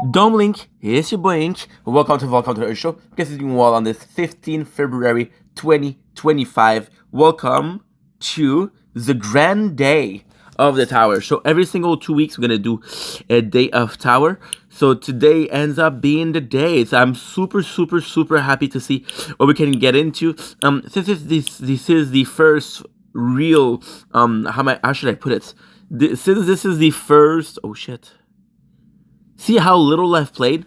Dome Link, it's your boy Ink. Welcome to our show. Guess it's doing well on this 15th February 2025. Welcome to the grand day of the tower. So every single 2 weeks we're gonna do a day of tower. So today ends up being the day. So I'm super happy to see what we can get into. Since this is the first real how should I put it? Since this is the first See how little I've played?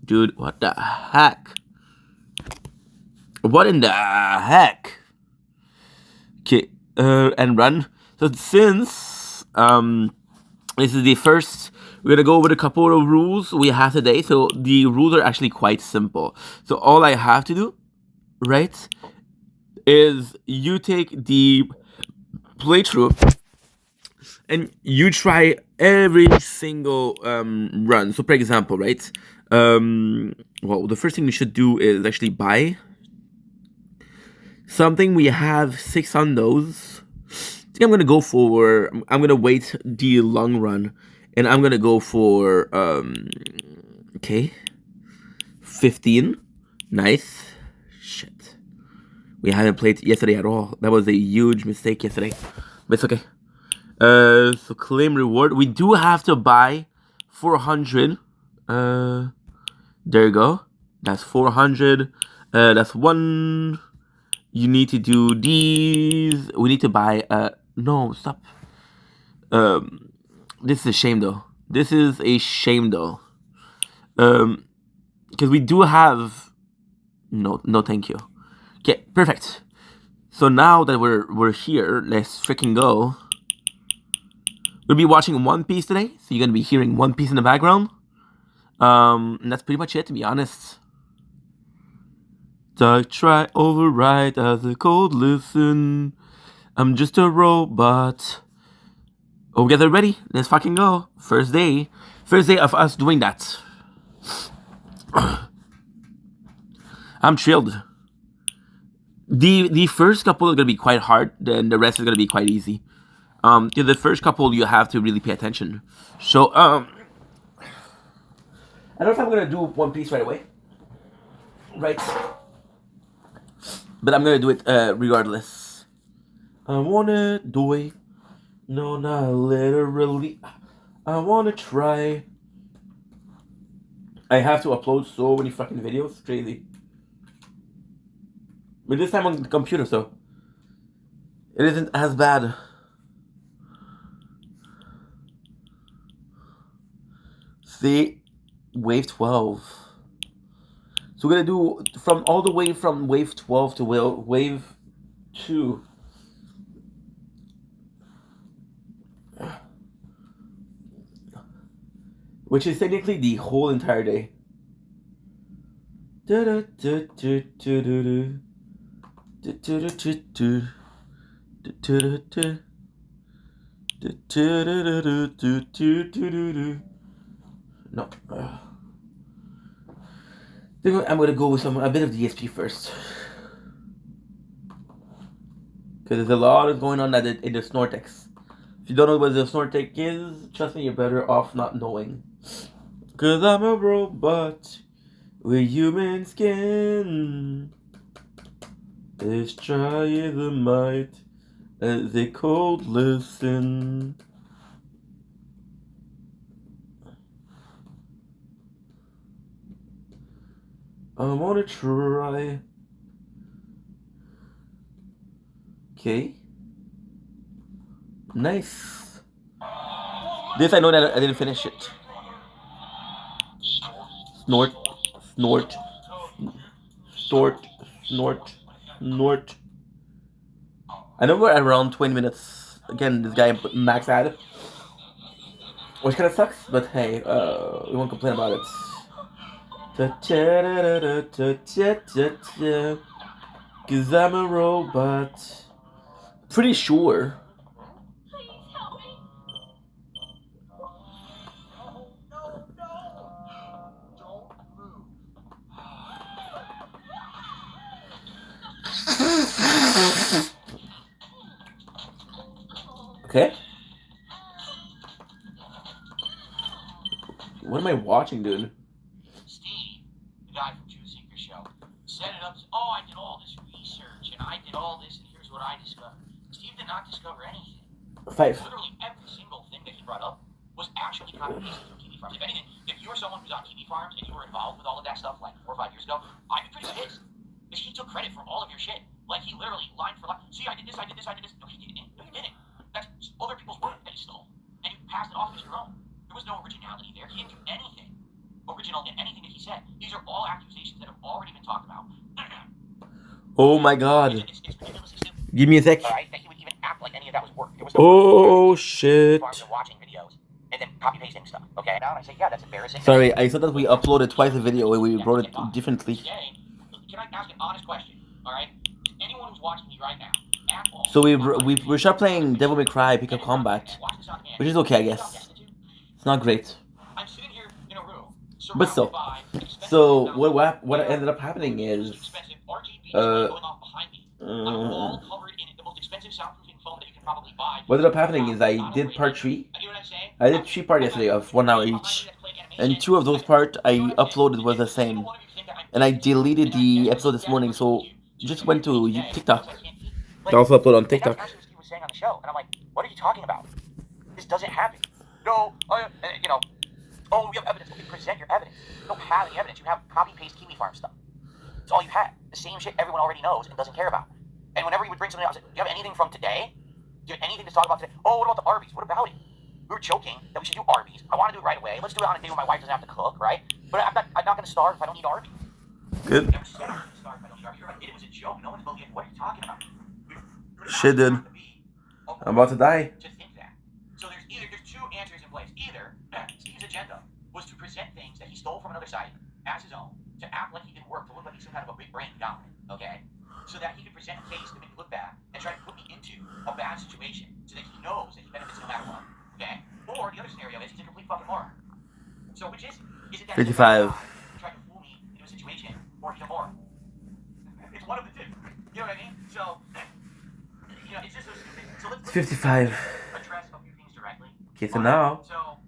Dude, what the heck? What in the heck? Okay, and run. So since this is the first, we're gonna go over a couple of rules we have today. So the rules are actually quite simple. So all I have to do, right, is you take the playthrough and you try every single run. So, for example, right? Well, the first thing we should do is actually buy something. We have 6 on those. I think I'm gonna go for. I'm gonna wait the long run, and I'm gonna go for okay, 15. Nice. Shit. We haven't played yesterday at all. That was a huge mistake yesterday, but it's okay. So claim reward. We do have to buy 400. There you go. That's 400. That's one. You need to do these. We need to buy. No, stop. This is a shame though. This is a shame though. Because we do have. No, thank you. Okay, perfect. So now that we're here, let's freaking go. We'll be watching One Piece today, so you're gonna be hearing One Piece in the background. And that's pretty much it, to be honest. Dark try override as a cold listen. I'm just a robot. Oh, get ready. Let's fucking go. First day of us doing that. I'm thrilled. The first couple are gonna be quite hard, then the rest is gonna be quite easy. The first couple you have to really pay attention. So I don't know if I'm gonna do One Piece right away, right? But I'm gonna do it regardless. I wanna do it. No, not literally. I wanna try. I have to upload so many fucking videos. Crazy. But this time on the computer, so it isn't as bad. See, wave 12. So we're gonna do from all the way from wave 12 to wave 2. Which is technically the whole entire day. No. I'm gonna go with a bit of DSP first. Because there's a lot going on in the Snortex. If you don't know what the Snortex is, trust me, you're better off not knowing. Because I'm a robot with human skin. Let's try the might as they cold listen. I wanna try. Okay. Nice. This I know that I didn't finish it. Snort, snort, snort, snort, snort. I know we're at around 20 minutes. Again, this guy max ad. Which kind of sucks, but hey, we won't complain about it. Cause I'm a robot. Pretty sure. Okay. What am I watching, dude? Steve, the guy from Truth Seeker Show, set it up. Oh, I did all this research and I did all this, and here's what I discovered. Steve did not discover anything. 5. Literally every single thing that he brought up was actually copy pasted from TV Farms. If anything, if you were someone who's on TV Farms and you were involved with all of that stuff like 4 or 5 years ago, I'd be pretty pissed. Because he took credit for all of your shit. Like, he literally, line for line, see, I did this, I did this, I did this. No, he didn't. No, you didn't. That's other people's work that he stole. And you passed it off as your own. There was no originality there. He didn't do anything original in anything that he said. These are all accusations that have already been talked about. Oh my god. It's ridiculously stupid. Give me a sec. Alright, that he would even act like any of that was work. There was Oh shit. Farms and watching videos and then copy pasting stuff. Okay, now I say, yeah, that's embarrassing. Sorry, I thought that we uploaded twice a video and we wrote it differently. Today, can I ask an honest question? Alright? Anyone who's watching me right now, at all, So we're start playing Devil May Cry Pick Up Combat, watch this on command. which is okay, I guess. It's not great, I'm sitting here in a room, but still. surrounded by expensive So technology, what ended up happening is expensive RGB uh, going off behind me. I'm all covered in the most expensive soundproofing foam that you can probably buy. what ended up happening is I did part 3. You know what I'm saying? I did 3 parts yesterday of 1 hour each, and 2 of those parts I uploaded was the same, and I deleted the episode this morning, so just went to TikTok. I also upload on TikTok. That's what Steve was saying on the show, and I'm like, what are you talking about? This doesn't happen. No, you know, oh, we have evidence. Okay, present your evidence. You don't have any evidence. You have copy-paste Kiwi Farm stuff. That's all you had. The same shit everyone already knows and doesn't care about. And whenever you would bring something else, do you have anything from today? Do you have anything to talk about today? Oh, what about the Arby's? What about it? We were joking that we should do Arby's. I want to do it right away. Let's do it on a day when my wife doesn't have to cook, right? But I'm not going to starve if I don't eat Arby's. Good. I never said I was going to starve if I don't eat Arby's. You're right. It was a joke. No one's believing. What are you talking about? Shit, dude. I'm about to die. To think that. So there's 2 answers in place. Either Steve's agenda was to present things that he stole from another site as his own, to act like he did work, to look like he's some kind of a big brain dominant, okay? So that he could present a case to make me look bad and try to put me into a bad situation so that he knows that he benefits no matter what, okay? Or the other scenario is he's a complete fucking moron. So which is it that 55. trying to fool me into a situation, or he's a moron? It's one of the two. You know what I mean? So, you know, it's just so stupid. So let's 55. address a few things directly. Okay, so now. So,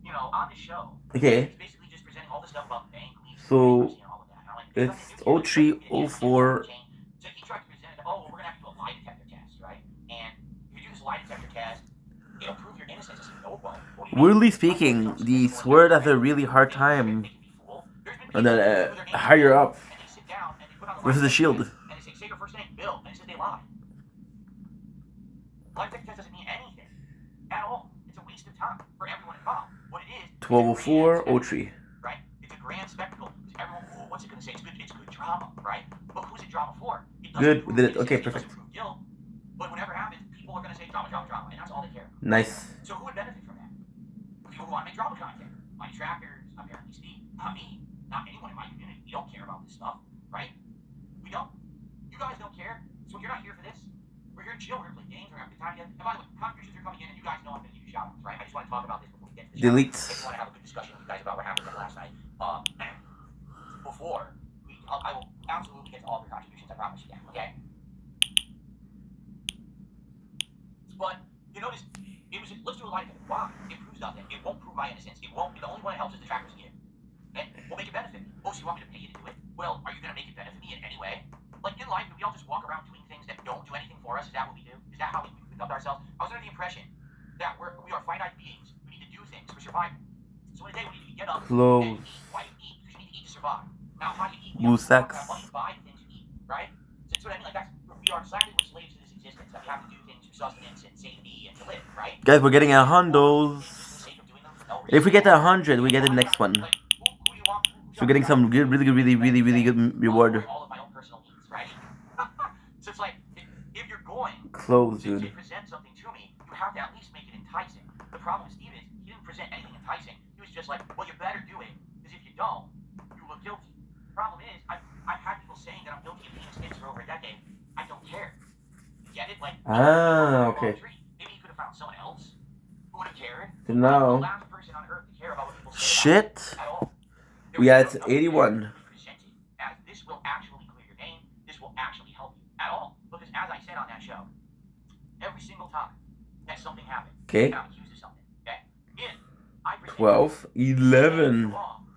you know, on the show, Okay. he's basically just presenting all the stuff about bank leaves. So and all of that. I'm like, it's 03, 04. So he tried to present, oh, we're gonna have to do a lie detector test, right? And if you do this lie detector test, it'll prove your innocence. I said, no, it won't. What do you mean? Weirdly speaking, the Sword has a really hard time, and then higher up And they sit down and they put on versus the Shield. And they say your first name, Bill, and it says they lie. Lie detector test doesn't mean anything at all. It's a waste of time for everyone involved. What it is, 1204, 03. right? It's a grand spectacle. Everyone, oh, what's it going to say? It's good drama, right? But who's it drama for? Good, we did it. Okay, perfect. Guilt, but whatever happens, people are going to say drama, drama, drama, and that's all they care about. Nice. So who would benefit from that? People who want to make drama content. My detractors, apparently Steve, not me, not anyone in my community. We don't care about this stuff, right? We don't. You guys don't care, so you're not here for this. We're here to chill, we're going to play games, we're having a good time together. And by the way, contributions are coming in, and you guys know I'm going to give you shout outs, right? I just want to talk about this before we get to the Delete. If you want to have a good discussion with you guys about what happened last night, before I will absolutely get to all of your contributions, I promise you that, okay? But you notice it was let's do a lie detector. Why? It proves nothing. It won't prove my innocence. It won't. The only one that helps is the trackers here. Okay? We'll make it benefit me. Oh, so you want me to pay you to do it? Well, are you gonna make it benefit me in any way? Like in life, do we all just walk around doing things that don't do anything for us? Is that what we do? Is that how we conduct ourselves? I was under the impression that we are finite beings. We need to do things for survival. So in a day we need to get up Close. and eat. Why do you eat? Because you need to eat to survive. Now how do you eat? Blue sex. Money to buy the things you eat, right? So what I mean, like we are exactly slaves to this existence. That we have to do things for sustenance and safety and to live, right? Guys, we're getting 100s. If we get 100, we get the next one. So we're getting some good, really good reward. All of my own personal needs, right? So it's like, if you're going Close, to dude. present something to me, you have to at least make it enticing. The problem with Steve is, he didn't present anything enticing. He was just like, well, you better do it, because if you don't, you look guilty. The problem is, I've had people saying that I'm guilty of being kids for over a decade. I don't care. Get it? Like, Okay. maybe you could have found someone else who would have cared. So now, The last person on earth to care about what people say shit. at all. We are at 81. As this will actually clear your name, this will actually help you at all. Because as I said on that show, every single time that something happened, Okay. you got accused of something. Okay? If I present 12, 11.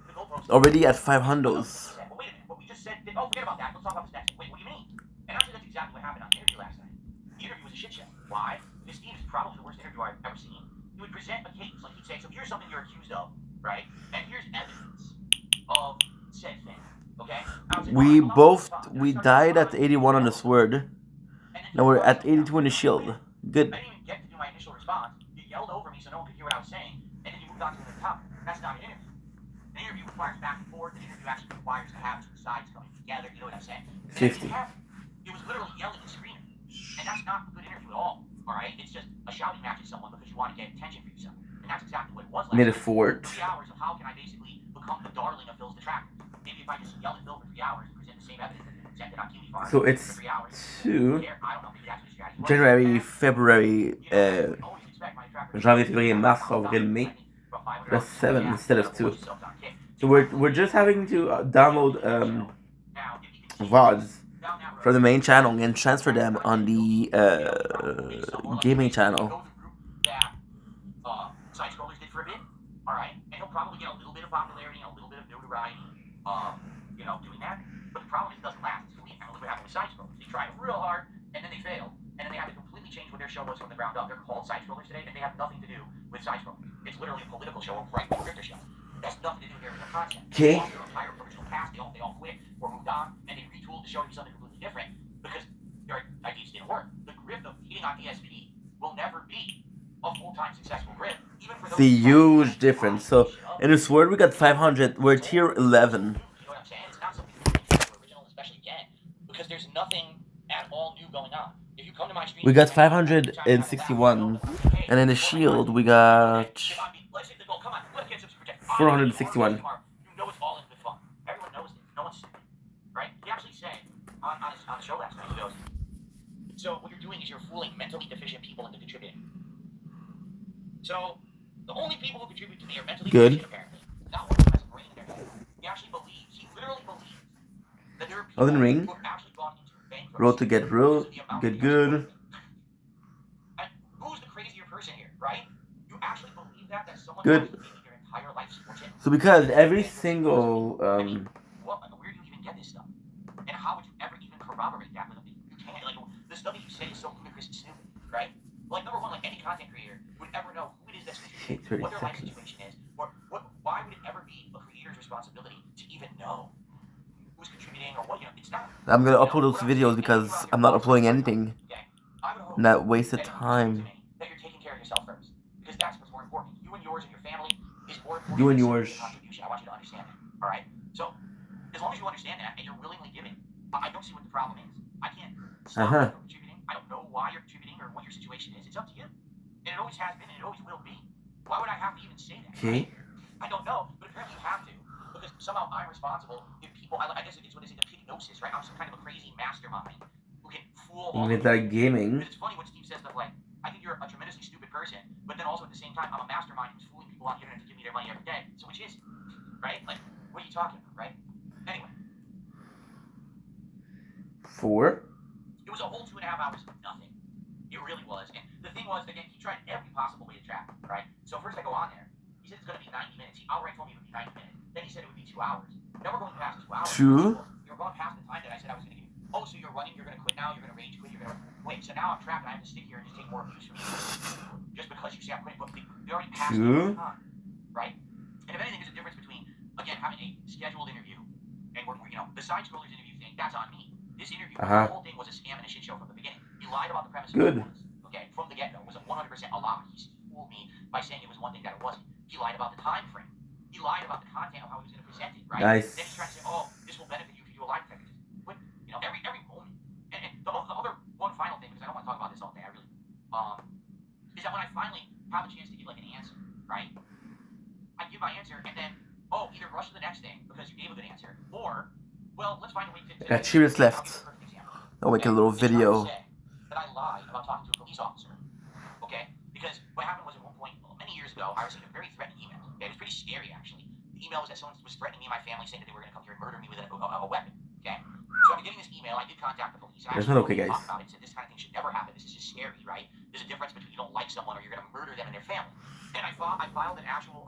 the goalpost. Already at 500s. Well, wait a minute. What we just said. Oh, forget about that. Let's talk about this next one. Wait, what do you mean? And actually, that's exactly what happened on the interview last night. The interview was a shit show. Why? Because Steve is probably the worst interviewer I've ever seen. He would present a case, like he'd say, so here's something you're accused of, right? And here's evidence of said thing. Okay? We died at 81 on the sword. Now we're at 82 on the shield. Good. I didn't even get to do my initial response. You yelled over me so no one could hear what I was saying, and then you moved on to the topic. That's not an interview. An interview requires back and forth. An interview actually requires to have two sides coming together. You know what I'm saying? And 50. It was literally yelling and screaming, and that's not a good interview at all. All right? It's just a shouting match at someone because you want to get attention for yourself, and that's exactly what it was. Mid fort. 3 hours of how can I basically become the darling of Phil's detractors? Maybe if I just yell at Phil for 3 hours and present the same evidence that was presented on Kiwi Farm So for it's 3 hours. 2 I don't know. Maybe that's what his strategy was. January, February, janvier, février, mars, avril, May. That's 7 instead of 2. So we're just having to download VODs from the main channel and transfer them on the gaming channel. Side scrollers did for a bit, all right, and he'll probably get a little bit of popularity and a little bit of notoriety, doing that. But the problem is it doesn't last. It's weak. Look what happened with side scrollers. They tried real hard, and then they failed, and then they had to completely change what their show was from the ground up. They're called side scrollers today, and they have nothing to do with side scrollers. It's literally a political show, a right-wing grifter show. That's nothing to do here with their content. Okay. Their entire original cast, they all quit or moved on, and they retooled the show to be something completely different because their ideas didn't work. The grift of hitting on ESP will never be a full-time successful grift. Even for those The huge difference. So in the sword we got 500. We're tier 11. You know what I'm saying? It's not something original, especially again, because there's nothing at all new going on. If you come to my stream, We got 561, and in the shield we got 461. You know it's all in good fun. Everyone knows it. No one's stupid, right? He actually said on the show last night, he goes, so what you're doing is you're fooling mentally deficient people into contributing. So the only people who contribute to me are mentally deficient, apparently. Not one of them has a brain in their head. He actually believes, he literally believes that there are people Elden Ring. who have actually gone into bankruptcy. Road to get real, get good. And who's the crazier person here, right? You actually believe that someone Good. else is making their entire life's fortune? So because every single where do you even get this stuff? And how would you ever even corroborate that with a You can't. Like, the stuff that you say is so ludicrous and stupid, right? Like, number one, like any content creator would ever know who it is that's contributing, what their life situation is, or why would it ever be a creator's responsibility to even know who's contributing or what, it's not. I'm gonna upload those videos because I'm not uploading anything. And that wasted time. That you're taking care of yourself first, because that's what's more important. You and yours and your family is more important. You and than yours. Contribution. I want you to understand that. All right. So as long as you understand that and you're willingly giving, I don't see what the problem is. I can't stop you from contributing. I don't know why you're contributing or what your situation is. It's up to you. And it always has been and it always will be. Why would I have to even say that? Okay. I don't know, but apparently you have to. Because somehow I'm responsible if people, I guess it's what is it, the hypnosis, right? I'm some kind of a crazy mastermind who can fool all With that gaming. But it's funny when Steve says stuff like, I think you're a tremendously stupid person, but then also at the same time, I'm a mastermind who's fooling people on the internet to give me their money every day. So which is it? Right? Like, what are you talking about, right? Anyway. 4. It was a whole 2.5 hours of nothing. It really was. And the thing was, again, he tried every possible way to trap me, right? So first I go on there. He said it's going to be 90 minutes. He outright told me it would be 90 minutes. Then he said it would be 2 hours. Now we're going past 2 hours. 2? You're going past the time that I said I was going to give you. Oh, so you're running, you're going to quit now, you're going to rage quit, you're going to wait. So now I'm trapped and I have to stick here and just take more abuse from you. Just because you say I'm quitting, but we already passed the time, right? And if anything, there's a difference between, again, having a scheduled interview and the side scrollers interview thing, that's on me. This interview, the whole thing was a scam and a shit show from the beginning. He lied about the premise of it. Okay, from the get-go. It was 100% a lie. He fooled me by saying it was one thing that it wasn't. He lied about the time frame. He lied about the content of how he was going to present it, right? Nice. Then he tried to say, oh, this will benefit you if you do a live detector. But, every moment. And the other one final thing, because I don't want to talk about this all day, I really, is that when I finally have a chance to give like an answer, right? I give my answer and then, either rush to the next thing because you gave a good answer, or, well, let's find a way to Got cheers left. I'll make a little video. That I lied about talking to a police officer. Okay? Because what happened was at one point, many years ago, I received a very threatening email. It was pretty scary, actually. The email was that someone was threatening me and my family, saying that they were going to come here and murder me with a weapon. Okay? So after getting this email, I did contact the police. And I That's actually not okay, talked guys. about it and said this kind of thing should never happen. This is just scary, right? There's a difference between you don't like someone or you're going to murder them and their family. And I filed an actual,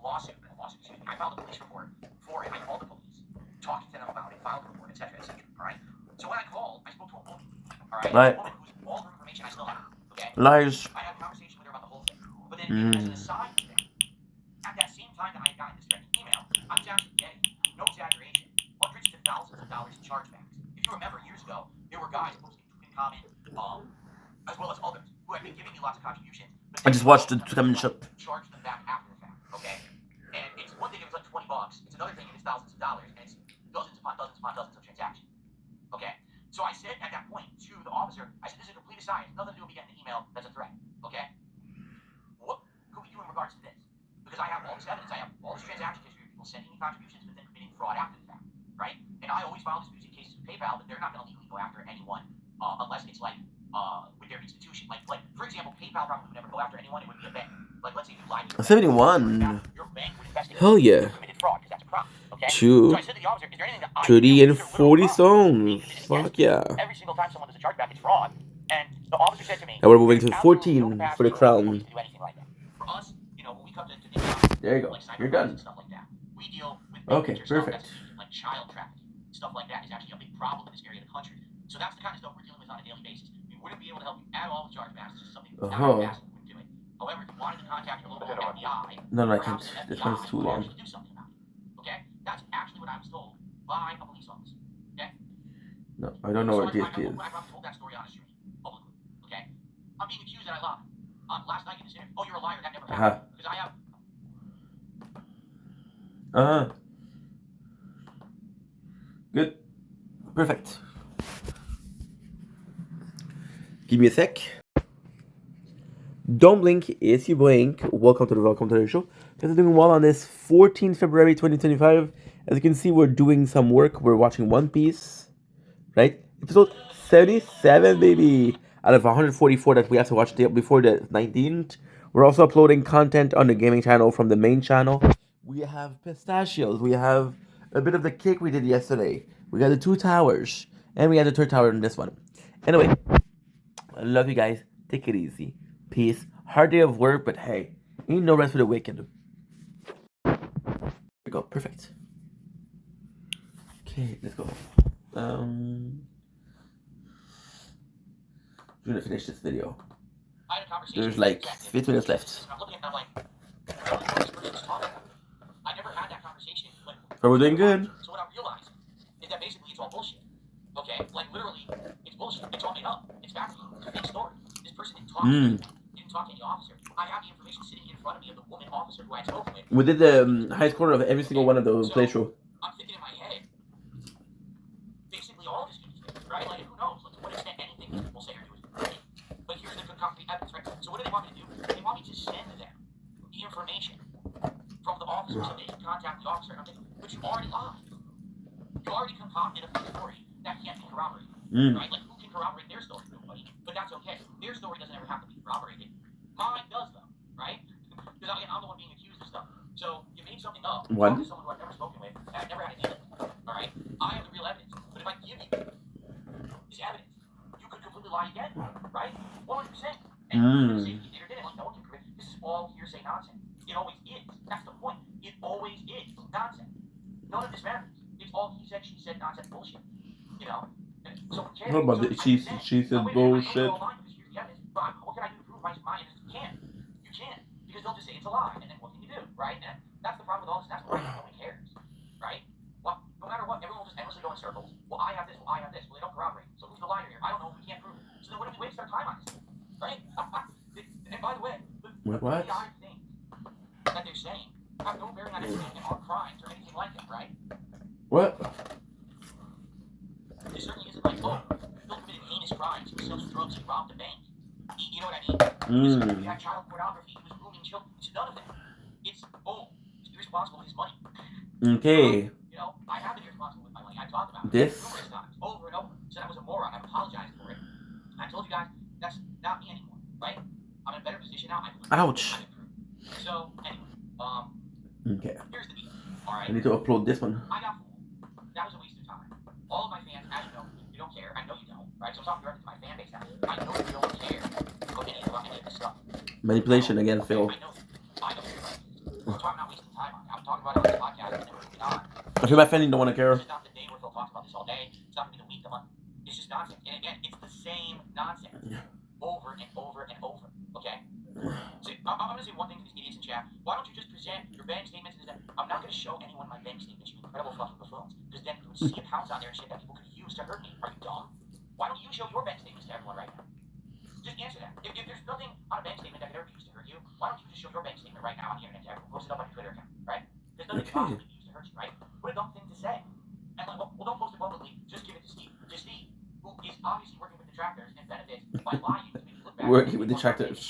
lawsuit. Excuse me. I filed a police report for it. I called the police, talked to them about it, filed a report, etc., etc. All right. So when I called, I spoke to a woman. All right. Right. A woman whose all her information I still have. Okay. Liars. I had a conversation with her about the whole thing. But then, as an aside to that, at that same time that I had gotten this direct email, I was actually getting, no exaggeration, hundreds to thousands of dollars in chargebacks. If you remember years ago, there were guys posting Tutankhamun, as well as others, who had been giving me lots of contributions. I just watched the Tutankhamun show. Charge them back after the fact, okay? And it's one thing if it's like $20, it's another thing if it's thousands of dollars, and it's dozens upon dozens upon dozens of transactions, okay? So I said at that point to the officer, I said, this is a complete aside, it's nothing to do with me getting an email that's a threat, okay? What could we do in regards to this? Because I have all this evidence, I have all this transaction history of people sending me contributions but then committing fraud after the fact, right? And I always file disputes in cases with PayPal, but they're not going to legally go after anyone unless it's like with their institution. Like for example, PayPal probably would never go after anyone. It would be a bank. Like let's say you lied to your 71. your bank would investigate Hell yeah. you committed fraud because that's a crime. Okay. Two. So I said to the officer, is there anything that I 30 and can do? Is there a 40 little songs. fraud? Fuck yeah. Every single time someone does a chargeback, it's fraud. And the officer said to me, Now we're moving to "There's 14 absolutely no for the capacity crown. to do anything like that." For us, when we come to There you go. like cyber You're crimes done. and stuff like that, we deal with Okay, major stuff perfect. that's like child trafficking. Stuff like that is actually a big problem in this area of the country. So that's the kind of stuff we're dealing with on a daily basis. We wouldn't be able to help you at all with chargebacks. This is something that wouldn't do it. However, if you wanted to contact your local FBI, No, I perhaps can't. the This FBI one's too would long. actually do something about it. Okay? That's actually what I was told by a police officer. Okay? No, I don't know So what DSP is. I probably told that story on a stream publicly. Okay? I'm being accused that I lied. Last night in this interview, oh, you're a liar. That never happened. Because I have. Good. Perfect. Give me a sec. Don't blink, it's your boy Ink. Welcome to the show. Guys are doing well on this 14th February 2025. As you can see, we're doing some work. We're watching One Piece, right? Episode 77, baby. Out of 144 that we have to watch before the 19th. We're also uploading content on the gaming channel from the main channel. We have pistachios. We have a bit of the cake we did yesterday. We got the 2 towers. And we got the 3rd tower in this one. Anyway, I love you guys. Take it easy. Peace. Hard day of work, but hey, ain't no rest for the wicked. There we go. Perfect. Okay, let's go. I'm gonna finish this video. There's like 15 minutes left. I'm looking at them like, really, what this person's talking about? I never had that conversation. But we're doing good. So what I'm realizing is that basically it's all bullshit. Okay? Like literally, it's bullshit. It's all made up. It's fabricated. It's a fake story. This person didn't talk to me. Didn't talk to any officer. I have the information sitting in front of me of the woman officer who I had spoken with. We did the high score of every single one of those playthrough. I'm thinking in my head, basically all of this is fake, right? Like who knows? Like to what extent anything that people say or do is fake. But here's the concrete evidence, right? So what do they want me to do? They want me to send them the information from the officer so they can contact the officer. And I'm thinking, but you already lied. You already concocted a fake story that can't be corroborated. Right? Like who can corroborate their story? Nobody. But that's okay. Their story doesn't ever have to be corroborated. Mine does though, right? Because I'm the one being accused of stuff. So you made something up. One. Someone who I've never spoken with and I've never had a deal with. All right? I have the real evidence. But if I give you this evidence, you could completely lie again, right? 100%. And you're gonna say you did or didn't. Like no one can prove it. This is all hearsay nonsense. It always is. That's the point. It always is nonsense. None of this matters. It's all he said, she said nonsense bullshit. You know? And so who cares? What about so the she said bullshit? But what can I do to prove my innocence? You can't. You can't. Because they'll just say it's a lie. And then what can you do? Right? And that's the problem with all this. That's the right. Nobody cares. Right? Well, no matter what, everyone will just endlessly go in circles. Well, I have this. Well, I have this. Well, they don't corroborate. So who's the liar here? I don't know. We can't prove it. So then what do we waste our time on this? Right? And by the way, the AI things that they're saying have no bearing on anything and aren't crimes or anything like that, right? What? It certainly isn't like, oh, Bill committed heinous crimes. He sells drugs. He robbed a bank. You know what I mean? He had child pornography. He was grooming children. It's none of that. It's, oh, he's irresponsible with his money. Okay. You know, I have been irresponsible with my money. I talked about This? it numerous times, over and over. Said I was a moron. I apologized for it. I told you guys that's not me anymore, right? I'm in a better position now. Ouch. So, anyway, Okay. here's the deal. All right. I need to upload this one. I got fooled. That was a waste of all of my fans, as you know, you don't care. I know you don't, right? So I'm talking directly to my fan base now. I know you don't care about any of this stuff. Manipulation again, Phil. I know. That's why I'm not wasting time on it. I'm talking about it on this podcast and then we're moving on. If you're my fan, you don't want to care. This is not the day where Phil talks about this all day. It's not going to be the week, the month. It's just nonsense. And again, it's the same nonsense over and over and over. Okay? So I'm going to say one thing to these idiots in chat. Why don't you just present your bank statements and this? I'm not going to show anyone my bank statements, you incredible fucking buffoons. Because then you would see accounts on there and shit that people could use to hurt me. Are you dumb? Why don't you show your bank statements to everyone right now? Just answer that. If there's nothing on a bank statement that could ever be used to hurt you, why don't you just show your bank statement right now on the internet to everyone? Post it up on your Twitter account, right? There's nothing possibly used to hurt you, right? What a dumb thing to say. And like, well, don't post it publicly. Just give it to Steve. Just Steve, who is obviously working with detractors and benefits by lying to make you look bad. Working with detractors.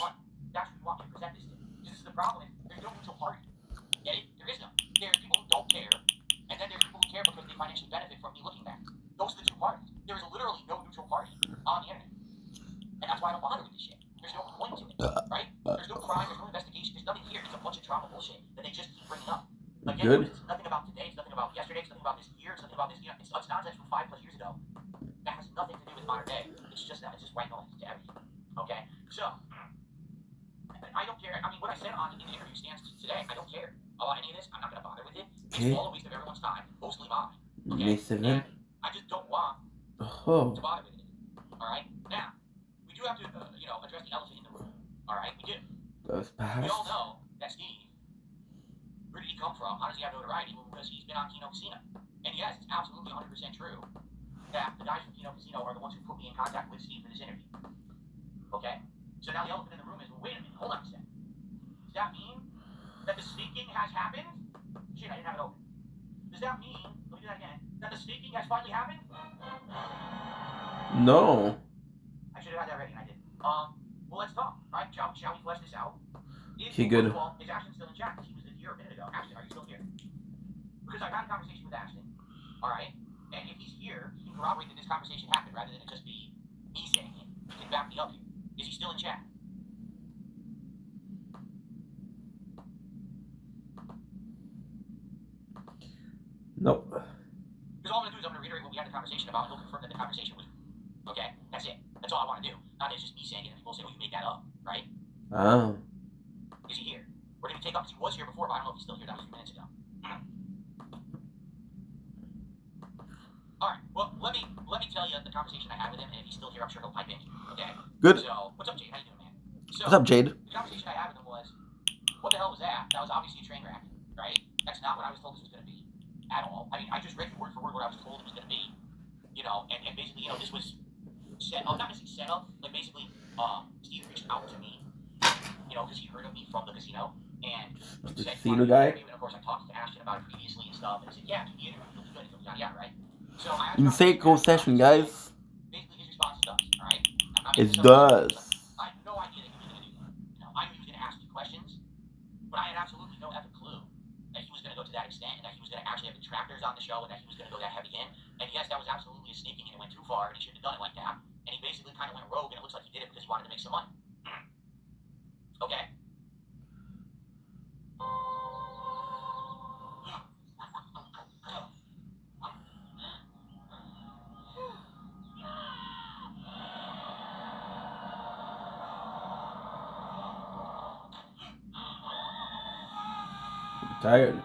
That's what you want me to present this to. This is the problem. There's no neutral party. Get it? There is no. There's people who don't care, and then there's people who care because they financially benefit from me looking bad. Those are the two parties. There is literally no neutral party on the internet. And that's why I don't bother with this shit. There's no point to it, right? There's no crime, there's no investigation, there's nothing here. It's a bunch of drama bullshit that they just keep bringing up. Again, it's nothing about today, it's nothing about yesterday, it's nothing about this year, it's nothing about this, it's nonsense from 5+ years ago. That has nothing to do with modern day. It's just that, it's just white noise to everything. Okay? So, I don't care. I mean, what I said in the interview stands today. I don't care about any of this. I'm not going to bother with it. It's all a waste of everyone's time, mostly mine. Okay? And I just don't want to bother with it. Alright? Now, we do have to, address the elephant in the room. Alright? We do. We all know that Steve, where did he come from? How does he have notoriety? Well, because he's been on Kino Casino. And yes, it's absolutely 100% true that the guys from Kino Casino are the ones who put me in contact with Steve for this interview. Okay? So now the elephant in the room is, well, wait a minute, hold on a second. Does that mean that the staking has happened? Shit, I didn't have it open. Does that mean, let me do that again, that the staking has finally happened? No. I should have had that ready, and I didn't. Well, let's talk, right? Shall we flesh this out? Okay, good. First of all, is Ashton still in chat? Because he was here a minute ago. Ashton, are you still here? Because I've had a conversation with Ashton, alright? And if he's here, he can corroborate that this conversation happened, rather than it just be me saying it. He can back me up here. Is he still in chat? Nope. Because all I'm going to do is I'm going to reiterate what we had the conversation about, and he'll confirm that the conversation was okay. That's it. That's all I want to do. Not that it's just me saying it and people say, oh, you made that up, right? Oh. Is he here? We're going to take up, because he was here before, but I don't know if he's still here. That was a few minutes ago. Alright, well, let me tell you the conversation I had with him, and if he's still here, I'm sure he'll pipe in. Okay? Good. So, what's up, Jade? How you doing, man? So, what's up, Jade? The conversation I had with him was, what the hell was that? That was obviously a train wreck, right? That's not what I was told this was going to be at all. I mean, I just read you word for word what I was told it was going to be, and basically, this was set up, not necessarily set up, but basically, Steve reached out to me, because he heard of me from the casino, and said, casino guy? And of course, I talked to Ashton about it previously and stuff, and I said, yeah, do the interview, you'll be good, yada yada, right? So I Insane session, guys. Basically, his response is does, alright? It does. I had no idea that he was going to do that. I knew he was going to ask me questions, but I had absolutely no effing clue that he was going to go to that extent, and that he was going to actually have detractors on the show, and that he was going to go that heavy in. And yes, that was absolutely a sneaking, and it went too far, and he shouldn't have done it like that. And he basically kind of went rogue, and it looks like he did it because he wanted to make some money. Okay? Tired.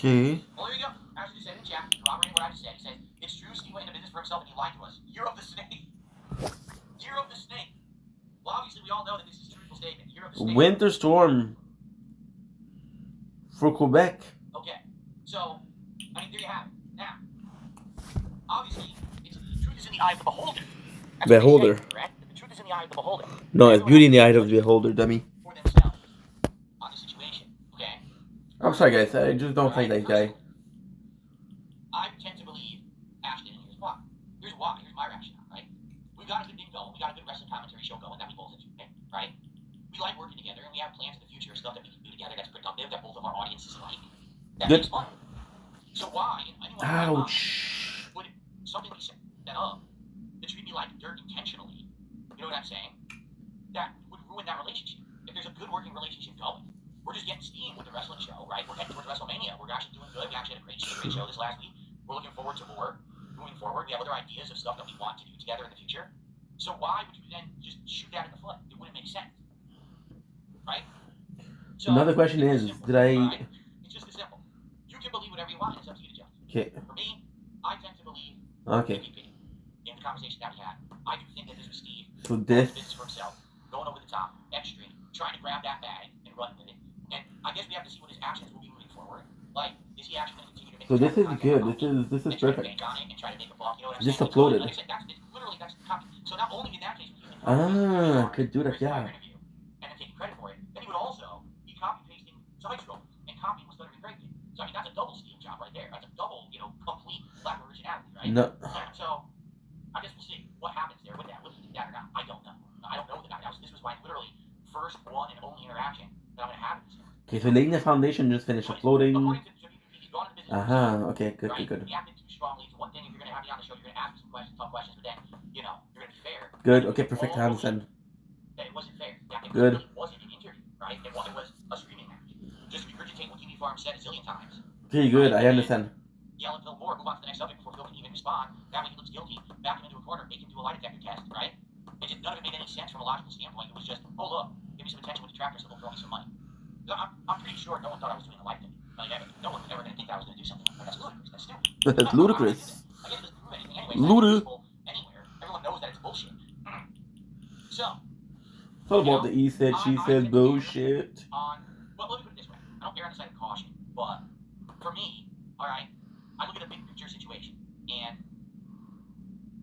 Okay. Well, there you go. Ashton just said in chat, corroborating what I just said. He says, it's true Steve went into business for himself and he lied to us. Year of the snake. Year of the snake. Well, obviously, we all know that this is a truthful statement. Year of the snake. Winter storm for Quebec. Okay. So, I mean, there you have it. Now, obviously, the truth is in the eye of the beholder. That's what they Beholder. say, correct? The truth is in the eye of the beholder. No, it's Everyone beauty in has the to eye make of the beholder, dummy. for themselves on the situation. Okay. I'm sorry, guys. I just don't like that guy. I tend to believe Ashton, and here's why. Here's why. Here's my rationale, right? We got a good thing going. We got a good wrestling commentary show going that we both enjoy, right? We like working together, and we have plans in the future, stuff that we can do together that's productive, that both of our audiences like. That Good. makes fun. So why, in anyone's right mind, Ouch. would something be set up to treat me like dirt intentionally? You know what I'm saying? That would ruin that relationship. If there's a good working relationship going, we're just getting steam with the wrestling show, right? We're heading towards WrestleMania. We're actually doing good. We actually had a great show this last week. We're looking forward to more moving forward. We have other ideas of stuff that we want to do together in the future. So why would you then just shoot that in the foot? It wouldn't make sense, right? So Another question is, simple, did I... right? It's just as simple. You can believe whatever you want. It's up to you to judge. Okay. For me, I tend to believe Okay. MVP in the conversation that we had. I do think that this was Steve So going this... to business for himself, going over the top, extreme, trying to grab that bag and run with it. And I guess we have to see what his actions will be moving forward. Like, is he actually going to continue to make So this is content good. about This is and try to perfect. bank on it and try to make a buck, you know what I'm Just saying? uploaded. Like I said, that's the copy. So not only in that case would he Could do that, yeah. interview and then taking credit for it, then he would also be copy pasting side scrollers and copying what Stuttering Greg did. So I mean, that's a double steal job right there. That's a double, complete lack of originality, right? No. So I guess we'll see what happens there with that. Whether he did that or not, I don't know. I don't know the guy. This was my literally first one and only interaction that I'm gonna have with this guy. Okay, so laying the foundation just finished uploading. According to he's gone into business. Okay, good, Right? good. He acted too strongly. It's one thing if you're gonna have me on the show, you're gonna ask me some questions, tough questions, but then you're gonna be fair. Good, okay, perfect. I understand. That it wasn't fair. Yeah, it Good. really wasn't an interview, right? It was a streaming match. Just regurgitate what Kimi Farm said a zillion times. Okay, good. I understand. Yell at Phil Moore, move on to the next subject before Phil can even respond. That way he looks guilty, back him into a corner, make him do a lie detector test, right? None of it made any sense from a logical standpoint. It was just, oh look, give me some attention with detractors, so they'll throw me some money. I'm pretty sure no one thought I was doing a lie detector. No one was ever going to think that I was going to do something like that. That's ludicrous. That's stupid. That's ludicrous. I guess it doesn't prove anything anyway. Anywhere. Everyone knows that it's bullshit. So. It's all about the he said, she said bullshit. Well, let me put it this way. I don't err on the side of caution, but for me, all right, I look at a big picture situation, and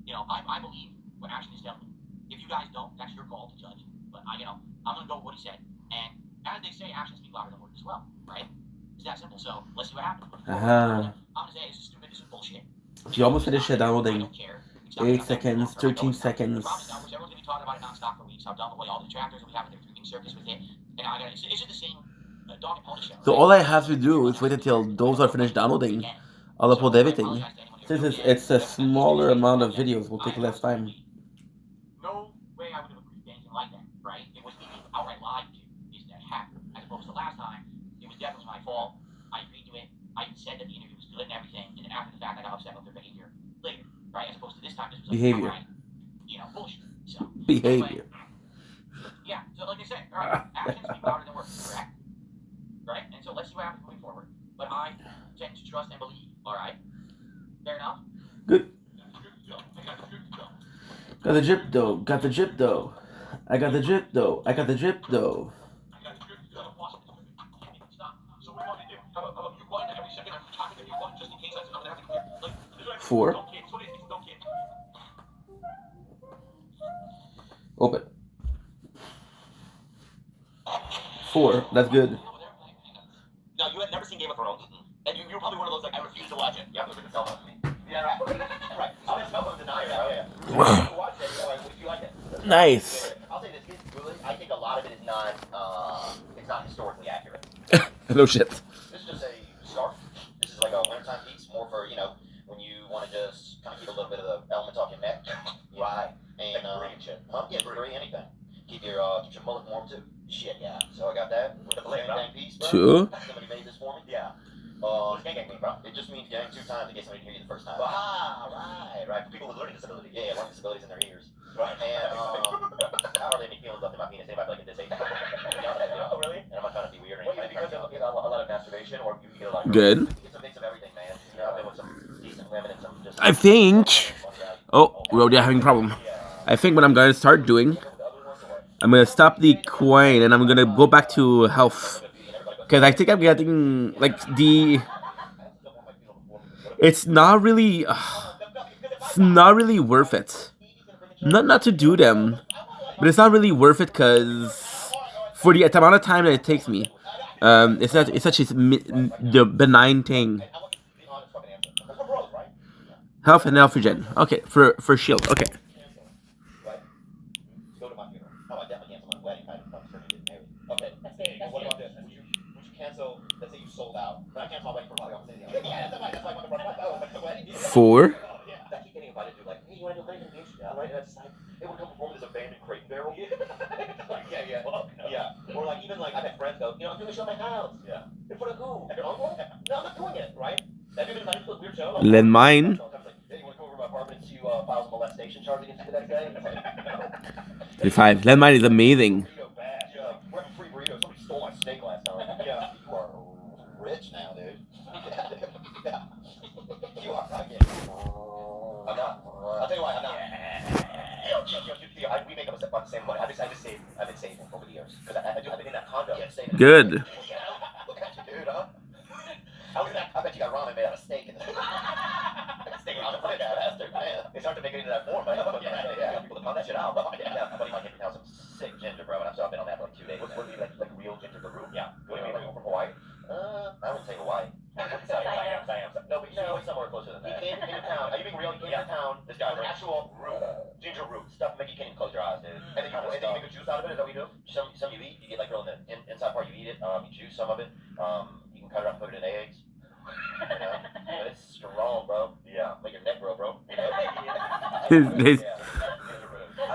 I believe what Ashton is telling me. If you guys don't, that's your call to judge. But I'm gonna go with what he said. And as they say, actions speak louder than words as well, right? It's that simple. So let's see what happens. I'm gonna say this is stupid. This is bullshit. She almost finished it downloading. 8 seconds, 13 seconds. Everyone's gonna be talking about it nonstop for weeks. How dumb away all the detractors will be having their freaking circus with it. And it's just the same dog and pony show. So all I have to do is wait until those are finished downloading. I'll upload everything. Since it's a smaller amount of videos, will take less time. No way I would have agreed to anything like that, right? It was me being outright lied to. Is that happened? As opposed to last time, it was definitely my fault. I agreed to it. I even said that the interview was good and everything, and then after the fact, I got upset about their behavior later, right? As opposed to this time, this was like behavior. Outright, bullshit. So behavior. Anyway, yeah. So like I said, all right, actions speak louder than words, correct? Right? And so let's see what happens moving forward. But I tend to trust and believe. All right. Fair enough. Good. Got the drip though. Got the drip though. I got the drip though. I got the drip though. Four. Open. 4. That's good. No, you had never seen Game of Thrones, and you were probably one of those like I refuse to watch it. Yeah, look at the cell phone. Yeah, right. Right. I'm a cell phone denier. Yeah. Watch it. You like it? Nice. I'll say this: it's good. I think a lot of it is not. It's not historically accurate. No shit. This is just a scarf. This is like a wintertime piece, more for when you want to just kind of keep a little bit of the element off your neck. Right. And yeah, free anything. Keep your mullet warm too. Shit, yeah. So I got that with the gang piece, bro. Two. Somebody made this for me. Yeah. Gang, bro. It just means gang 2 times in case somebody can hear you the first time. Right. For people with learning disabilities. Yeah, learning disabilities in their ears. Right. And how are they any feelings up in my penis? Anybody like this age? Oh, really? And I'm not trying to be weird or anything. Because you get a lot of masturbation, or you get a lot of good. It's I think. Oh, we're already having a problem. I think what I'm gonna start doing, I'm gonna stop the coin and I'm gonna go back to health. Because I think I'm getting like the. It's not really. It's not really worth it. Not to do them, but it's not really worth it because for the amount of time that it takes me, it's such a the benign thing. Health and health regen. Okay, for shield. Okay. Four. Or like even like I've had friends go, I'm doing a show at my house. Yeah. In front of who? At your uncle? No, I'm not doing it, right? That dude is like a weird show. Then mine. Hey, you want to come over to my apartment and you file a molestation charge against me the next day? 35. Then mine is amazing. We're having free burritos. Somebody stole my steak last time. Yeah. You are rich now, dude. Yeah. You are fucking. I'm not. I'll tell you why, I'm not. We make up about the same money. I've been saving over the years. Because I've been in that condo. Good. Look at you, dude, huh? I bet you got ramen made out of steak. Steak ramen, funny bastard, man. It's hard to make it into that form, man. Yeah. People to pound that shit out. Yeah, my buddy might get me now some sick ginger, bro. And I've been on that for like 2 days. What do you mean, like real ginger the root? Yeah. What do you mean, like from Hawaii? I wouldn't say Hawaii. Siam. No, but you know, somewhere closer than that. He came into town. Are you being real? He came into town. This guy, actual root, ginger root stuff. Make you can't even close your eyes, dude. And then you make a juice out of it. Is that what you do? Some you eat. You get like real in the inside part. You eat it. You juice some of it. You can cut it up, put it in eggs. You know, but it's strong, bro. Yeah, make your neck grow, bro. You know? I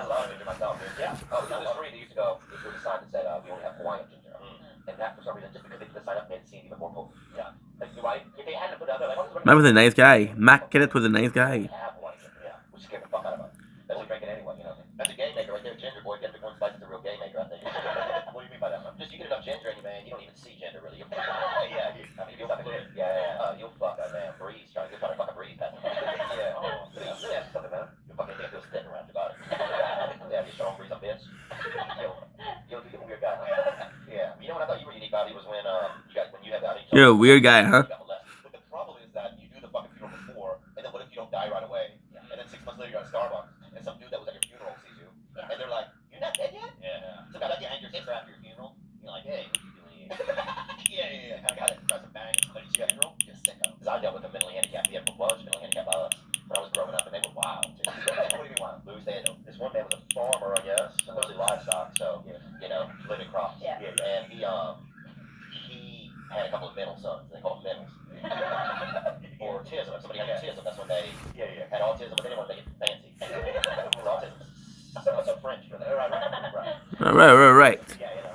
love ginger myself, dude. Yeah. Oh, down the street, they used to go. There was a sign that said we only have Hawaiian ginger, and that for some reason, just because they put the sign up, made it seem even more potent. Yeah. Like, right? If they hadn't put it out there, like, Matt was a nice guy. Matt Kenneth was a nice guy. Yeah, we scared the fuck out of us. That's what drinking anyway, you know. That's a game maker right there, ginger boy. Get the one slice is a real game maker, I think. What do you mean by that, man? Just you get enough ginger in you, man. You don't even see ginger really. Yeah, I mean, you'll fuck it. Yeah, you'll fuck a man breeze. You'll try to fuck a breeze. Yeah. Yeah, something, man. You'll fucking think you'll stick around your body. Yeah, be strong breeze up, bitch. You'll be a weird guy. Yeah. You know what I thought you were unique, Bobby, was when when you had that. You're a weird guy, huh? But the problem is that you do the fucking funeral before, and then what if you don't die right away? And then 6 months later you're at Starbucks, and some dude that was at your funeral sees you, and they're like, "You're not dead yet?" Yeah. So got you hang your sister after your funeral. You're like, "Hey, what are you doing here?" Yeah. I got it. Try some bang. Somebody see your funeral? You're sick of. Because I dealt with a mentally handicapped. We had a bunch of mentally handicapped when I was growing up, and they were wild. Too. What do you mean wild? Lose they had this one man was a farmer, I guess, mostly livestock. So you know, living crops. Yeah. And he had a couple of mental sons. They call them mentals. Or autism. If somebody had autism, that's when they had autism, but they didn't want to make it fancy. Because autism is so French for that. Right. Yeah, you know.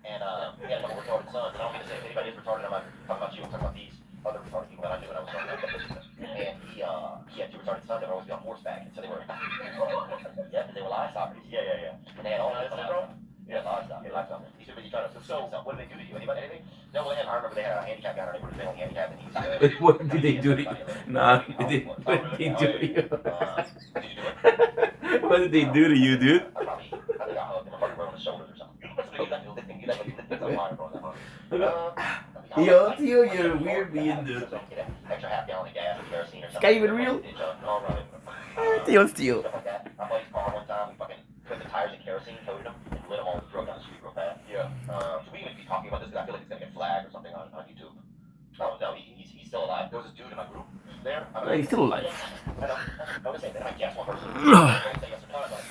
And he had a couple of retarded sons. And I don't mean to say if anybody is retarded, I'm not talking about you. I'm talking about these other retarded people that I knew when I was growing up. And he had 2 retarded sons that would always be on horseback. And so they were, because they were livestock. Yeah. And they had autism, bro. Yeah, livestock. He said, "You trying to so what did they do to you? Anybody? Anything?" No, I remember they had a handicap guy, and they were mentally handicapped, and he was. What did they do to you? Nah, what did they do to you? Did you do it? What did they do to you, dude? I think I hugged him. I probably rubbed on his shoulders or something. You like lifting some wire on that. Yo, Theo, you're a weird being, dude. Extra half gallon of gas and kerosene or something. Is guy even real? Theo's Theo. Stuff like that. I played his car one time. We fucking put the tires in kerosene, coated them, and lit them all, drove down the street real fast. Yeah. Should we even be talking about this? Because I feel like it's gonna get flagged or something on YouTube. Oh no, he's still alive. There was this dude in my group there. He's still alive. I know. I was saying that I guess one person. I don't say yes or no. I'm like,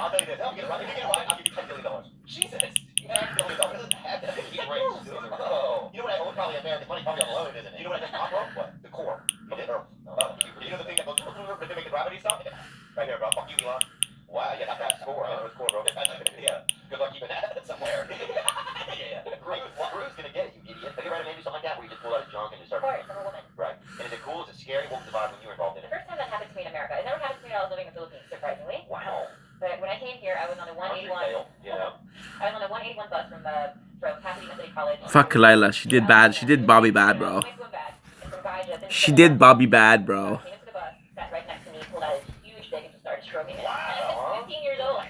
I'll tell you this. If you get it right, I'll give you $10 billion. Jesus. $10 billion. Doesn't have to be raised. Oh. You know what I owe probably American money probably on loan, isn't it? You know what I just got, bro? What? The core. You did. You know the thing that goes to make the gravity stop? Right here, bro. Fuck you, Elon. Wow, yeah, that's that score. It was core, bro. Yeah. Good luck keeping that somewhere. Yeah. Gru's gonna get it, you idiot. Have you ever do something like that where you just pull out a junk and just start? Of course, I'm a woman. Right. And is it cool? Is it scary? What was the vibe when you were involved in it? The first time that happened to me in America. It never happened to me when I was living in the Philippines, surprisingly. Wow. But when I came here, I was on a 181. Yeah. I was on a 181 bus from Pasadena City college. Fuck Lila. She did bad. She did Bobby bad, bro. Always doing bad. And some guy just She did Bobby bad, bro. came into the bus, sat right next to me, pulled out his huge dick and just started stroking it. Wow. 15 years old.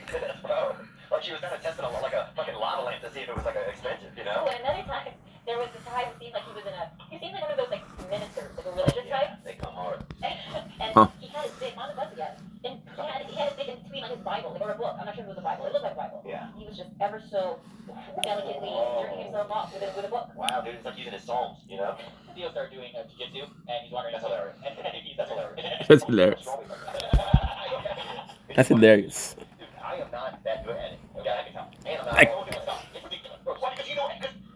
Like she was kind of testing like a fucking lava lamp to see if it was like expensive, you know? Oh, and another time, there was this guy who seemed like he was he seemed like one of those like ministers, like a religious type. They come hard. And Huh. he had his dick on the bus again. And he had his dick in between like his Bible, like, or a book. I'm not sure if it was a Bible. It looked like a Bible. Yeah. He was just ever so delicately jerking himself off with a book. Wow, dude, it's like using his psalms, you know? Theo started doing jiu-jitsu, and he's wondering. That's hilarious. That's hilarious. That's hilarious. That's hilarious. Dude, I am not that good at it. Okay, I can tell. And I'm not. I- It's ridiculous. Why? Because you know,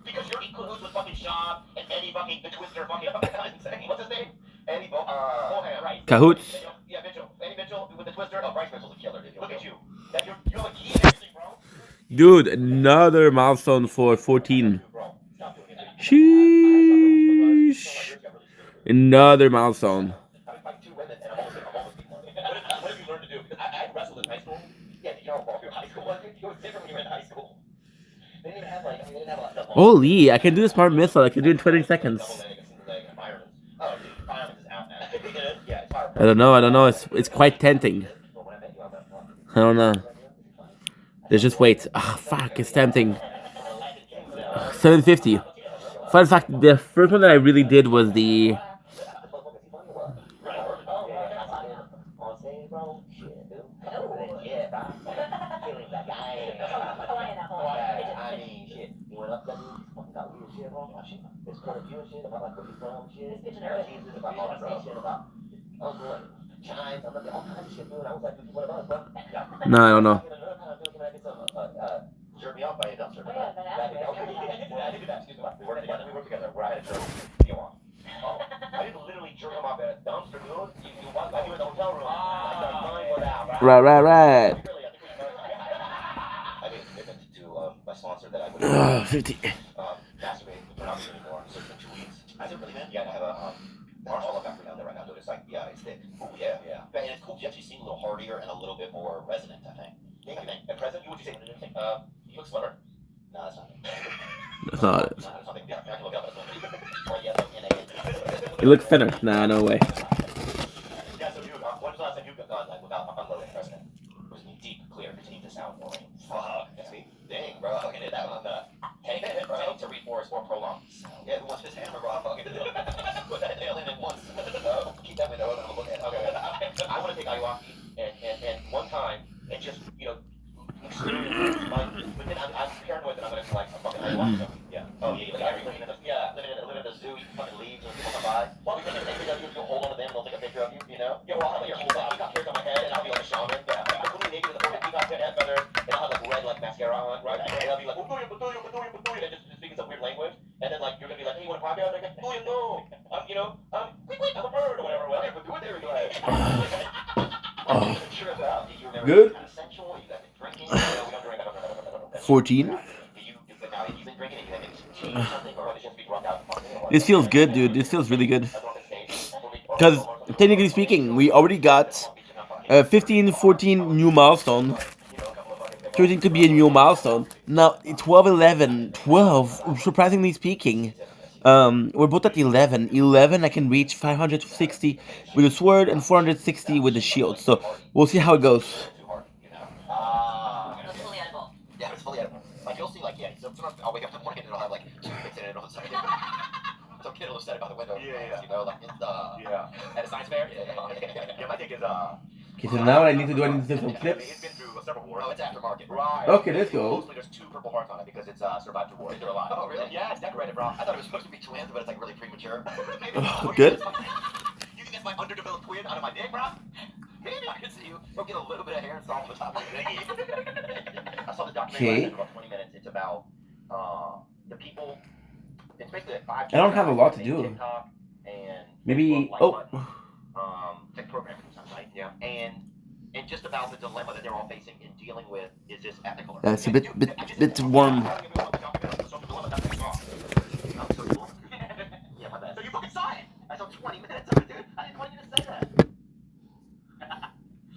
because you're in cahoots with fucking Sean and Eddie fucking the Twister fucking what's his name? Eddie Bohan, right? Cahoots. Yeah, Mitchell. Eddie Mitchell with the Twister. Oh, Bryce Mitchell's a killer, dude. Look at you. That you're the key in everything, bro. Dude, another milestone for 14. Bro, stop doing it. Sheesh. Another milestone. I've been fighting 2 women and I'm almost beat one. What have you learned to do? Because I wrestled in high school. Yeah, you know, bro, high school was different when you were in high school. They didn't even have like, they didn't have a lot of Holy, I can do the smart missile. I can do it in 20 seconds. double leg, a single leg, and fireman's. Oh, dude, fireman's is out now. Yeah, it's fire. I don't know. It's quite tempting. Well, when I met you, I was like, fuck. I don't know. There's just wait. Ah, fuck, it's tempting. 750. Fun fact, the first one that I really did was the... No, I don't know. Jerk me off by a dumpster. Oh, yeah, that I did do that. Excuse me. We worked together. Where I had to jerk you off. Oh, I didn't literally jerk him off at a dumpster, dude. You was like you were in the hotel room. I started crying for that. Right. Really, I think I made a commitment to my sponsor that I would 50. masturbate without me anymore. So it's been 2 weeks. I said, really, man? Yeah, I have a marshmallow factory down there right now, dude. It's like, yeah, it's thick. Oh, yeah. And it's cool. You actually seem a little hardier and a little bit more resonant, I think. Thank you, man. At present, you would you say? You look slimmer. No, that's not it. That's not it. No, that's not it. Yeah, I can look up. Or yes, I'm You look thinner. Nah, no way. Yeah, so dude, when's the last time you got like without unloading president? It was deep, clear, continued to sound boring. Fuck, that's me. Dang, bro. Fucking hit that on the tank, bro. To reinforce or prolong. Yeah, who wants this hammer, bro? Fucking put that nail in it once. Keep that window open. I'm looking at it. Okay. I want to take ayahuasca and one time and just, you know, experience like, but then I'm paranoid that I'm gonna like a fucking ayahuasca. Yeah. Oh yeah, like living in the zoo, eating fucking leaves when people come by. Well, because they think you'll hold on to them, they'll take a picture of you, you know? Yeah, well, I'll have your whole body, peacock hairs on my head, and I'll be like a shaman. Yeah. I'm completely naked with a fucking peacock head feather, and I'll have like red like mascara on, right? And I'll be like, and just speaking some weird language, and then like you're gonna be like, hey, you want a podcast? I'm like, no, you know, I'm a bird or whatever. There we go. Sure about you never Good. kind of sensual. You guys been drinking. No, we don't drink. I don't. 14. But now you've been drinking. You think it's something, or it's just be drunk out? This feels good, dude. This feels really good. Because, technically speaking, we already got 15, 14 new milestone. 13 could be a new milestone. Now, 12, 11. 12, surprisingly speaking. We're both at 11. 11, I can reach 560 with the sword and 460 with the shield. So, we'll see how it goes. It's fully edible. Yeah, it's fully edible. Like you'll see, like sometimes I'll wake up in the morning and it'll have like toothpicks in it or something. Some kid will set it by the window. Yeah. You know, like it's at a science fair. Yeah, my thing is Okay, so now what I need to do, I need to do some It's clips. been through several wars. Oh, it's aftermarket. Right. Okay, let's go. Mostly there's 2 purple hearts on it because it's survived 2 wars. They're alive. Oh, really? Yeah, it's decorated, bro. I thought it was supposed to be twins, but it's like really premature. Good. You think that's my underdeveloped twin out of my dick, bro? Maybe I can see you. We'll get a little bit of hair installed on the top of your dick. I saw this documentary Okay. about 20 minutes. It's about the people. It's basically like 5. I don't have a lot to do. TikTok and Maybe. Facebook, Oh. tech programming site. Yeah. And just about the dilemma that they're all facing in dealing with, is this ethical? That's a bit warm. Yeah, my bad. So you fucking saw it. I saw 20 minutes of it, dude. I didn't want you to say that.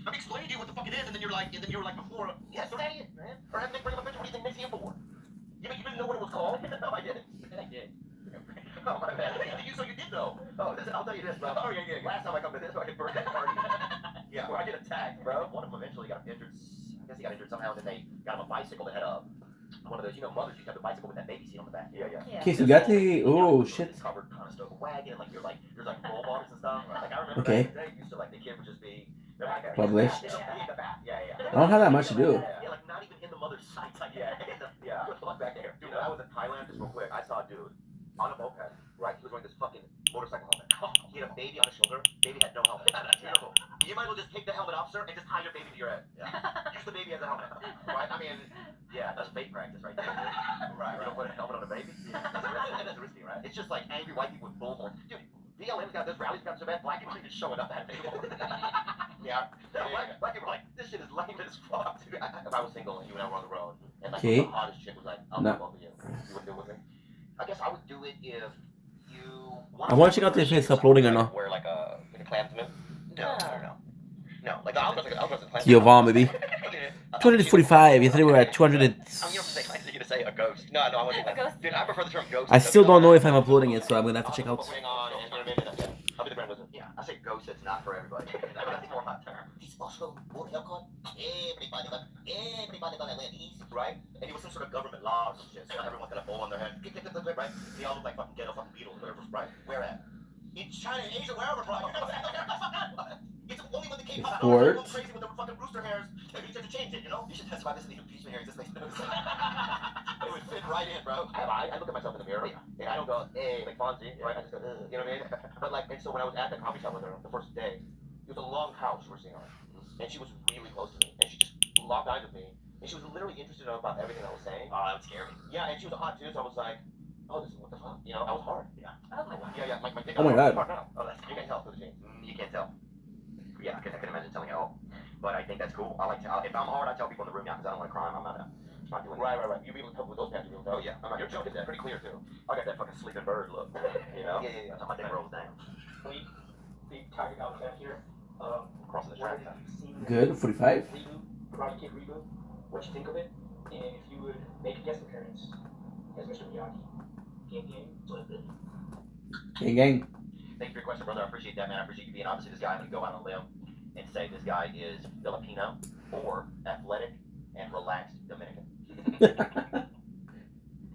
Let me explain to you what the fuck it is, and then you're like before. Yeah, say it, man. Or have Nick bring up a picture. What do you think makes you for? You didn't know what it was called? No, I didn't. I did. Oh, my bad. So you did know. Oh, I'll tell you this, bro. Oh, yeah. Last time I come to this fucking birthday party, yeah, where I get attacked, bro. One of them eventually got injured. I guess he got injured somehow, and then they got him a bicycle that had one of those, mothers used to have the bicycle with that baby seat on the back. Yeah. Okay, so you got the. Oh, shit. Covered kind of stuff, a wagon, and there's roll bars and stuff. Like I remember Okay. back in the day, used to the kid would just be Published. Yeah. I don't have that much to do. Yeah, like not even in the mother's sights. Like yeah. Good luck back there. Dude, when I was in Thailand, just real quick, I saw a dude on a moped, right? He was wearing this fucking motorcycle helmet. He had a baby on his shoulder. Baby had no helmet. That's terrible. You might as well just take the helmet off, sir, and just tie your baby to your head. Yeah. Use the baby as a helmet. Right? I mean, yeah, that's fake practice right there. Right. You don't put a helmet on a baby? That's risky, right? It's just like angry white people with bullhorns. Dude, BLM's got this, rally's got so bad, black people are just showing up at it. Yeah. Black people are like, this shit is lame as fuck. Dude, if I was single and you and I were on the road, and Okay. the hottest chick was like, I'll No. come over you. You wouldn't do it with me? I guess I would do it if you... I want to check out if it's uploading or not. Wear like a Klansman? No. Like I was a Klansman. Giovanni, baby. 245. Yesterday we were at 200. I'm going to say a ghost. No, I want to Ghost. Dude, I prefer the term ghost. I still don't know if I'm uploading it, so I'm gonna have to check out. I'll be the grand wizard. Yeah, I say ghost, it's not for everybody. That's more my term. He's also World Health Card. Everybody got Atlantis, right? And it was some sort of government law or some shit. So everyone's got a bowl on their head. Right? They all look like fucking ghetto fucking Beatles, whatever, right? Where at? In China, in Asia, wherever, bro. It's only when the K-pop Sports. go crazy with the fucking rooster hairs that you should change it, you know? You should testify this in the impeachment hearings. This makes no sense. It would fit right in, bro. I look at myself in the mirror, and I don't go, hey, like Fonzie, right? I just go, you know what I mean? But like, and so when I was at the coffee shop with her the first day, it was a long couch we were sitting on, and she was really close to me, and she just locked eyes with me, and she was literally interested in about everything I was saying. Oh, that would scare me. Yeah, and she was hot too, so I was like, oh, this is what the fuck, you know? I was hard. Yeah. Oh my god. Yeah. My dick. Oh my God. Hard now. Oh, that's you can't tell through the jeans. You can't tell. Yeah, I can imagine telling at all. But I think that's cool. I like to. If I'm hard, I tell people in the room, yeah, because I don't want to crime. I'm not doing. Right. You be able to tell with those pants. You be able to tell. Oh yeah. Your joke is pretty clear too. I got that fucking sleeping bird look. You know. Yeah. That's how my dick rolls down. We talking about that here. Crossing the track. Good. 45. Reboot, Karate Kid reboot. What you think of it? And if you would make a guest appearance as Mr. Miyagi. Gang. Gang, gang. Thank you for your question, brother. I appreciate that, man. I appreciate you being obviously this guy. I'm gonna go out on a limb and say this guy is Filipino or athletic and relaxed Dominican.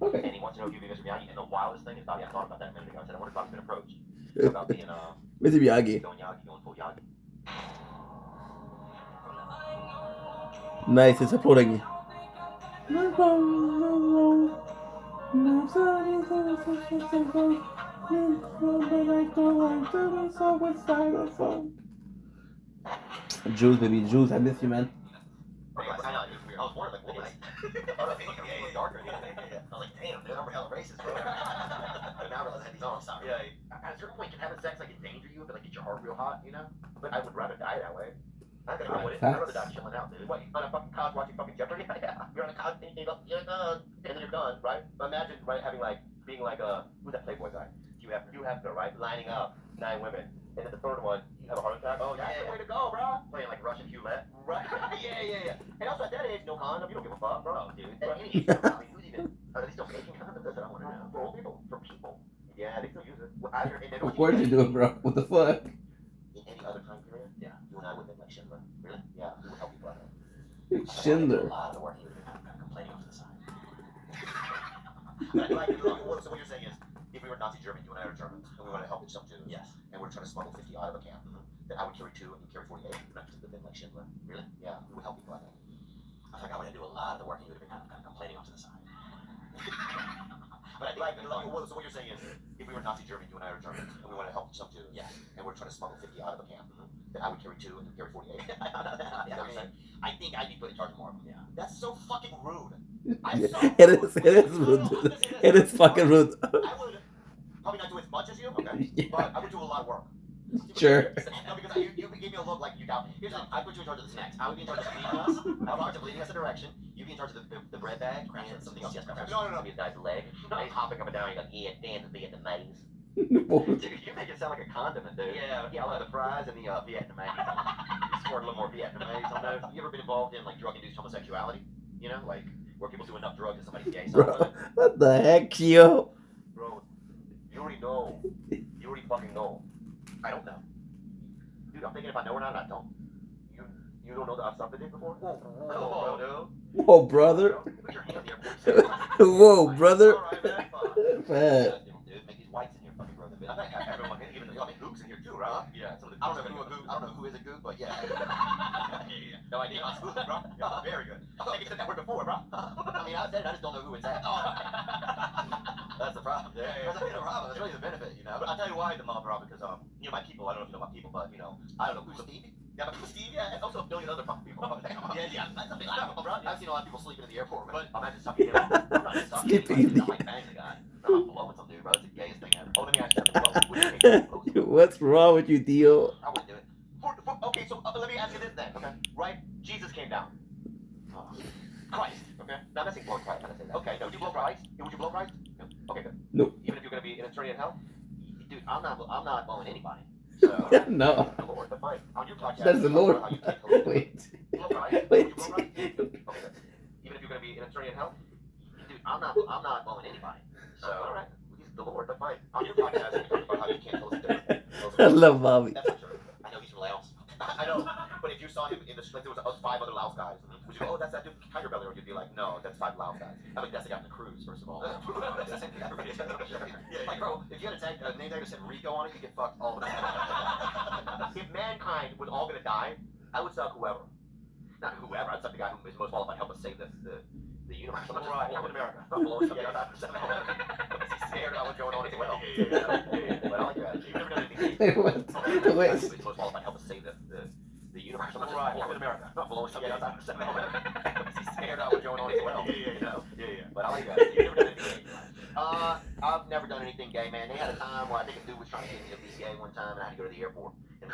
Okay. And he wants to know if you be Mr. Miyagi. And the wildest thing is, Bobby, I thought about that a minute ago. I said, I wonder if Bobby's been approached about being Mr. Miyagi. going full Yagi. Nice, it's uploading. Jules, baby, Jules, I miss you, man. I know, it was weird. I was wondering, like, what was it was darker. I was like, damn, dude, I'm hella racist, bro. But now I realize I had these on. Sorry. Yeah. At a certain point, can having sex like endanger you, but like get your heart real hot, you know? But I would rather die that way. I'd rather die chilling out, dude. What, on a fucking couch watching fucking Jeopardy? Yeah. You're on a couch and you're done, and then you're done, right? But imagine, right, being like who's that Playboy guy? You have to, right? Lining up 9 women. And then the third one, you have a heart attack. Oh, that's the way to go, bro. Playing like Russian roulette. Right. Yeah. And also at that age, no condom. You don't give a fuck, bro, dude. At any age, who's even? Are they still making condoms? That's what I want to know. For old people, for people. Yeah, they still use it. Of course you do, bro. What the fuck? In any other time period, yeah, you and I would have been like Schindler. Really? Yeah, we would help people out. Schindler. A lot of the work he would have been kind of complaining off to the side. So what you're saying is, if we were Nazi Germany, you and I are Germans, and we want to help some Jews. Yes. And we're trying to smuggle 50 out of a camp. Then I would carry 2 and you carry 48. We're not just living like Schindler. Really? Yeah, we would help people out. I think I would do a lot of the work, and you would have been kind of complaining off to the side. But I think, so what you're saying is, if we were Nazi Germany, you and I are Germans, and we want to help some Jews. Yes. And we're trying to smuggle 50 out of a camp. Then I would carry 2 and you carry 48. I think I'd be put in charge of more of them. Yeah. That's so fucking rude. It is rude. It is fucking rude. I would probably not do as much as you, okay? Yeah. But I would do a lot of work. Sure. No, because you gave me a look like you doubt me. Here's the thing, I put you in charge of the snacks. I would be in charge of leading us. I would be in charge of leading us in direction. You'd be in charge of the bread bag and something else. Yes, no. These guy's leg. And he's hopping up and down. He's like, yeah, Dan the Vietnamese. Dude, you make it sound like a condiment, dude. Yeah, I like the fries and the Vietnamese. You squirt a little more Vietnamese on those. You ever been involved in like drug-induced homosexuality? You know, like where people do enough drugs and somebody's gay. So, Bro, what the heck, yo? bro, you already know. You already fucking know. I don't know. Dude, I'm thinking if I know or not, I don't. You don't know that I've sucked a dick before? Whoa, dude. Whoa, brother. Put your hand here. Whoa, brother. Alright, man, fuck. Fat. Dude, make these whites in here fucking grow the bit. Everyone, even the gooks in here too, right? Yeah. Some of the I don't know who is a gook, but yeah. No idea. Bro. Yeah, very good. I think you said that word before, bro. I mean, I said it. I just don't know who it's at. That's the problem. Yeah. That's the problem. That's really the benefit, you know. But I'll tell you why the mob, bro, because you know my people. I don't know if you know my people, but you know, I don't know who's Stevie. Yeah, but Steve, yeah, and also a billion other fucking people. Yeah, that's something I know, bro. I've seen a lot of people sleeping in the airport, but I'm not just sucking him. I'm not just sucking Sleeping in him. the I'm like banging the guy. I'm blowing some dude, bro. It's the gayest thing ever. Oh, let me ask you. What's wrong with you, Dio? I wouldn't do it. Okay, so let me ask you this then, okay? Right? Jesus came down. Christ, okay? Now, I'm not saying blow Christ. I'm not saying that. Okay, no, would you blow Christ? Would you blow Christ? No. Okay, good. No. Even if you're going to be in eternity in hell? Dude, I'm not blowing anybody. So, No. the Lord, but fine. On your podcast, That's the Lord. how you take the Lord. Wait. Blow Christ? Wait. Would you blow Christ? Okay, good. Even if you're going to be in eternity in hell? Dude, I'm not blowing anybody. So, alright. He's the Lord, but fine. On your podcast, you talk about how you can't tell us the difference. I love Bobby. That's not true. I know he's from Laos. I know. But if you saw him in the street, there was 5 other Laos guys. Would you go, oh, that's that dude from Tiger Belly? Or you'd be like, no, that's 5 Laos guys. I mean, that's the guy on the cruise, first of all. Like, bro, if you had a name tag that said Rico on it, you get fucked all the time. If mankind was all gonna die, I would suck whoever. Not whoever, I'd suck the guy who is most qualified to help us save the universe. I'm not just Captain America. I'm blowing something out of He's scared about what's going on as well. But I like your attitude. You've never done anything. Wait. Who's most qualified to help us save the universe. I'm not just Captain America. I'm not blowing something out of He's scared about what's going on as well. But I like your attitude. You've never done anything. I've never done anything gay, man. They had a time where I think a dude was trying to get me to be gay one time, and I had to go to the airport. And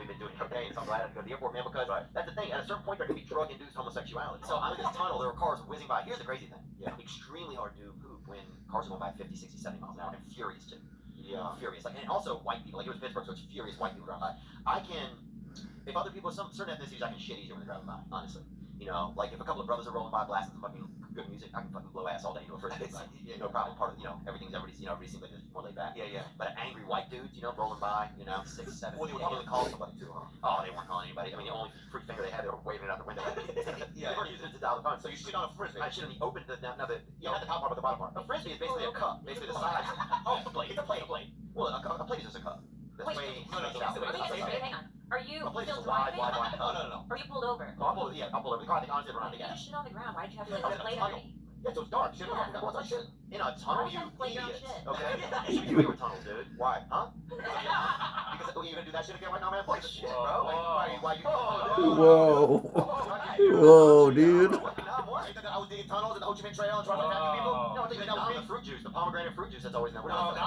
we've been doing cocaine, so I'm glad I had to go to the airport, man, because that's the thing. At a certain point, there can be drug-induced homosexuality. So I'm in this tunnel, there were cars whizzing by. Here's the crazy thing. Yeah. Extremely hard to poop when cars are going by 50, 60, 70 miles an hour. And furious, too. Yeah. Furious. Like, and also white people. Like, it was Pittsburgh, so it's furious white people driving by. I can, if other people, certain ethnicities, I can shit easier when they're driving by, honestly. You know, like if a couple of brothers are rolling by blasting some fucking good music, I can fucking blow ass all day, you know, first no problem. Part of, you know, everything seems like it's more laid back. Yeah. But angry white dudes, you know, rolling by, you know, 6, 7. Well, they were probably calling somebody too, huh? Oh, they weren't calling anybody. I mean, the only free finger they had, they were waving it out the window. They weren't using it to dial the phone. So you shit on a frisbee. I shit on the open, not the top part, but the bottom part. A frisbee is basically a cup, basically the size. Oh, a plate. It's a plate. Well, a plate is just a cup. That's way. Hang on. Are you A plate is still a wide. driving? No. Or are you pulled over? No, I'll pull over. The car, I think, honestly, around the You gas. shit on the ground. Why'd you have to like plate on me? Yeah, so it's dark. Shit, in a tunnel, you Playground idiots. shit. Okay? You should be favorite tunnels, dude. Why? Huh? Because you gonna do that shit again right now, man? Fuck shit, bro. Why you? Whoa. Whoa, dude. I was digging tunnels and the Ho Chi Minh Trail and trying to attack people. No, I'm thinking that was the fruit juice, the pomegranate fruit juice that's always in there. Palm, yeah,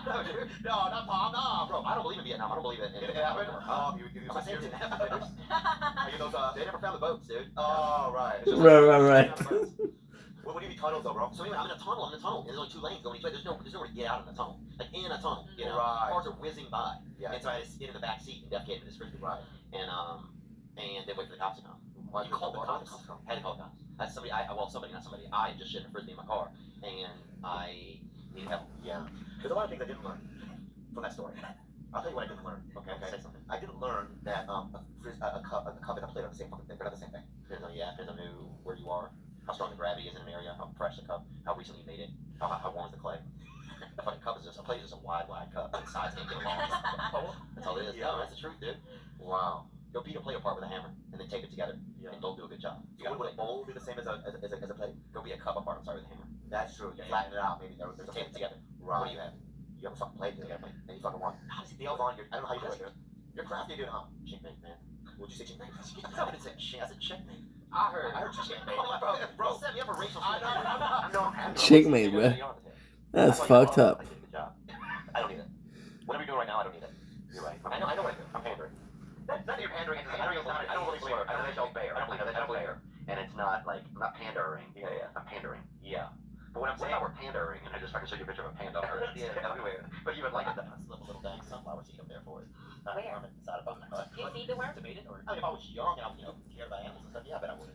no, dude. No, not palm. No, bro. I don't believe in Vietnam. I don't believe in it. It happened. I'm not saying it didn't happen. They never found the boats, dude. Oh, right. Right. Well, what do you mean tunnels, though, bro? So anyway, I'm in a tunnel. And there's only 2 lanes going each way. There's nowhere to get out in the tunnel. Like in a tunnel, you know. Right. Cars are whizzing by. Yeah. And so I just sit in the back seat and defecate in this frisbee. Right. And then wait for the cops to come. Why you call the cops? Had to call the cops. That's somebody. Not somebody. I just shit in a frisbee in my car, and I need help. Yeah. There's a lot of things I didn't learn from that story. I'll tell you what I didn't learn. Okay. Say something. I didn't learn that a cup and a plate are the same fucking thing. They're not the same thing. Depends on where you are, how strong the gravity is in an area, how fresh the cup, how recently you made it, how warm is the clay. The fucking cup is just a plate is just a wide cup. The sides can't get along. That's all it is. No, that's the truth, dude. Wow. Go beat a plate apart with a hammer and then tape it together. Yeah. And don't do a good job. So would a bowl be the same as a plate? Go beat a cup apart. With a hammer. That's true. You flatten it out. Maybe there's a tape it together. Right. What do you have? You have a fucking plate. You got a plate. And you fucking want. How does he deal on your? I don't know how you do it. You're crafty, dude, huh? Checkmate, man. Would you say checkmate? I didn't say shit. I said checkmate. I heard checkmate. Bro, set me up a racial. I know. Checkmate, bro. That's fucked up. I don't need it. Whatever you're doing right now, I don't need it. You're right. I know what I do. I'm pandering. None of your pandering. I don't believe swear. I don't believe it's fair. I don't believe fair. And it's not like I'm not pandering. Yeah. I'm pandering. Yeah. But when I'm saying we're pandering, and I just fucking show you a picture of a panda. Yeah, everywhere. But you would like it. Slip a little dang sunflower seed up there for it. Inside a bucket. Do you feed the worm? To mate it, or I mean, if I was young and I was, cared about animals and stuff, yeah, I bet I would.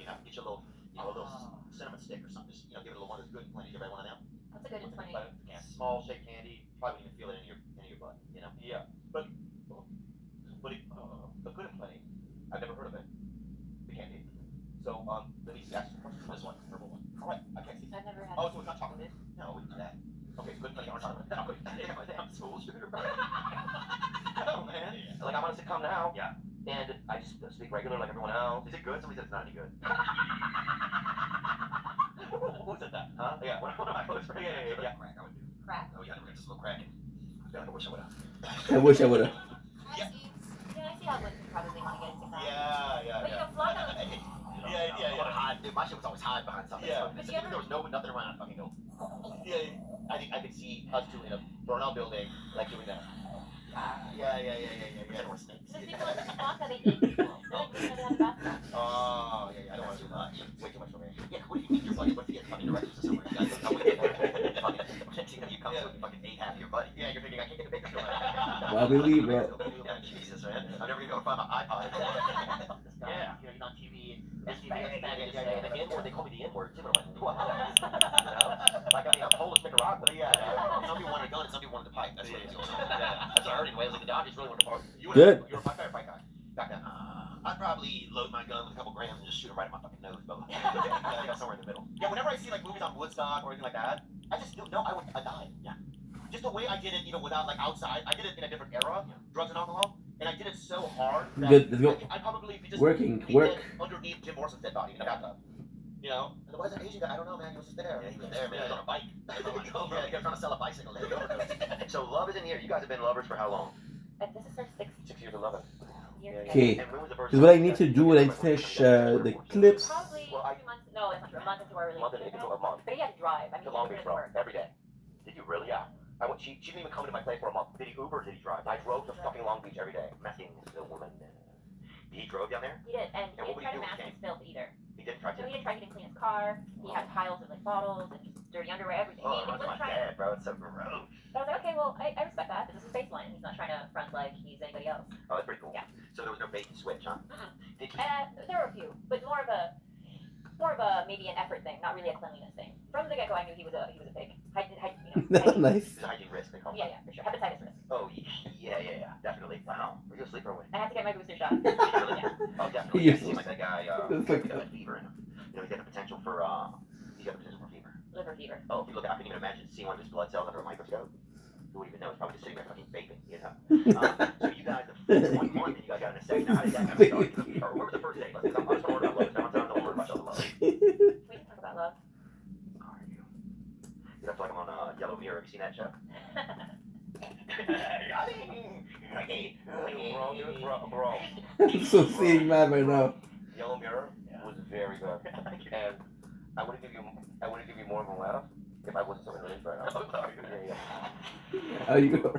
have get you a little, a little cinnamon stick or something. Just give it a little one of those good plenty. Everybody want of them? What's a good in 20? Yeah, small shaped candy. Probably wouldn't even feel it in your butt. Yeah, but a good and plenty. I've never heard of it. The candy. So let me ask you this one, purple one. All right, I can't see. I've never had. Oh, so it's not chocolate mint? No, we can do that. Okay, it's good and plenty. Aren't chocolate. Damn, school sugar. Oh man. Like I'm on a sitcom now. Yeah. And I just speak regular like everyone else. Is it good? Somebody said it's not any good. Who said that? Huh? Yeah. One of my hosts. Yeah. Crack. I would do. Crack? Oh yeah, I just a little crack. I feel like I wish I would have. I wish I would have. Yeah, I see how women probably want to get into crack. Yeah. But you know, Flocka. Yeah. Hide. Dude, my shit was always hide behind something. Yeah. But So, you ever- there was nothing around. I fucking know. Yeah. I could see us two in a burnout building, like doing that. Yeah. Or snakes. The people in Flocka, they eat people. They don't have the bathroom. Oh, yeah. I don't want to do much. Way too much for me. Yeah. What do you think you're fucking? What if you get fucking directions or somewhere? You come to fucking ate half of your buddy. Yeah. You're thinking I can't get a bigger. Probably, bro. Yeah, Jesus, man. I'm never gonna go find my iPod. Yeah. You're on TV. Yeah. The N-word. They call me the N-word too. But I'm like, what? Like I'm Polish Nicaragua. Yeah. Some people wanted a gun and some people wanted the pipe. That's what it was. That's what I heard anyway. I was like, the Dodgers really wanted to party. You were a fight guy. Back then. I'd probably load my gun with a couple grams and just shoot him right in my fucking nose, bro. Somewhere in the middle. Yeah. Whenever I see like movies on Woodstock or anything like that, I just don't know. I died. Yeah. Just the way I did it, without like outside. I did it in a different era, drugs and alcohol, and I did it so hard that Good, let's go. I'd probably be just Work. dead underneath Jim Morrison's dead body in a bathtub. And why is that Asian guy? I don't know, man. He was just there. Yeah, he was there, man. He was on a bike. Yeah, he kept trying to sell a bicycle. So love is in here. You guys have been lovers for how long? This is our 6 years of loving. years. Okay. And when was the first Because what I need to do when I finish the clips. Probably 2 months. No, it's not true. A month into our relationship. A month. But he had to drive. I mean, To Long he Beach, was bro. work. Every day. Did you really? Yeah. She didn't even come to my place for a month. Did he Uber or did he drive? I drove to fucking Long Beach every day. Messing the woman. He drove down there? He did, and he what would didn't try he to do mask when he his filth either. He didn't try to. So he didn't try to clean his car. He had piles of like bottles and just dirty underwear, everything. Oh, he that's my wasn't trying. dad, bro. It's so gross. But I was like, okay, well, I respect that. This is his baseline. He's not trying to front like he's anybody else. Oh, that's pretty cool. Yeah. So there was no bait and switch, huh? Did you? There were a few, but more of a maybe an effort thing, not really a cleanliness thing. From the get-go, I knew he was a pig. That's nice. It's a hygiene risk, they call it. Yeah, for sure. Hepatitis risk. Oh, yeah, definitely. Wow. Were you asleep or what? I had to get my booster shot. Really? Oh, definitely. Yes. It seems like that guy, It's like- he's got fever in him. He's got the potential for fever. Liver fever. Oh, if you look, I can even imagine seeing one of his blood cells under a microscope. Who would even know? It's probably just sitting there fucking vaping, So you guys, the 21 that you guys got in a second, now how did that kind of start? Or where was the first date? I'm just going to worry about love. I'm not worry about love. We can talk about love. How are you? I feel like I'm on Yellow Mirror. Have you seen that show? Bro. I'm so seeing mad right now. Yellow Mirror was very good, and I wouldn't give you more of a laugh if I wasn't so enraged right now. Yeah. How you go?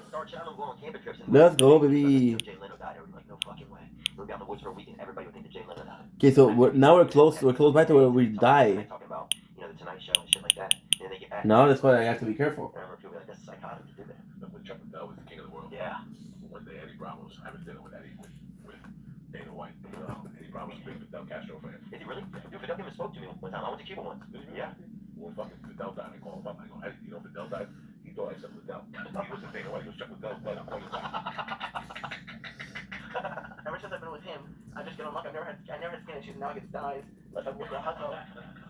Star Channel go on camping trips. Let's go, baby. Jay Leno died. Everybody's like, no fucking way. We'll be out in the woods for a week and everybody would think that Jay Leno died. Okay, so now we're close by to where we die. Talking about, the Tonight Show and shit like that. And then they get back. Now that's why I have to be careful. I remember people be like, that's psychotic to do that. When Chuck Liddell was the king of the world. Yeah. One day Eddie Bravo was having dinner with Dana White. Eddie Bravo was a big Fidel Castro fan. Is he really? Dude, Fidel even spoke to me one time. I went to Cuba once. Yeah. When fucking Fidel died, I called him up. I go, Eddie, Fidel died? He thought I said Liddell. He wasn't Dana White, he was Chuck Liddell. Ever since I've been with him, I just get on luck. I never had skin issues. Now I get dyes. Like I'm with the hustle.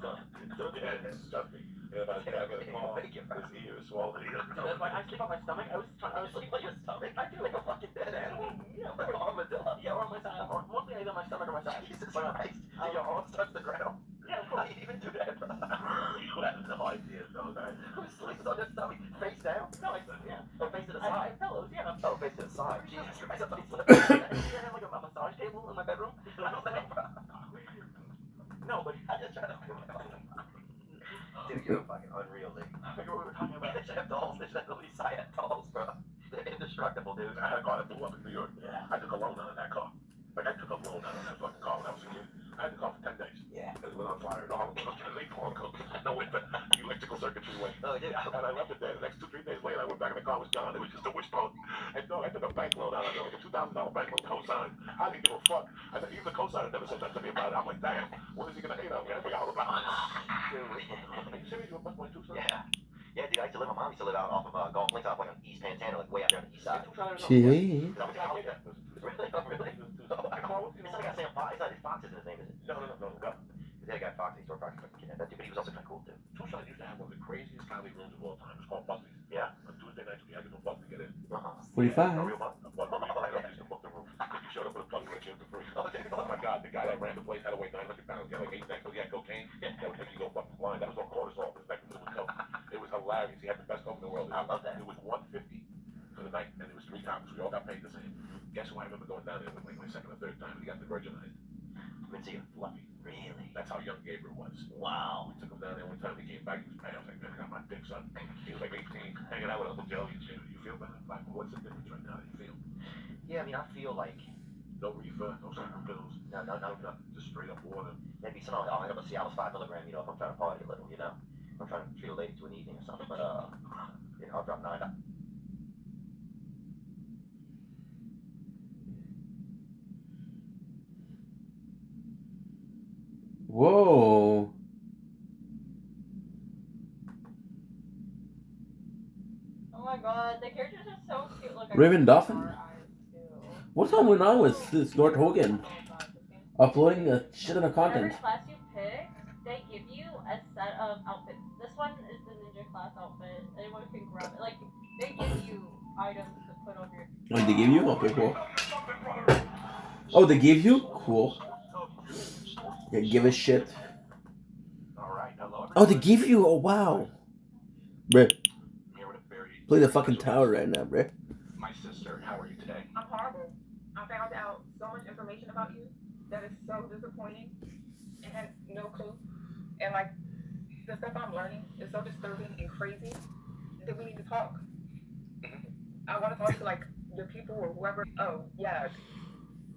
Trust me. If I get a call, his ear is swollen. That's why I sleep on my stomach. I was sleeping on your stomach. I feel like a fucking dead animal. Yeah, like an armadillo. Yeah, or on my side. Or mostly either my stomach or my side. Jesus Christ. Did your arms touch the ground? Yeah, of course. I even do that, bro. You have no idea, though, right? I was sleeping on your stomach. Face down? No, yeah. Or face to the side. Pillows, yeah. Oh, face to the side. Jesus Christ. I thought you slept. You have like a massage table in my bedroom? I don't know. No, but I just try to. Dude, you're fucking unreal, dude. I figured we were talking about they should have dolls. They should have these Siam dolls, bro. They're indestructible, dude. I had a car that blew up in New York. Yeah. I took a loan on that car. she went. Oh, dude. And I left it there. The next 2-3 days later, I went back and the car was gone. It was just a wishbone. And no, I took a bank loan out of it, like a $2,000 bank loan co-signed. I didn't give a fuck. I said, even the co-signer never said that to me about it. I'm like, damn, when is he gonna hate on me? I forgot all about it. Dude. Are you serious? You're a $1.2, son? Yeah. Yeah, dude, I used to live, my mom used to live out off of Golf Links, off like on East Pantano, like way out there on the east side. Gee. Really? Really? It's not like I Sam Fox. It's Fox isn't his name, is it? No. His dad got Fox, he store Fox, that dude, but he was also kind of cool too. Tucson used to have one of the craziest comedy rooms of all time. It's called Buckley's. Yeah. On Tuesday nights, we had to go buck to get in. Uh-huh. 45. A real buck. A buck. I used to book the room. If you showed up with a buck, you were in for free. Oh my God, the guy that ran the place had to weigh 900 pounds. He had like 8 necks, he had cocaine. That would make you go fucking blind. That was all cortisol. His neck was coke. It was hilarious. He had the best coke in the world. I love that. It was $150 for the night, and it was 3 comics. We all got paid the same. Guess who I remember going down there with like my second or third time? He got the virginized. Quincy. Fluffy. Really? That's how young Gabriel was. Wow. We took him down there one time. He came back. He was mad. I was like, man, I got my dick, son. He was like 18, hanging out with Uncle Joey and shit. You feel better? Like, what's the difference right now? How do you feel? Yeah, I mean, I feel like No reefer, no super pills, no, nothing. Just straight up water. maybe some I'll have a Cialis 5 milligram, you know, if I'm trying to party a little, you know. I'm trying to treat a lady to an evening or something, but you know, I'll drop 9. Whoa. Oh my god, the characters are so cute. Look, Raven Dolphin? Our eyes, too. What's going on with this Lord Hogan? Oh god, this game's Uploading a shit ton of Whatever content. class you pick, they give you a set of outfits. This one is the ninja class outfit. Anyone can grab it. Like, they give you items to put on your. Oh, they give you? Okay, cool. Oh, they give you? Cool. Yeah, give a shit. All right, hello. Oh, they give you? Oh, wow. Bruh, Here with a very play the fucking tower right now, bruh. My sister, how are you today? I'm horrible. I found out so much information about you that is so disappointing and had no clue. And like the stuff I'm learning is so disturbing and crazy that we need to talk. I want to talk to like the people or whoever. Oh yeah,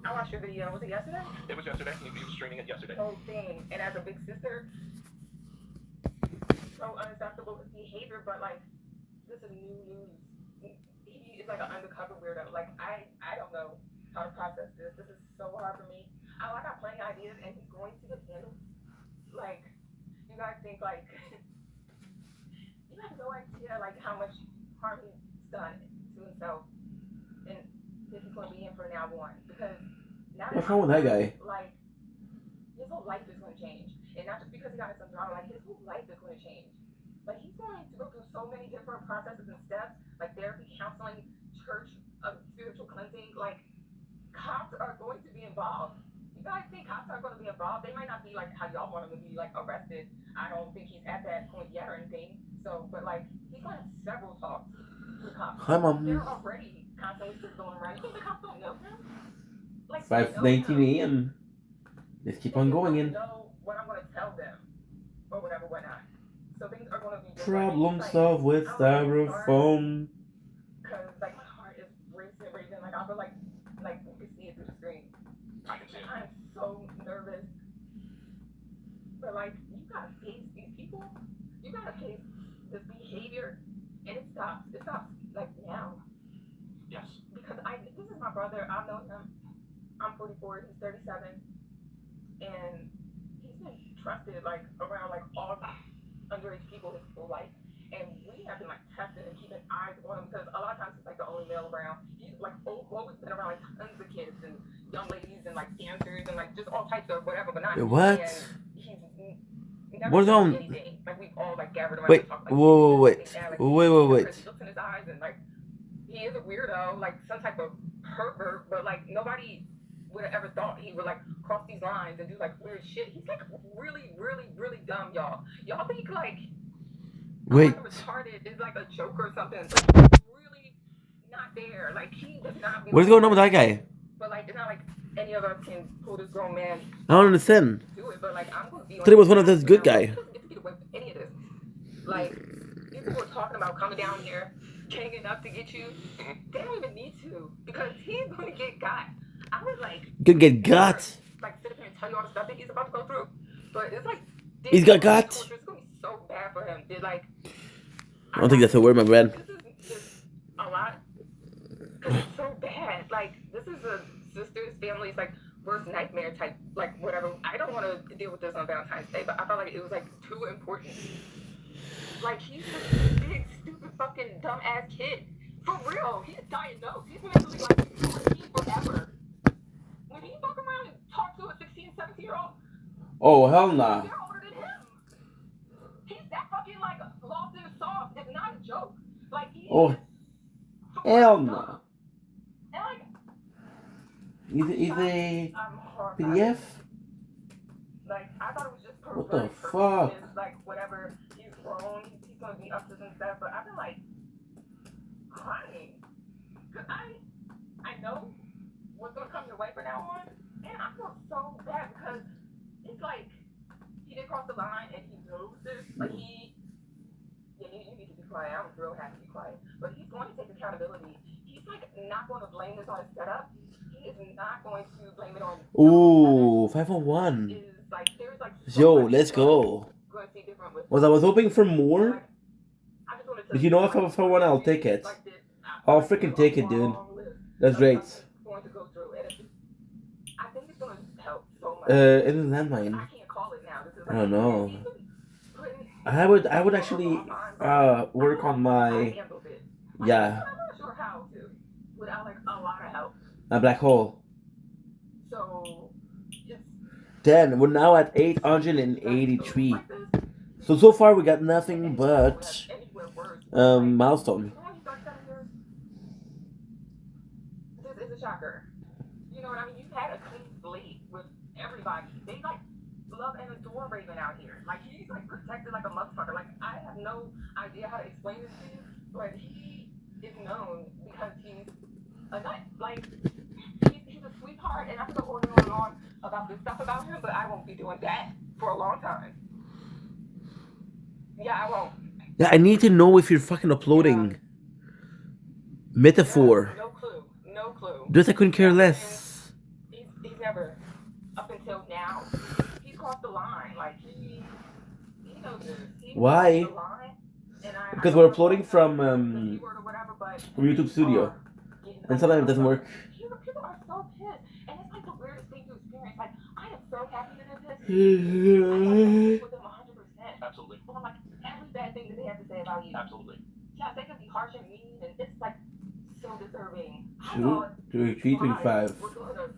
I watched your video. Was it yesterday? It was yesterday. He was streaming it yesterday. The whole thing. And as a big sister, so unacceptable behavior. But like this is new news. He is like an undercover weirdo. Like I don't know how to process this. This is so hard for me. I got plenty of ideas, and he's going to get handled. Like, you guys think like you have no idea like how much harm he's done to himself, and this is going to be him from now on because now What's wrong with that guy? like his whole life is going to change, and not just because he got in some drama. Like his whole life is going to change. Like he's going to go through so many different processes and steps, like therapy, counseling, church, spiritual cleansing. Like cops are going to be involved. You guys think cops are going to be involved? They might not be like how y'all want them to be, like arrested. I don't think he's at that point yet or anything. So, but like he's going to have several talks with cops. Hi, Mom. They're already constantly just going around. You think the cops don't know him? Like they know 5:19 him. a.m. Let's keep on going in. Know what I'm going to tell them or whatever, whatnot. So things are going to be different. Problem Like, solved with I'm really sorry. styrofoam. Cause like my heart is racing. Like I feel like you can see it through the screen. I can see it. I'm so nervous. But like you gotta face these people. You gotta face this behavior, and it stops. It stops like now. Yes. Because this is my brother. I've known him. I'm 44. He's 37, and he's been trusted like around like all underage people his whole life. And we have been like testing and keeping eyes on him because a lot of times he's like the only male around. He's like always been around like tons of kids and young ladies and like dancers and like just all types of whatever, but not. What? And he's never What's done on- anything. Like we've all like gathered around. Wait, and talked, like, wait. and, like, Wait. Chris looks in his eyes and like he is a weirdo, like some type of pervert, but like nobody would have ever thought he would like cross these lines and do like weird shit. He's like really, really, really dumb, y'all. Y'all think like Wait. like retarded is like a joke or something. It's like really not there. Like he does not. What is going on with that guy? But like it's not like any of us can pull this grown man I don't understand. do it. But like I'm gonna be. I thought he was one of those good guy. He doesn't get to get away with any of this. Like people were talking about coming down here, ganging up to get you. They don't even need to because he's gonna get got. I was like. Could get got. Like sit up here and tell you all the stuff that he's about to go through, but it's like. He's got got. It's gonna be so bad for him. Did like I don't think that's a word, my friend. this is just a lot. Cause it's so bad. Like this is a sister's family's like worst nightmare type, like whatever. I don't want to deal with this on Valentine's Day, but I felt like it was like too important. Like he's this big, stupid, fucking dumbass kid. For real, he's diagnosed. He's mentally like 14 forever. When he fuck around and talk to a 16, 17-year-old, Oh, hell nah. they're older than him. He's that fucking like lost in the sauce. It's not a joke. Like he Oh, is so hell dumb. no. And like Is a I'm horrified. PDF? Like I thought it was just What the perverted fuck? purposes, like whatever. He's grown. He's gonna be up to some stuff. But I've been like crying. Cause I know what's gonna come your way from now on, and I feel so bad because it's like he did cross the line and he knows this. Like you need to be quiet. I was real happy to be quiet, but he's going to take accountability. He's like not going to blame this on his setup. He is not going to blame it on. Ooh, 501. Is like there's like Yo, let's go. Going to see different with. Was I was hoping for more? Like, I just wanted to. If you know if I'm for one, I'll take it. Like this, I'll freaking take it, dude. That's great. Going to go through, and I think it's going to help so much. It's a landmine. I can't call it now. This is I don't know. he's been putting- I would actually work on my handled it. yeah, I'm not sure how to without like a lot of help. a black hole. So it's Then we're now at 883. like this. So far we got nothing but Anywhere worse. milestone. This is a shocker. You know what I mean? You've had a clean slate with everybody. They like love and adore Raven out here. Like he's like protected like a motherfucker. Like I have no idea how to explain this to you, but he is known because he's a nut. Like he's a sweetheart, and I could go on and on about this stuff about him, but I won't be doing that for a long time. Yeah, I won't. Yeah, I need to know if you're fucking uploading. Metaphor. No clue. No clue. Just I couldn't care less. He's never, up until now, he crossed the line. Like he knows this. He Why? crossed the line, and Because we're uploading from the keyword or whatever, but YouTube Studio, getting and sometimes it doesn't work. People are so pissed, and it's like the weirdest thing to experience. Like I am so happy that it is. I Shoot. with them 100%. Absolutely. On like every bad thing that they have to say about you. Absolutely. Yeah, they can be harsh and mean, and it's like so deserving. I thought 325. we're going to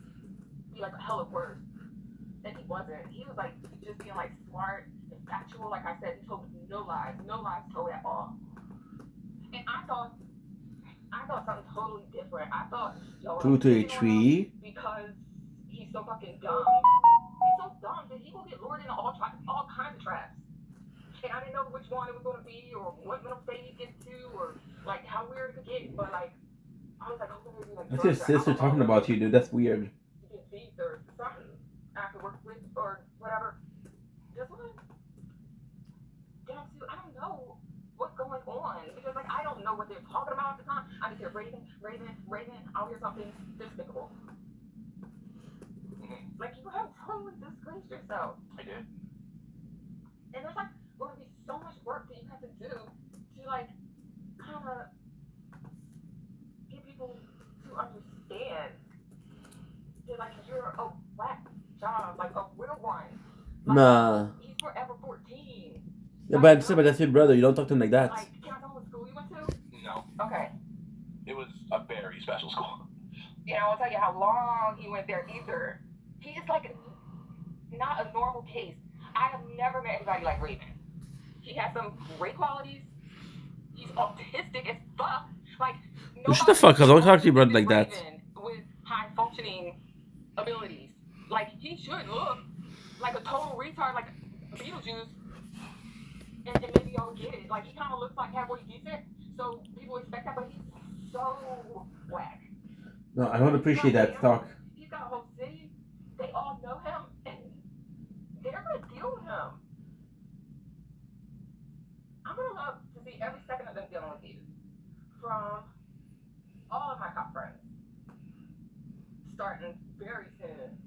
be like a hella worse. And he wasn't. He was like just being like smart and factual. Like I said, he told no lies told at all. And I thought something totally different. I thought, yo, 233. because he's so fucking dumb. He's so dumb that he will get lured into all kinds of traps. And I didn't know which one it was going to be, or what mental state he'd get to, or like how weird it could get. But like, I was like, oh, maybe like. That's your sister talking about you, dude. That's weird. Get beat or something after work with or whatever. Just what? I don't know what's going on because like I don't know what they're talking about at the time. I just hear Raven. I'll hear something despicable. Like you have totally disgraced yourself. I did. And there's like going to be so much work that you have to do to like kind of get people to understand that like you're a whack job, like a real one. Like, Nah. he's forever 14. Yeah, but that's your brother. You don't talk to him like that. Like, can I tell him what school you went to? No. Okay. It was a very special school. And I won't tell you how long he went there either. He is like not a normal case. I have never met anybody like Raven. He has some great qualities. He's autistic as fuck. Like, You shut the fuck up. Don't talk to your brother like that. Raven with high functioning abilities. Like, he should look like a total retard, like Beetlejuice. And maybe y'all get it. Like, he kind of looks like halfway decent. So people expect that, but he's so whack. No, I don't appreciate that talk. He's got a whole city. They all know him, and they're gonna deal with him. I'm gonna love to see every second of them dealing with you. From all of my cop friends. Starting very soon.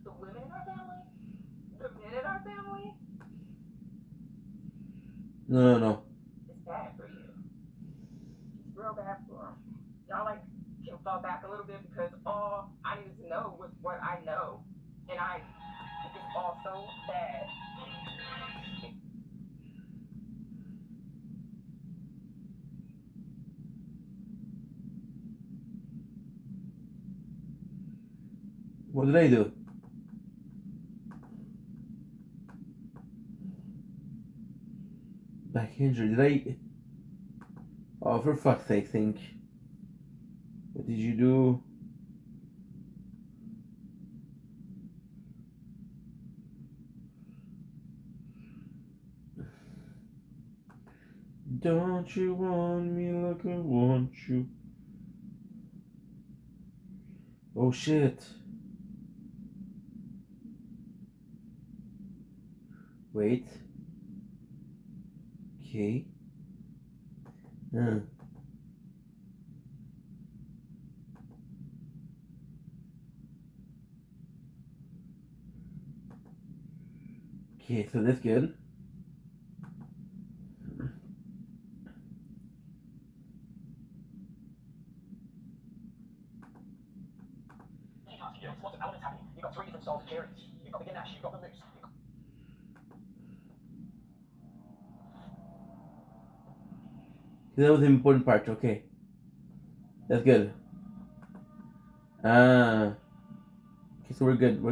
The women in our family, the men in our family, No. It's bad for you. It's real bad for him. Y'all like can fall back a little bit because all I needed to know was what I know, and I think it's all so bad. What did I do? Back injury. Did I? Oh, for fuck's sake, think. What did you do? Don't you want me like I want you? Oh shit. Wait. Okay. Okay, so that's good. You know, lots of elements happening. You've got three different styles of carries. You've got the Ganache, you've got the Moose. That was the important part, okay. That's good. Okay, so we're good,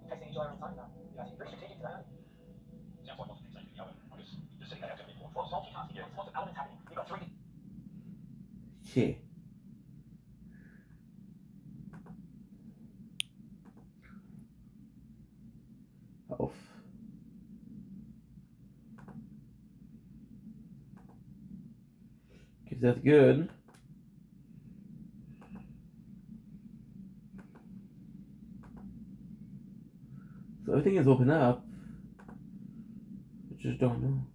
Facing each other all the time now. You guys seem pretty strategic today, aren't you? Sounds like lots of things I do the other. I'm just sitting there actively more. Lots of multitasking, yeah. Lots of elements happening. You've got three. Okay. Off. Okay, that's good. So everything is open up. I just don't know.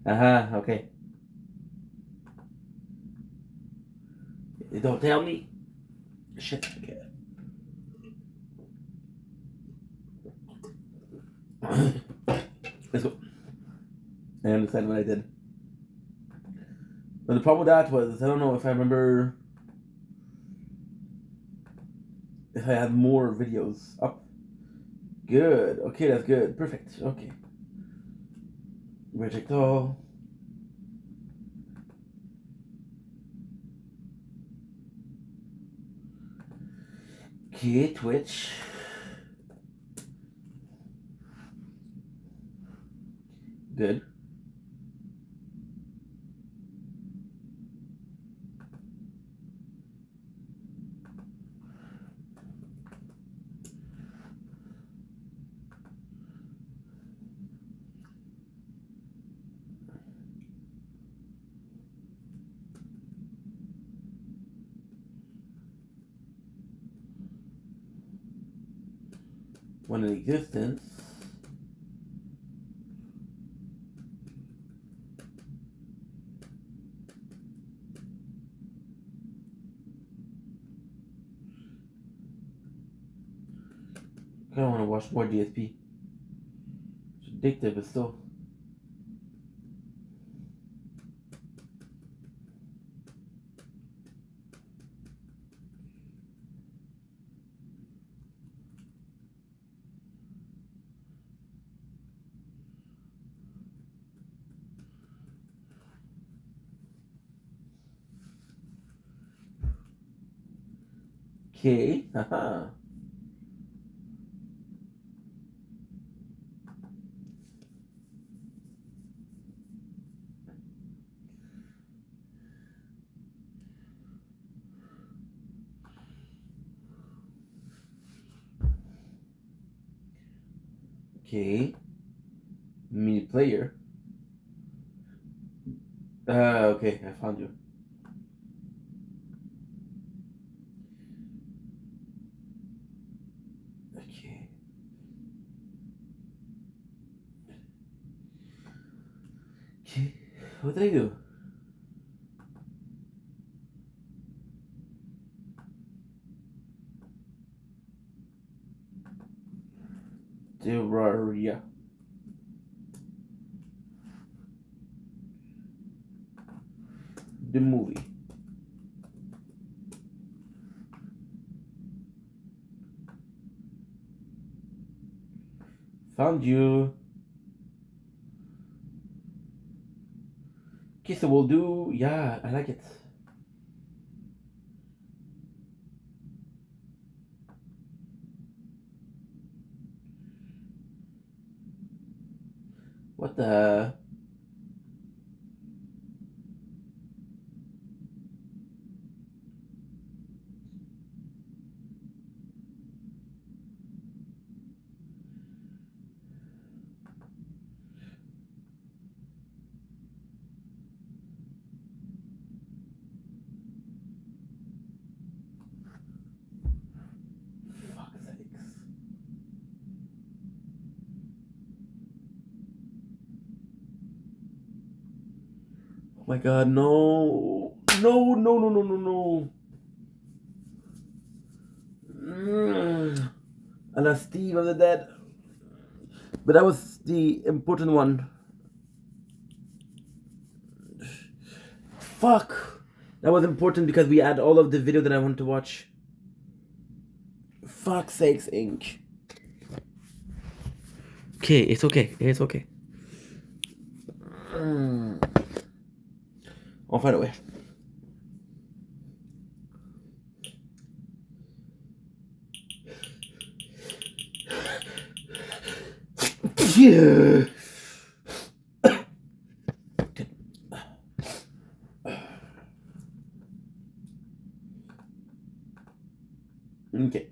Okay. Don't tell me. Shit, okay. Let's go. I understand what I did. But the problem with that was, I don't know if I remember if I had more videos up. Good. Okay, that's good. Perfect. Okay. Reject all. Okay, Twitch. Good. One in existence. I don't want to watch more DSP. It's addictive, but still. Okay. Haha. Okay. Mini player. Okay, I found you. Okay. Okay. What did I do? Terraria. The movie. Found you. Okay, so we'll do. Yeah, I like it. What the? Fuck's sakes. Oh my god, no. No, no, no, no, no, no. And a Steve of the Dead. But that was the important one. Fuck. That was important because we had all of the video that I want to watch. Fuck's sakes, Inc. Okay, it's okay. It's okay. I'll find a way. Yeah. Okay.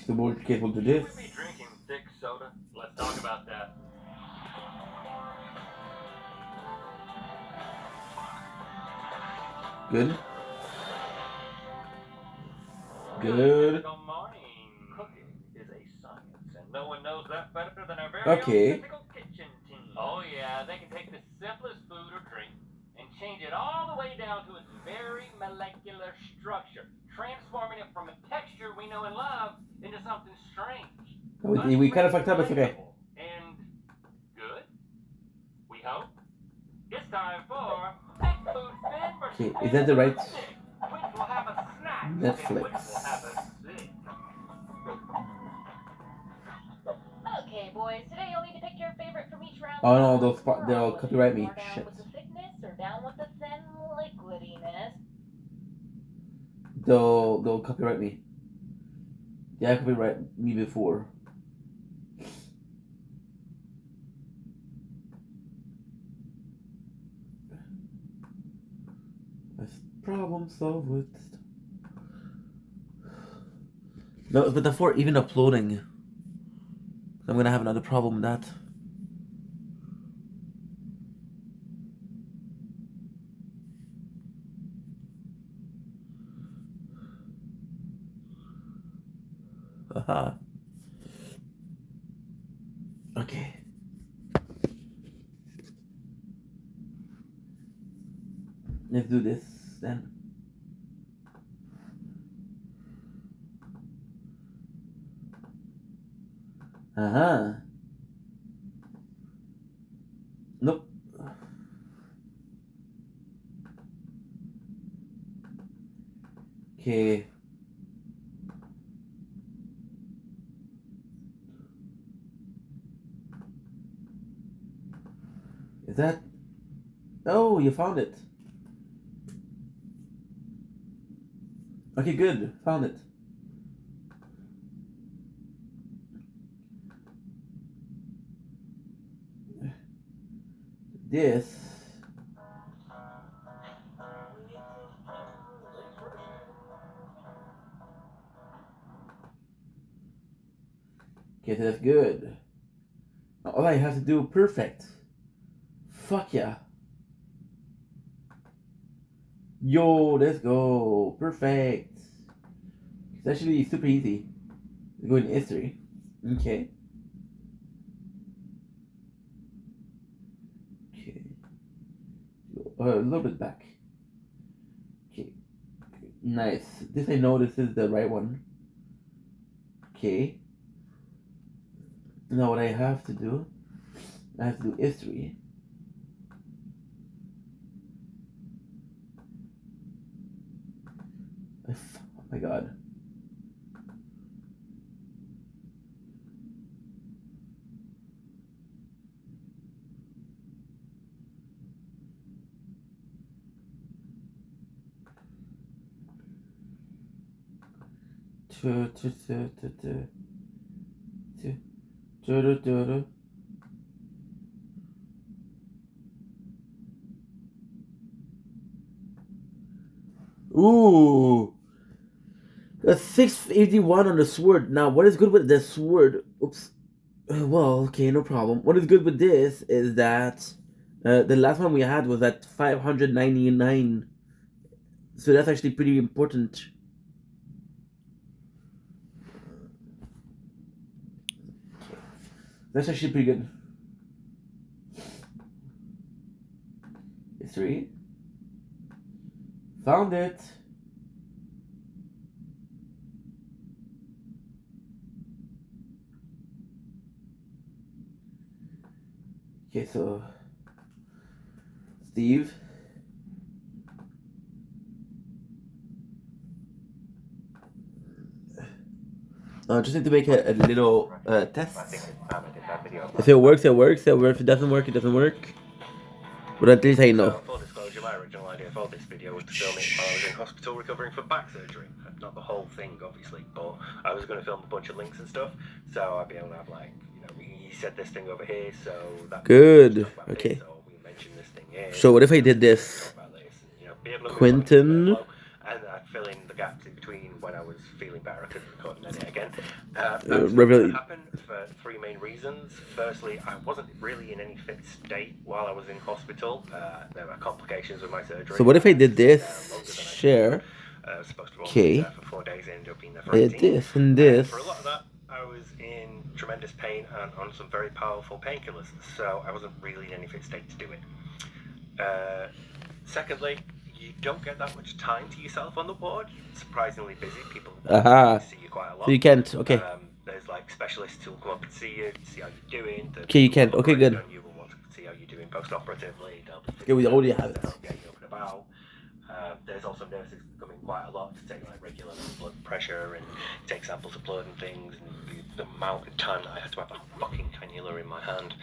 So we'll do Should we this. be drinking thick soda? Let's talk about that. Good. Good. Good morning. Cooking is a science, and no one knows that better than our very Okay. own mythical kitchen team. Oh yeah, they can take the simplest food or drink and change it all the way down to its very molecular structure, transforming it from a texture we know and love into something strange. We kind of fucked up, it's okay. And good. We hope. It's time for Big Food Fin versus Okay, is that the right Stick. Which will have a snack and Netflix? which will have a stick. Okay, boys. Today you'll need to pick your favorite from each round. Oh no, they'll copyright me. More down Shit. with the thickness or down with the thin liquidiness. They'll copyright me. Yeah, copyright me before. That's problem solved with. No, but before even uploading, I'm gonna have another problem with that. Haha. Okay. Let's do this then. Uh-huh. Nope. Okay. Is that? Oh, you found it. Okay, good. Found it. This. Okay, so that's good. All I have to do, perfect. Fuck yeah. Yo, let's go. Perfect. It's actually super easy. Go in history. Okay. a little bit back. Okay. Nice. This I know this is the right one. Okay. Now what I have to do history. Oh my god. Ooh, a 681 on the sword. Now, what is good with the sword? Oops. Well, okay, no problem. What is good with this is that the last one we had was at 599. So that's actually pretty important. That's actually pretty good. History. Found it. Okay, so Steve. Just need to make a little test. If it works, it works. If it doesn't work, it doesn't work. But at least I know. Full disclosure, my original idea for this video was to film it while I was in hospital recovering from back surgery. Not the whole thing, obviously, but I was going to film a bunch of links and stuff, so I'd be able to have, like, you know, he said this thing over here, so that... Good. Okay. So we mentioned this thing here. So what if I did this? You know, be able to Quentin... and I'd fill in the gaps in between when I was feeling better. I couldn't record and edit again. Really... That happened for three main reasons. Firstly, I wasn't really in any fit state while I was in hospital. There were complications with my surgery. So what if I did this? Share. Supposed to Okay. be there for 4 days, ended up being there for I 18. did this and this. For a lot of that, I was in tremendous pain and on some very powerful painkillers, so I wasn't really in any fit state to do it. Secondly, you don't get that much time to yourself on the ward. You're surprisingly busy. People see you quite a lot. So you can't. Okay. There's like specialists who'll come up and see you, see how you're doing. Okay, you can't. Okay, good. You will want to see how you're doing post-operatively. Okay, we already have it. Get you up and about. There's also nurses coming quite a lot to take like regular blood pressure and take samples of blood and things. And the amount of time that I had to have a fucking cannula in my hand.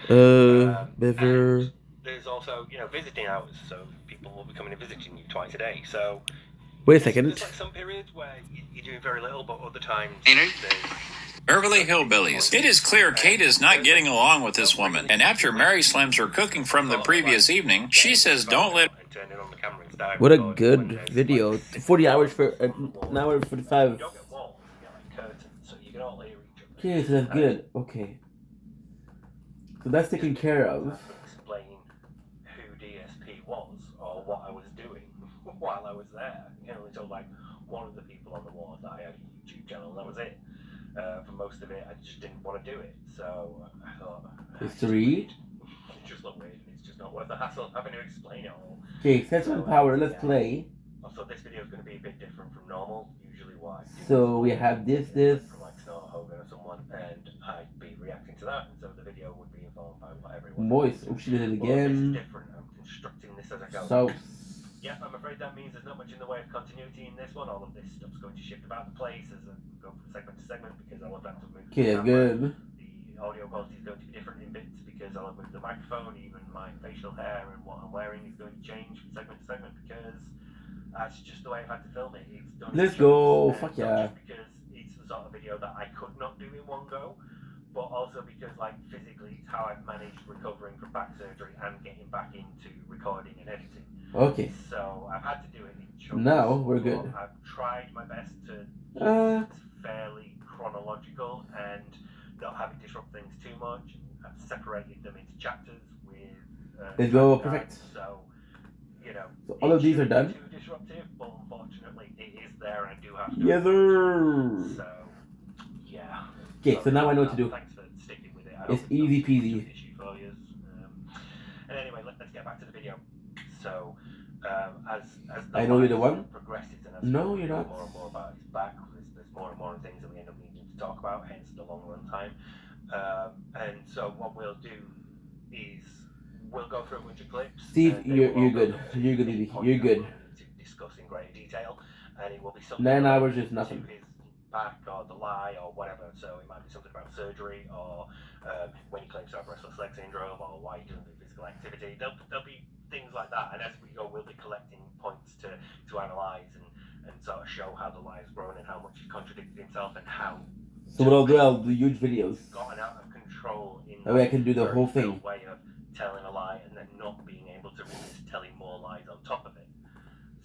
Bever. There's also, you know, visiting hours, so people will be coming and visiting you twice a day. So wait a second. There's like some periods where you're doing very little, but other times Beverly Hillbillies. It is clear Kate is not getting along with this woman, and after Mary slams her cooking from the previous evening, she says don't let... What a good video. 40 hours for an hour and 45. You don't get walls, you get like curtains, so you can all hear each other. Okay, so that's good. Okay. So that's taken care of. Explain who DSP was or what I was doing while I was there. You know, until like one of the people on the ward that I had a YouTube channel, and that was it. For most of it, I just didn't want to do it. So I thought, History. It just looked weird. It's just not worth the hassle having to explain it all. Okay, Accessory Power, let's play. Also, this video is going to be a bit different from normal. Usually, what I do So we have this. from like Snort Hogan or someone, and I'd be reacting to that, and so the video would be informed by what everyone. Moist. Oh, she did it Well, this is again. different. I'm constructing this as I go. So. Yeah, I'm afraid that means there's not much in the way of continuity in this one. All of this stuff's going to shift about the place as I go from segment to segment because I'll have to move the Okay, camera. good. The audio quality is going to be different in bits because I'll have moved the microphone, even my facial hair and what I'm wearing is going to change from segment to segment because that's just the way I've had to film it. It's done. Let's go. Fuck not yeah. just because it's the sort of video that I could not do in one go, but also because, like, physically, it's how I've managed recovering from back surgery and getting back into recording and editing. Okay. So I've had to do it in chunks. Now we're good. I've tried my best to keep it fairly chronological and not have it disrupt things too much. I've separated them into chapters with. Let's go. Perfect. So, you know. So all of these are done. Too disruptive, but unfortunately, it is there, and I do have to. Yes, sir. So, yeah. Okay, so now I know what to do. Thanks for sticking with it. It's easy peasy. Issue for you. And anyway, let's get back to the video. So, As I know you're the life one. progresses and as No, we you're know not. more and more about his back, there's more and more things that we end up needing to talk about, hence the long run time. And so what we'll do is we'll go through a bunch of clips. Steve, and they you're will all good. go to You're good, big Edie. points You're that good. we'll need to discuss in great detail, and it will be something 9 hours related is nothing. to his back or the lie or whatever. So it might be something about surgery or when he claims to have restless leg syndrome or why he doesn't do physical activity. There'll be things like that, and as we go, we'll be collecting points to analyse and sort of show how the lie has grown and how much he's contradicted himself and how. So what I'll do huge videos. Gotten out of control in That way I can do the very whole real thing. way of telling a lie and then not being able to resist telling more lies on top of it.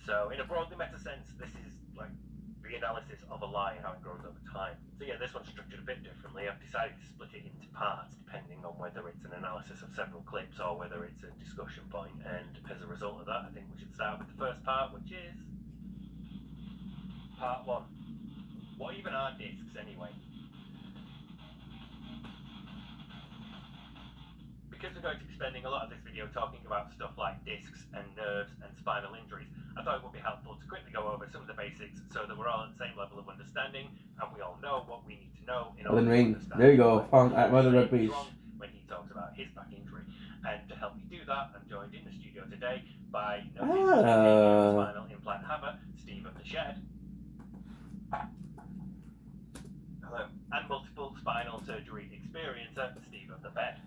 So in a broadly meta sense, this is like the analysis of a lie and how it grows over time. So yeah, this one's structured a bit differently. I've decided to split it into parts depending on whether it's an analysis of several clips or whether it's a discussion point. And as a result of that, I think we should start with the first part, which is part 1. What even are discs anyway? Because we're going to be spending a lot of this video talking about stuff like discs and nerves and spinal injuries, I thought it would be helpful to quickly go over some of the basics so that we're all at the same level of understanding and we all know what we need to know in order Elden to Ring. understand. There you go. Found Mother Red Beast. When he talks about his back injury. And to help me do that, I'm joined in the studio today by spinal implant hammer, Steve of the Shed. Hello. And multiple spinal surgery experiencer, Steve of the Bed.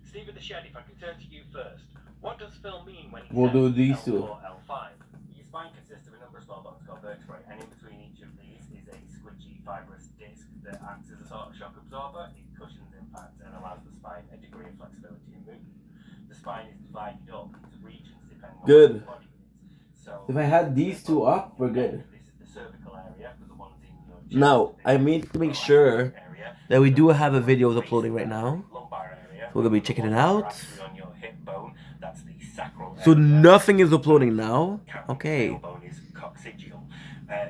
Steve of the Shed, if I can turn to you first, what does Phil mean when he We'll says do these L4, two. L5? Your spine consists of a number of small bones called vertebrae, and in between each of these is a squidgy fibrous disc that acts as a sort of shock absorber. It cushions impact and allows the spine a degree of flexibility and movement. The spine is divided up into regions depending on Good. where the body is. So If I had these two up, we're good. this is the cervical area for the ones in your chest. Now, I need to make sure that we do have a video uploading right now. So we're gonna be checking it out. So nothing is uploading now. Okay.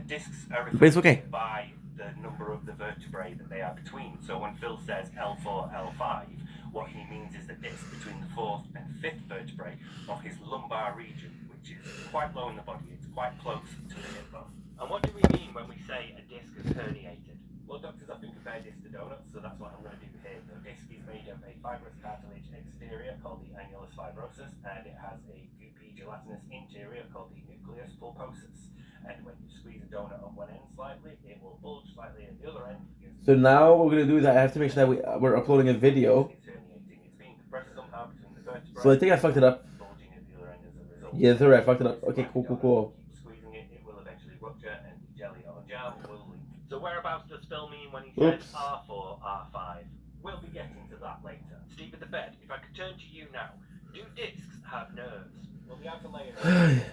Discs are But it's okay. referred by the number of the vertebrae that they are between. So when Phil says L4, L5, what he means is the disc between the 4th and 5th vertebrae of his lumbar region, which is quite low in the body. It's quite close to the hip bone. And what do we mean when we say a disc is herniated? Well, doctors often compare discs to donuts, so that's what I'm going to do here. The disc is made of a fibrous cartilage exterior called the annulus fibrosus, and it has a goopy gelatinous interior called the nucleus pulposus. And when you squeeze a donut on one end slightly, it will bulge slightly at the other end. So now what we're gonna do is I have to make sure that we're uploading a video. It's herniating. It's being compressed somehow between the vertebrae. So I think I fucked it up. Bulging at the other end as a result. Yes, alright, I fucked it up. Okay, cool. Keep squeezing it, it will eventually rupture, and the jelly or jam will leak. So whereabouts does Phil mean when he says Oops. R4, R5? We'll be getting to that later. Steve at the bed, if I could turn to you now, do discs have nerves? Well, the outer layer actually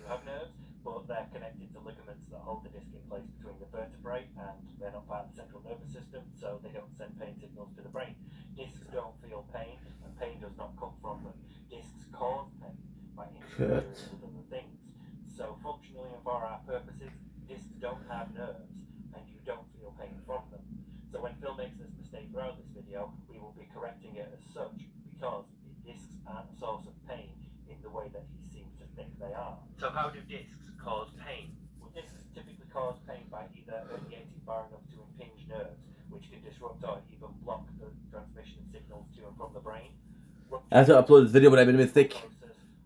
have nerves, but they're connected to ligaments that hold the disc in place between the vertebrae, and they're not part of the central nervous system, so they don't send pain signals to the brain. Discs don't feel pain, and pain does not come from them. Discs cause pain by interfering with other things. So functionally and for our purposes, discs don't have nerves, and you don't feel pain from them. So when Phil makes this mistake throughout this video, we will be correcting it as such, because discs aren't a source of pain in the way that he seems to think they are. So how do discs cause pain? Well, discs typically cause pain by either herniating far enough to impinge nerves, which can disrupt or even block the transmission of signals to and from the brain. I have to upload this video, but I made a mistake.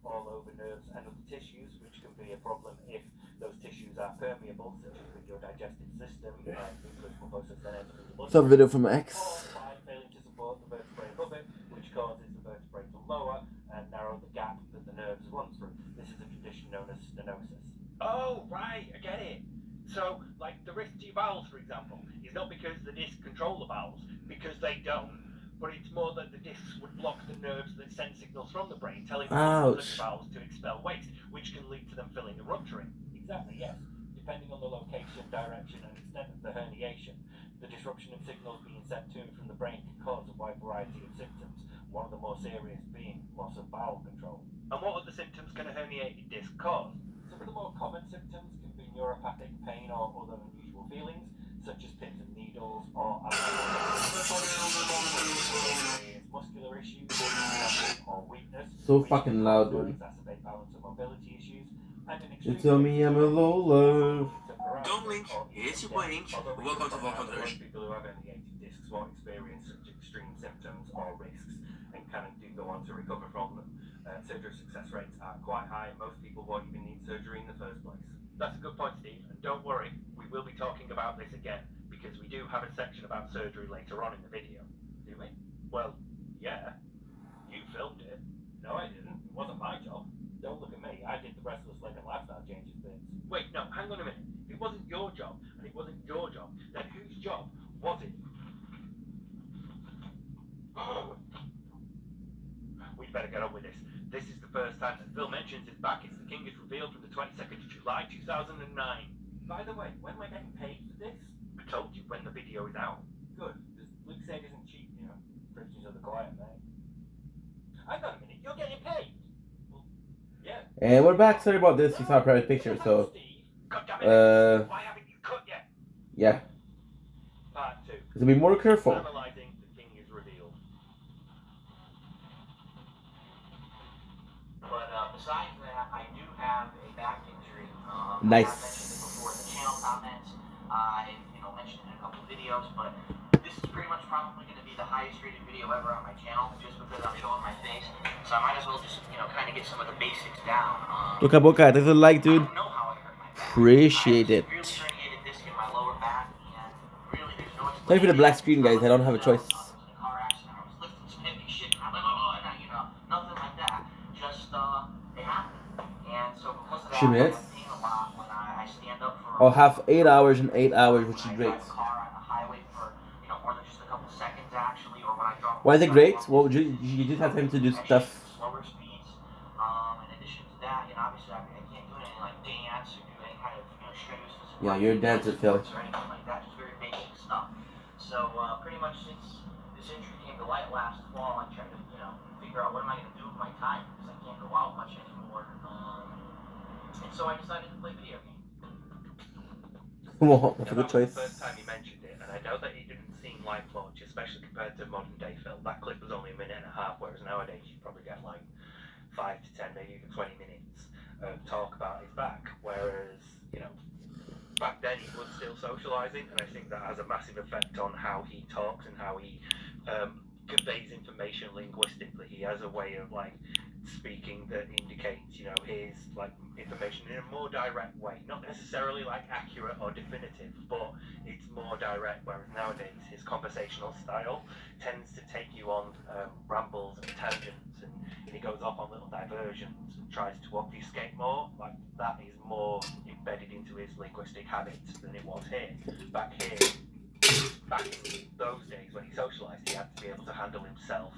All over nerves and other tissues, which can be a problem if those tissues are permeable, such as with your digestive system and nucleus pulposus then ends up in the blood. Some video from X. Or by failing to support the vertebrae above it, which causes the vertebrae to lower and narrow the gap that the nerves run through. This is a condition known as stenosis. Oh, right, I get it. So, like the risk to your bowels, for example, is not because the discs control the bowels, because they don't. But it's more that the discs would block the nerves that send signals from the brain, telling the bowels to expel waste, which can lead to them filling and rupturing. Exactly, yes. Depending on the location, direction, and extent of the herniation, the disruption of signals being sent to and from the brain can cause a wide variety of symptoms, one of the more serious being loss of bowel control. And what other symptoms can a herniated disc cause? Some of the more common symptoms can be neuropathic pain or other unusual feelings, such as pins and needles or muscular issues or So which fucking can loud, also dude. exacerbate balance and mobility issues, and an You extreme tell me I'm a Lola. Don't Link, it's your boy Ink. Welcome to Most people who have herniated discs won't experience such extreme symptoms or risks and can do go on to recover from them. Surgery success rates are quite high, and most people won't even need surgery in the first place. That's a good point, Steve, and don't worry, we will be talking about this again, because we do have a section about surgery later on in the video. Do we? Well, yeah. You filmed it. No, I didn't. It wasn't my job. Don't look at me. I did the restless leg and lifestyle changes bits. Wait, no, hang on a minute. If it wasn't your job, and it wasn't your job, then whose job was it? We'd better get on with this. This is the first time that Phil mentions his back. It's the king is revealed from the 22nd of July 2009. By the way, when am I getting paid for this? I told you when the video is out. Good, because Luke said isn't cheap, you know. Frictions of the quiet, mate. Hang on a minute, you're getting paid? Well, yeah. And we're back. Sorry about this. You saw a private picture, so God damn it. Why haven't you cut yet? yeah. Part 2. So be more careful. Analyzing the king is revealed. But besides that, I do have a back injury. Nice. I mentioned it before in the channel comments. I mentioned it in a couple of videos, but this is pretty much probably going to be the highest rated video ever on my channel, just because I'm showing my face. So I might as well just, kind of get some of the basics down. Boca Boca, there's a like, dude. I don't know how I hurt my back. Appreciate it. I have a severely herniated disc in my lower back, and really there's no Sorry for the black screen, guys. I don't have a choice. I was in a car accident. I was lifting some heavy shit. And I'm like, oh, and nothing like that. Just, it happened. And so because of that, Few minutes. I'm pain a lot when I stand up for... I'll have 8 hours and 8 hours, which is when I great. drive a car on the highway for, more than just a couple seconds, actually, or when I drop... Why is it great? Well, you just have time to do stuff. Slower speeds. In addition to that, obviously I can't do anything like dance or do any kind of, strenuous physical Yeah, you're a dancer, Phil. or anything like that. Just very basic stuff. So, pretty much since this injury came to light last fall, I tried to, figure out what am I going to do with my time, because I can't go out much anymore. And so I decided to play video games. Well, that's a That good was choice. the first time you mentioned it, and I know that it didn't seem like much, especially compared to modern day Phil. That clip was only a minute and a half, whereas nowadays you probably get like 5 to 10, maybe even 20 minutes of talk about his back. Whereas, back then he was still socialising, and I think that has a massive effect on how he talks and how he conveys information linguistically. He has a way of speaking that indicates, his information in a more direct way. Not necessarily accurate or definitive, but it's more direct. Whereas nowadays his conversational style tends to take you on rambles and tangents, and he goes off on little diversions and tries to obfuscate more. That is more embedded into his linguistic habits than it was here. Back in those days when he socialised, he had to be able to handle himself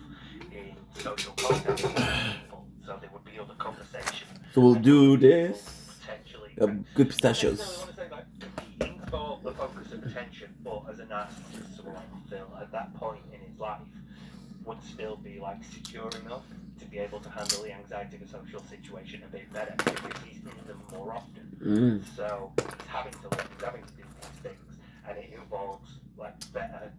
in social context with people, so there would be other conversation. So we'll do this. Potentially. Good pistachios. I want to say competing for the focus of attention, but as a narcissist, someone like Phil at that point in his life would still be secure enough to be able to handle the anxiety of a social situation a bit better because he's in them more often. So he's having to do these things, and it involves better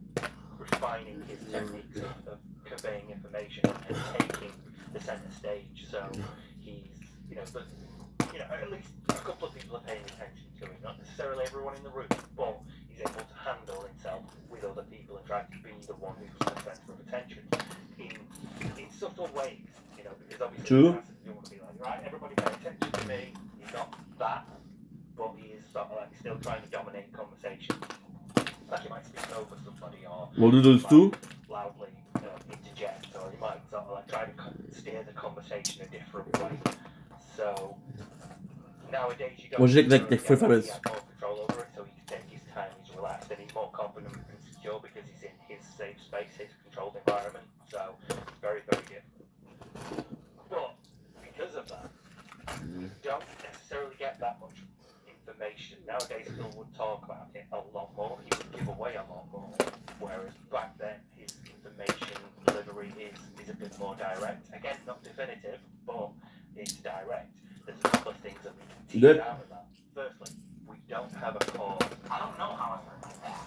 refining his techniques of conveying information and taking the centre stage. So he's, at least a couple of people are paying attention to him. Not necessarily everyone in the room, but he's able to handle himself with other people and try to be the one who's the centre of attention in subtle ways. Because obviously True. You want to be right, everybody pay attention to me. He's not that, but he is sort of still trying to dominate conversation. He might speak over somebody, or We'll do those too. loudly interject, or he might sort of try to steer the conversation a different way. So nowadays you don't. Well, like 45 minutes. He has more control over it, so he can take his time. He's relaxed, and he's more confident and secure because he's in his safe space, his controlled environment. So it's very, very different. But because of that, you don't necessarily get that much information. Nowadays, Phil would talk about it a lot more. He would give away a lot more. Whereas back then, his information delivery is a bit more direct. Again, not definitive, but it's direct. There's a couple of things that we can tease out of that. Firstly, we don't have a cause. I don't know how I hurt my back.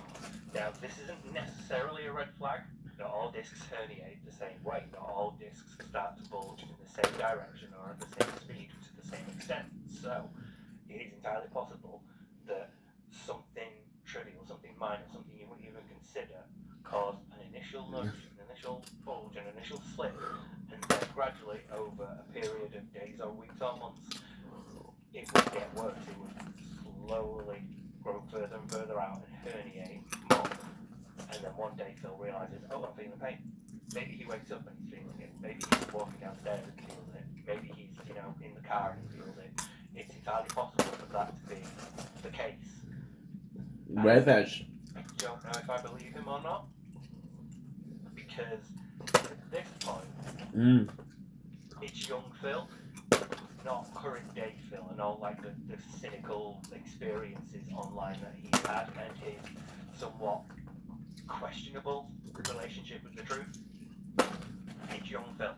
Now, this isn't necessarily a red flag, Not all discs herniate the same way. Not all discs start to bulge in the same direction or at the same speed to the same extent. So it is entirely possible that something trivial, something minor, something you wouldn't even consider caused an initial nudge, an initial bulge, an initial slip, and then gradually over a period of days or weeks or months, it would get worse. It would slowly grow further and further out and herniate more. And then one day Phil realizes, oh, I'm feeling pain. Maybe he wakes up and he's feeling it. Maybe he's walking downstairs and feels it. Maybe he's, in the car and he feels it. It's entirely possible for that to be the case. Right, Ash. I don't know if I believe him or not. Because at this point, it's young Phil, not current day Phil, and all like the cynical experiences online that he had and his somewhat questionable relationship with the truth. It's young Phil.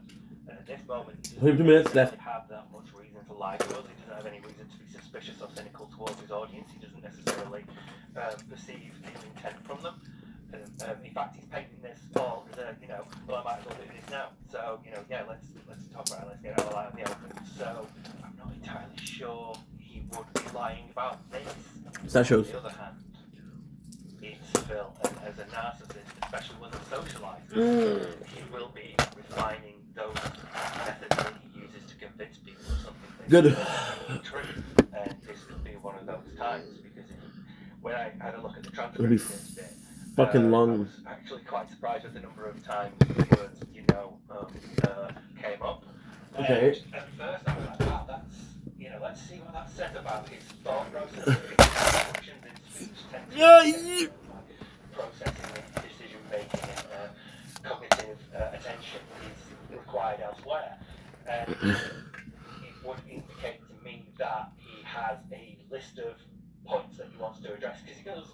And at this moment, he doesn't really have that much reason to lie to us. He doesn't have any reason to be suspicious or cynical towards his audience. He doesn't necessarily perceive ill intent from them. In fact, he's painting this all as a, well, I might as well do this now. So, yeah, let's talk about it. Let's get it all out of the open. So, I'm not entirely sure he would be lying about this. That shows. On the other hand, it's Phil, and as a narcissist, especially when he socializes, he will be refining those methods that he uses to convince people of something that is true. And this could be one of those times, because when I had a look at the transcript of this bit, fucking long. I was actually quite surprised with the number of times the words, came up. Okay. And at first I was like, wow, that's, let's see what that says about his thought process. Functions in speech tend to processing and decision making and cognitive attention is required elsewhere. And it would indicate to me that he has a list of points that he wants to address, because he goes,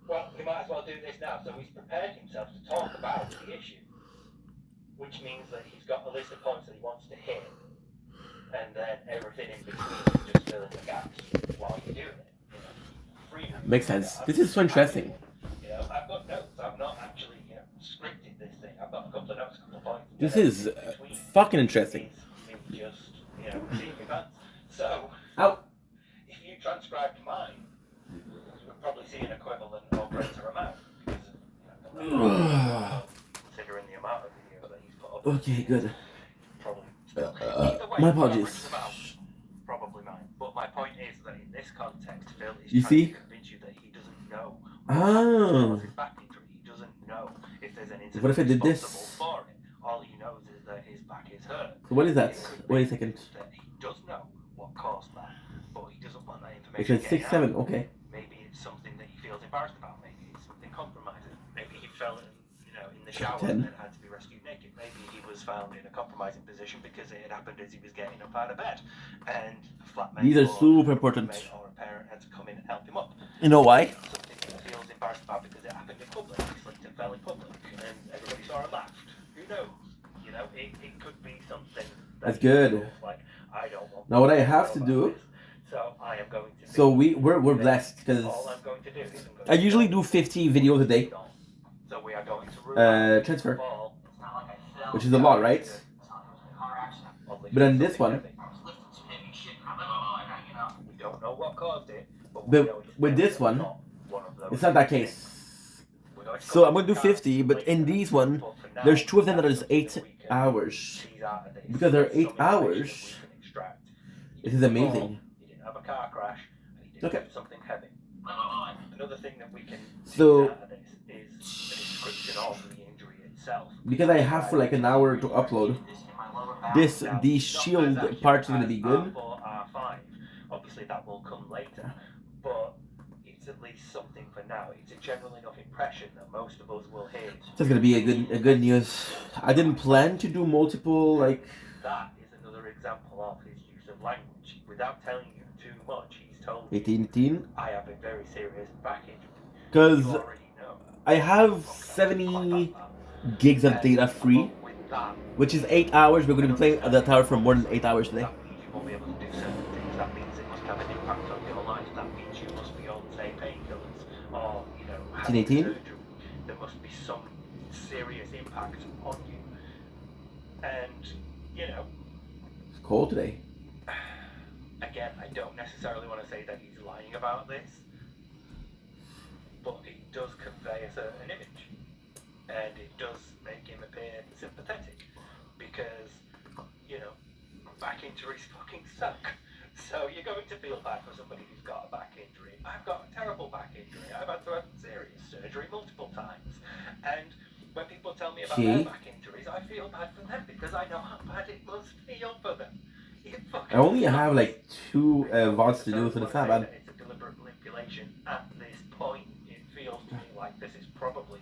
well, we might as well do this now. So he's prepared himself to talk about the issue, which means that he's got a list of points that he wants to hit, and then everything in between is just filling the gaps while you're doing it. Freedom. Makes sense. This is so interesting. I've got notes. I've not actually scripted this thing. I've got a couple of notes, a couple of points. This is fucking interesting. Me just, seeing events. So, if you transcribed mine, you would probably see an equivalent or greater amount, because considering the amount of video that he's put up. Okay, good. Probably. My apologies. Probably mine. But my point is that in this context, Phil is You trying see? to convince you that he doesn't know his back injury. He doesn't know if there's an incident What if I did this? responsible for it. All he knows is that his back is hurt. So what is that? It could Wait a be second. that he does know what caused that, but he doesn't want that It information says getting 6'7", out. okay. Maybe it's something that he feels embarrassed about. Maybe it's something compromising. Maybe he fell in the shower 10. and then had to be rescued naked. Maybe he was found in a compromising position because it had happened as he was getting up out of bed, and a flatmate These are or super a important. roommate or a parent had to come in and help him up. You know why? Something he feels embarrassed about because it happened in public. He slipped and fell in public, and everybody saw and laughed. Who knows? It could be something. That's good. Like, I don't want Now what I have to do. So I am going to. So we're blessed because All I'm going to do is I usually do 50 videos a day. So we are going to Transfer, which is a lot, right? But then this one, we don't know what caused it, but with this one, it's not that case. So I'm gonna do 50, but in these one, there's 2 of them that is 8 hours. Because they're 8 hours, this is amazing. He didn't have a car crash, and he didn't Okay. do something heavy. Another thing that we can So- see out of this is the description of the injury itself. Because I have for like an hour to upload, the shield part is gonna be good. R4, R5. Obviously that will come later, but it's at least something for now. It's a general enough impression that most of us will hear. That's gonna be a good news. I didn't plan to do multiple like. That is another example of his use of language. Without telling you too much, he's told you, 18, I have a very serious back injury. because You already know. I have 70 gigs of data free, With that, which is 8 hours. We're gonna be playing at the tower for more than 8 hours today. that means you won't be able to do certain things. That means it must have an impact on your life. That means you must be on, say, painkillers or, having 18? surgery. There must be some serious impact you know, It's cold today. again, I don't necessarily want to say that he's lying about this, but it does convey a certain image, and it does make him appear sympathetic, because, you know, back injuries fucking suck. So you're going to feel bad for somebody who's got a back injury. I've got a terrible back injury. I've had to have serious surgery multiple times, and when people tell me about their back injuries, I feel bad for them because I know how bad it must feel for them. I only have like 2 VODs to do, so it's not bad. It's a deliberate manipulation at this point. It feels to me like this is probably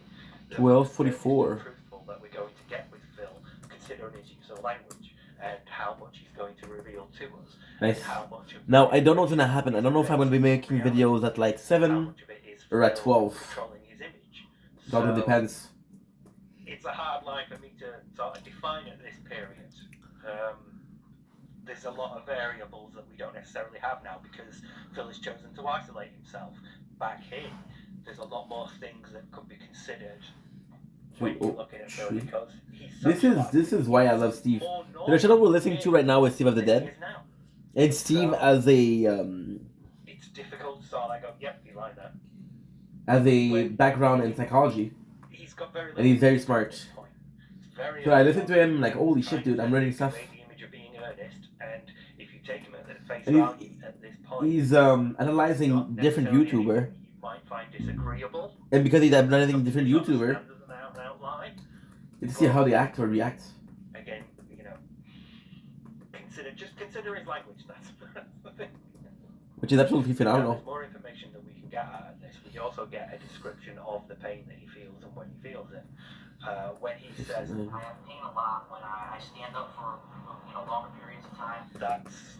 the 12:44. truthful that we're going to get with Phil, considering his use of language and how much he's going to reveal to us. Nice. How much of Now, I don't know what's gonna happen. I don't know if I'm gonna be making videos at like 7 or at 12. controlling his image. It all depends. It's a hard line for me to sort of define at this period. There's a lot of variables that we don't necessarily have now because Phil has chosen to isolate himself. Back here, there's a lot more things that could be considered when you're looking at Phil because he's This is why I love Steve. The channel we're listening to right now is Steve of the Dead. And Steve as a it's difficult to sort of go, yep, you like that. As a background in psychology. He's got very And he's very smart. So I listen to him like, holy shit, dude, I'm learning stuff. And if you take him at the face And value at this point, he's analyzing different YouTuber. you might find disagreeable. And because he's analyzing different YouTuber, you can see how they act or react. Again, you know, consider his language. That's the thing. Which is absolutely Now, phenomenal. there's more information that we can get out of this. We also get a description of the pain that he feels and when he feels it. When he says, I have pain a lot when I stand up for longer periods of time. that's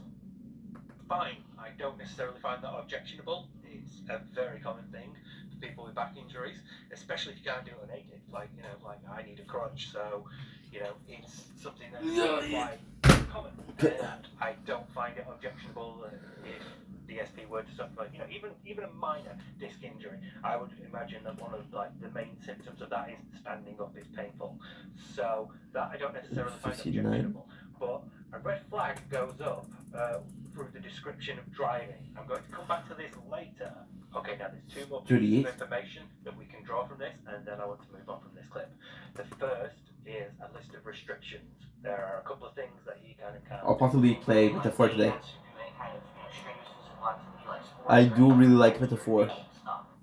fine. I don't necessarily find that objectionable. It's a very common thing for people with back injuries, especially if you can't do it unaided. Like, I need a crutch, so, it's something that's quite common. And I don't find it objectionable if the SP were to suffer, even a minor disc injury. I would imagine that one of the main symptoms of that is standing up is painful. So that I don't necessarily find objectionable. But a red flag goes up through the description of driving. I'm going to come back to this later. Okay, now there's 2 more pieces of information that we can draw from this, and then I want to move on from this clip. The first is a list of restrictions. There are a couple of things that you kind of can't. I'll possibly play Metaphor today. I do really like Metaphor.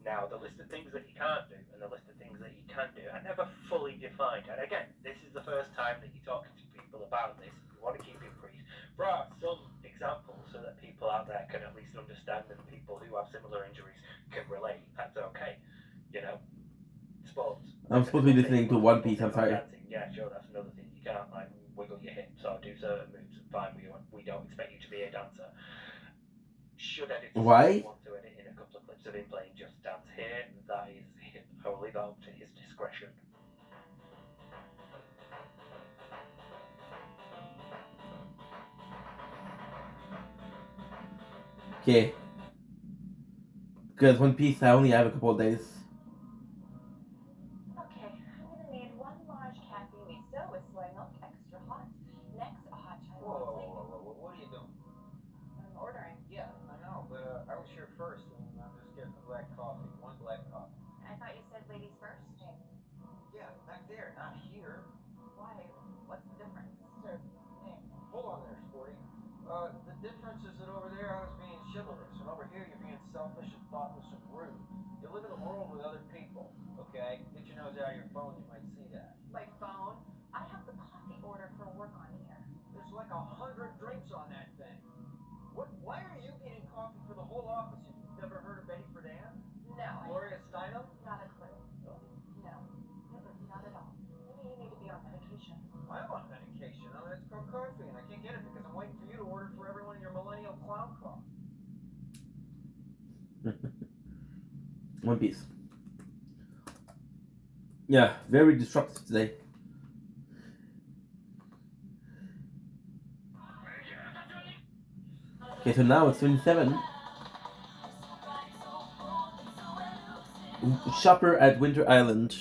Now, the list of things that you can't do and the list of things that you can do are never fully defined. And again, this is the first time that you're talking to people about this. You want to keep it brief. There are some examples so that people out there can at least understand and people who have similar injuries can relate. That's okay. Sports. I'm supposed to be listening to One Piece, I'm sorry. Dancing. Yeah, sure, that's another thing. You can't wiggle your hips or do certain moves. Fine, we don't expect you to be a dancer. Should editors Why? want to edit in a couple of clips of him playing Just Dance here, that is wholly up to his discretion. Okay. Because One Piece, I only have a couple of days. Okay, I'm gonna need 1 large caffeine miso with soy milk, extra hot. Next, a hot chai latte. Whoa, what are you doing? I'm ordering. Yeah, I know, but I was here first, and I'm just getting a black coffee. 1 black coffee. I thought you said ladies first. Yeah, back there, not here. Why? What's the difference? Hey, hold on there, Sporty. The difference is that over there I was being chivalrous, and over here you're being selfish and thoughtless and rude. You live in a world with other people, okay? Get your nose out of your phone, you might see that. My phone? I have the coffee order for work on here. There's like 100 drinks on that thing. Why are you getting coffee for the whole office? You've never heard of Betty Friedan? No. Gloria Steinem? Not a clue. No. Not at all. Maybe you need to be on medication. I'm on medication. It's called coffee, and I can't get it because I'm waiting for you to order for everyone in your millennial clown car. One Piece. Yeah, very disruptive today. Okay, so now it's 27. Shopper at Winter Island.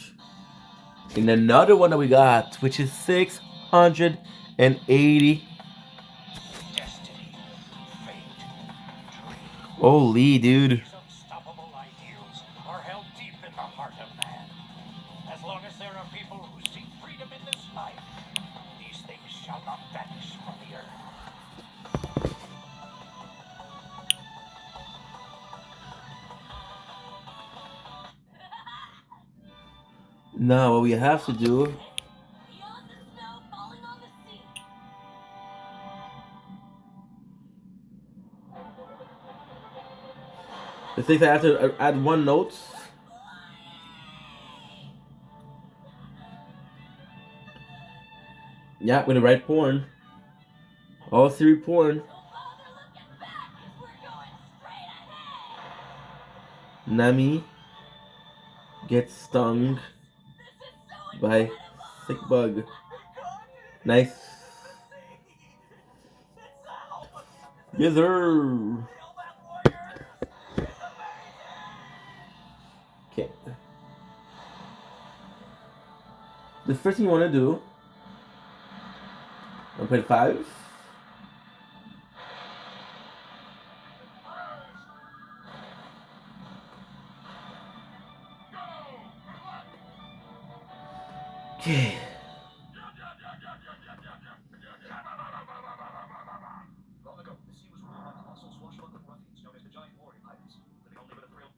And another one that we got, which is 650 and 80. Holy, dude. These unstoppable ideals are held deep in the heart of man. As long as there are people who seek freedom in this life, these things shall not vanish from the earth. Now what we have to do. I think I have to add one note. Yeah, with the right porn. All 3 porn. Nami gets stung by sick bug. Nice. Yes, sir. Okay. The first thing you want to do, 1.5. Okay. Long ago, the sea was ruled by colossal swashbuckling ruffians known as the Giant Warrior Pirates. Living only for the thrill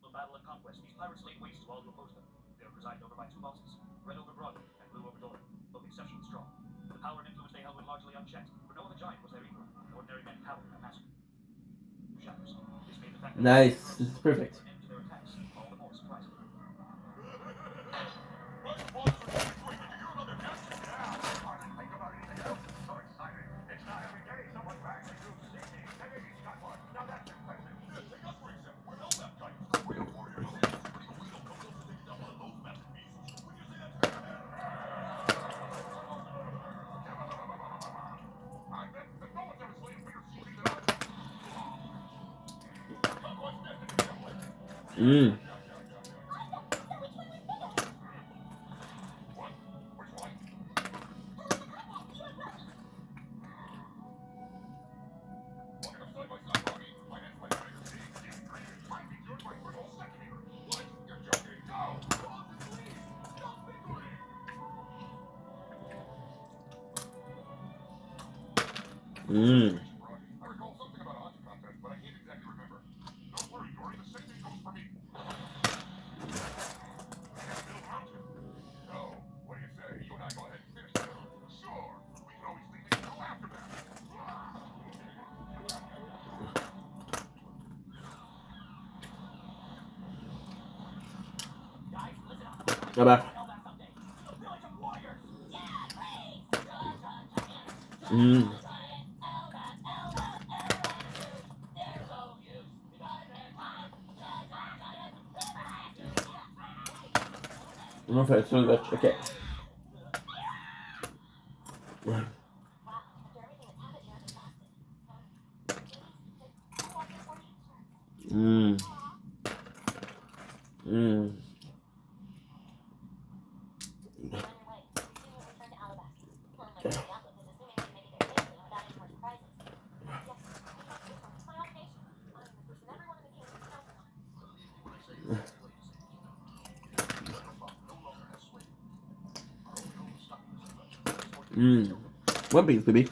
of battle and conquest, these pirates laid waste to all who opposed them. They were presided over by 2 bosses, red over Broadway and blue over Doran, both exceptionally strong. The power and influence they held went largely unchecked, for no other giant was their equal. Ordinary men cowered in a massacre. Shatters. This made the fact that Nice. This is perfect. end to their attacks all the more surprising. Mm. Mm. I recall something about a hunting contest, but I can't exactly remember. Don't worry, Dory, the same thing goes for me. Middle Mountain. So, what do you say? You and I go ahead and finish that? Sure. We can always leave things until after that. Go back. Mm. Okay, so that's okay. Mm. Mm. Mm. One piece, baby.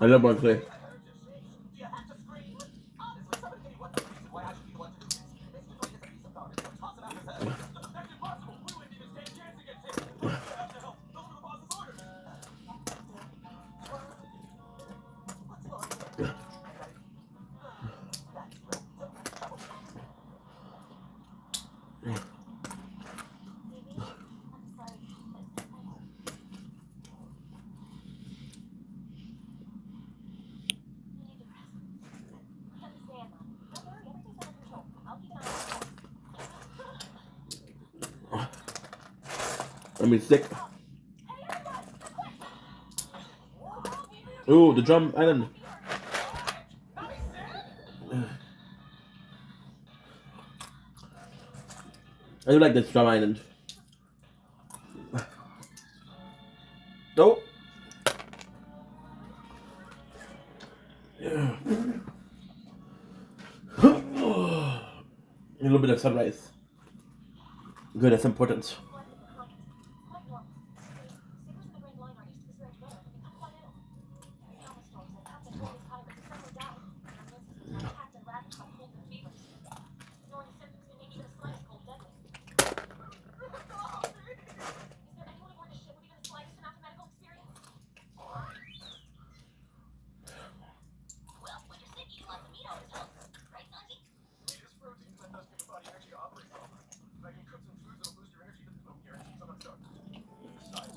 I love Barclay. Do you have to scream? Honestly, somebody tell me what's the reason why I should be the one to do this. It's usually just a piece of garbage. Toss it out his head. That's impossible. We wouldn't even stand a chance against him. We have to help. Those were the boss's orders. What's wrong here? That's I mean, sick. Ooh, the drum island. I do like this drum island. Oh. Yeah. A little bit of sunrise. Good, that's important.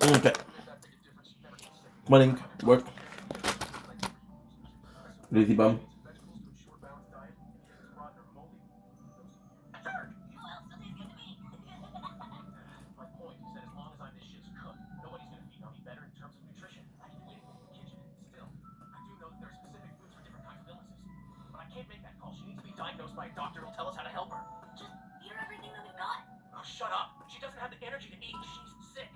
Okay. Morning, work. Lazy bum. My point is that as long as I'm this shit's cook, nobody's gonna feed on me better in terms of nutrition. I can leave the kitchen. Still, I do know that there are specific foods for different kinds of illnesses. But I can't make that call. She needs to be diagnosed by a doctor who'll tell us how to help her. Just eat her everything that we've got. Oh, shut up. She doesn't have the energy to eat. She's sick.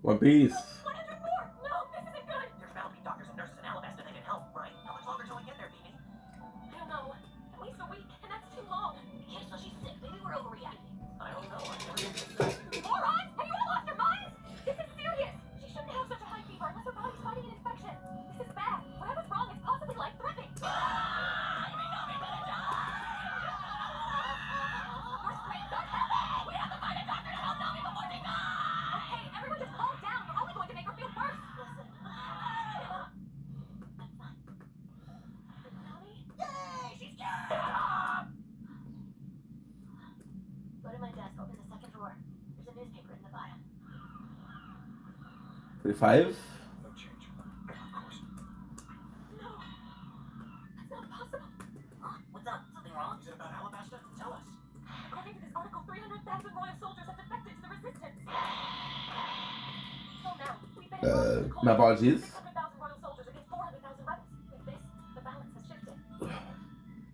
One Piece. 100 more! No, this isn't good! There's bound to be doctors and nurses in Alabasta that can help, right? How much longer till we get there, Beanie? I don't know. At least a week, and that's too long. Okay, so she's sick. Maybe we're overreacting. I don't know. Morons! Have you all lost your minds? This is serious! She shouldn't have such a high fever unless her body's fighting an infection. This is bad. Whatever's wrong is possibly life-threatening. We're screaming, don't help me! We have to find a doctor to help Nami before she dies! Okay, everyone just calm down. We're only going to make her feel worse. Listen. I'm fine. Nami? Yay! She's scared! Go to my desk. Open the second drawer. There's a newspaper in the bottom. 35. No change. Of course. No. That's not possible. What's up? Something wrong? Is it about Alabasta? Tell us. According to this article, 300,000 royal soldiers have defected to the resistance. So now, we've been My apologies. 600,000 royal soldiers against 400,000 rebels. With this, the balance has shifted.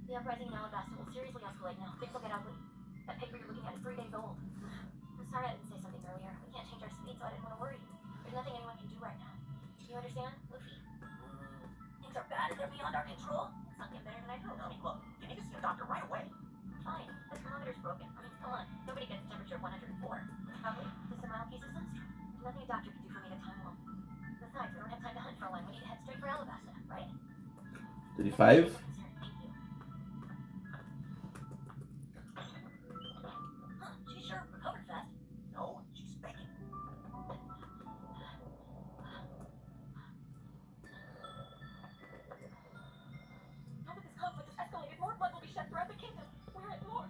The uprising in Alabasta will seriously escalate now. Things will get ugly. That paper you're looking at is 3 days old. I'm sorry I didn't say something earlier. We can't change our speed, so I didn't want to worry you. There's nothing anyone can do right now. You understand, Luffy? Things are bad and they're beyond our control. It's not getting better than I hoped. Nami, look, you need to see a doctor right away. Fine. The thermometer's broken. I mean, come on. Nobody gets a temperature of 104. Probably. Just a mild piece of sunstroke. There's nothing a doctor can do for me to time warm. Besides, we don't have time to hunt for a line. We need to head straight for Alabasta, right? 35. Thank you. Huh, she sure recovered fast. No, she's begging. Now that this conflict has escalated, more blood will be shed throughout the kingdom. We're at war.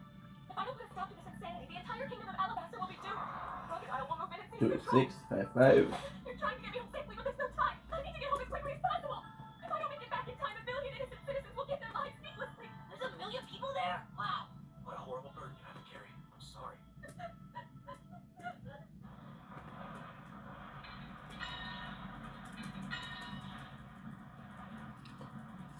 If I don't put a stop to this insanity, the entire kingdom of Alabasta will be doomed. Crocodile will move in and seize control. 26. 55. You're trying to get me home safely, but there's no time. I need to get home as quickly as possible. If I don't make it back in time, a million innocent citizens will give their lives needlessly. There's a million people there? Wow. What a horrible burden you have to carry. I'm sorry.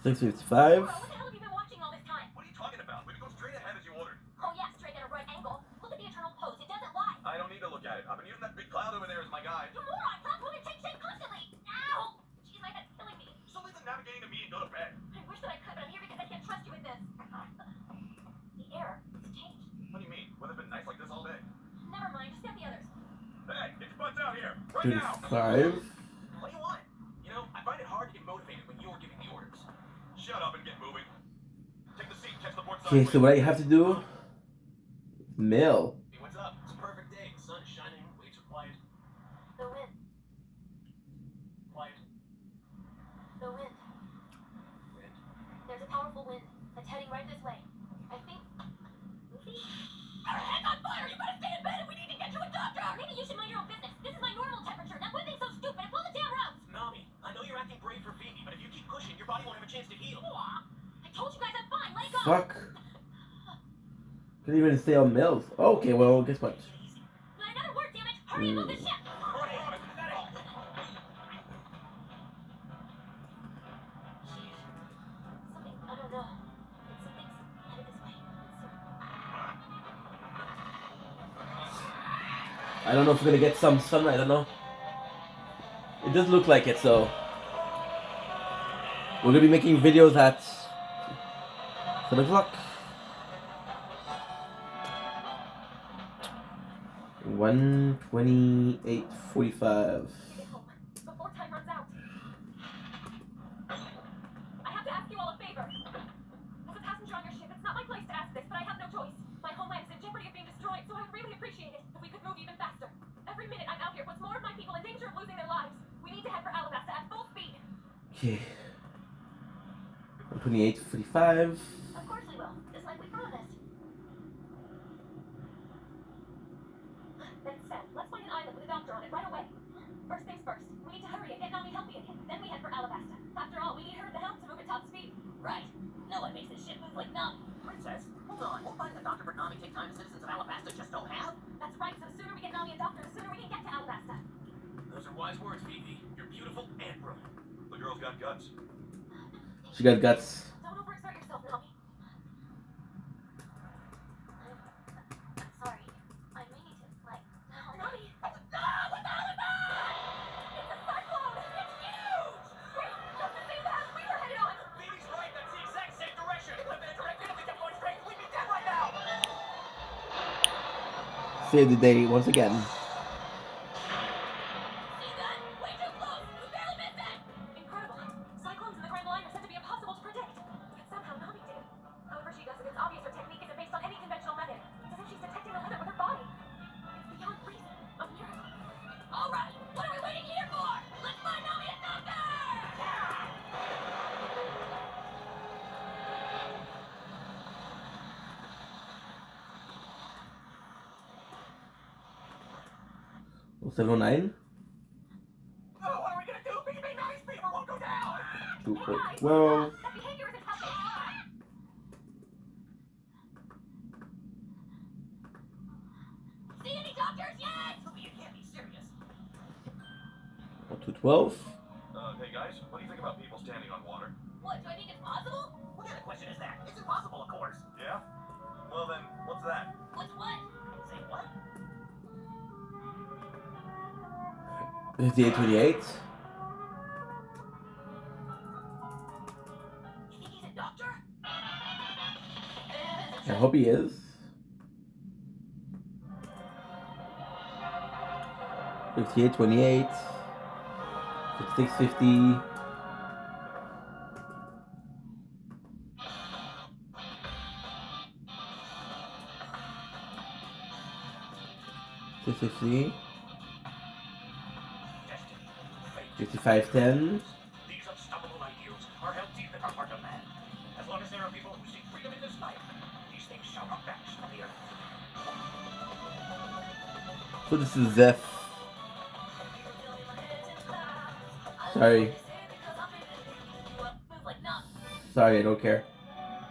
655. What the hell have you been watching all this time? What are you talking about? We can go straight ahead as you ordered. Oh yeah, straight at a right angle. Look at the internal pose. It doesn't lie. I don't need to look at it. I've been using that big cloud over there as my guide. You moron! Plot women change shape constantly. Ow! Jeez, my head's killing me. So leave the navigating to me and go to bed. I wish that I could, but I'm here because I can't trust you with this. The air has changed. What do you mean? Weather's been nice like this all day. Never mind. Just get the others. Hey, get your butts out here. Right now. 35. What do you want? You know, I find it hard to get motivated when you're giving Shut up and get moving. Take the seat, catch the port Okay, so what I have to do? Mail. Hey, what's up? It's a perfect day. The sun is shining, waves are quiet. The wind. Quiet. The wind. Wind. There's a powerful wind that's heading right this way. I think. Our head's on fire! You better stay in bed and we need to get you a doctor! Maybe you should mind your own business. This is my normal temperature. That wind's so stupid. Pull the damn ropes! Nami, I know you're acting brave for Phoebe, but if you keep pushing, your body won't have a chance to heal. I told you guys I'm fine. Let go! Fuck. Couldn't even stay on Mills. Okay, well, guess what? Not another word, damn it! Hurry and move the ship! Hurry, Robin, is that it? Something, I don't know. Something's headed this way. I don't know if we're gonna get some sunlight, I don't know. It does look like it, so. We're gonna be making videos at 7 o'clock. 1:28:45. Before time runs out. I have to ask you all a favor. As a passenger on your ship, it's not my place to ask this, but I have no choice. My homeland is in jeopardy of being destroyed, so I'd really appreciate it if we could move even faster. Every minute I'm out here puts more of my people in danger of losing their lives. We need to head for Alabasta at full speed. Okay. 1:28:45. Of course we will, just like we promised. Then instead, let's find an island with a doctor on it right away. First things first, we need to hurry and get Nami healthy again. Then we head for Alabasta. After all, we need her at the helm to move at top speed. Right. No one makes this ship move like Nami. Princess, hold on. Won't finding a doctor for Nami take time the citizens of Alabasta just don't have? That's right, so the sooner we get Nami a doctor, the sooner we can get to Alabasta. Those are wise words, Phoebe. You're beautiful and brilliant. The girl's got guts. She got guts. Don't overexert yourself, Nami. I'm sorry. I may need to, like... Nami! What the hell is that? It's a cyclone! It's huge! Wait, just to see that! We were headed on! Phoebe's right. That's the exact same direction. If I'd been a director, if we kept going straight, we'd be dead right now. Save the day once again. See that? Way too close! We barely missed it! Incredible. Cyclones in the Grand Line are said to be impossible to predict. Yet somehow Nami did it. However she does it, it's obvious her technique isn't based on any conventional method. It's as if she's detecting the limit with her body. It's beyond reason. A miracle. All right, what are we waiting here for? Let's find Nami a doctor! Oh, 709. Oh, what are we gonna do? Phoebe, Nami's fever won't go down. 2:12. That behavior isn't healthy. See any doctors yet? You can't be serious. 2:12. Hey guys, what do you think about people standing on water? What, do I think it's possible? What kind of question is that? It's impossible, of course. Yeah? Well then, what's that? What's what? Say what? 58:28. You think he's a doctor? I hope he is. 58:28. 56:50. 6:50. 55:10. These unstoppable ideals are held deep in our heart of man. As long as there are people who seek freedom in this life, these things shall not vanish from the earth. So this is Zeph. Sorry. Move like Nami. Sorry, I don't care.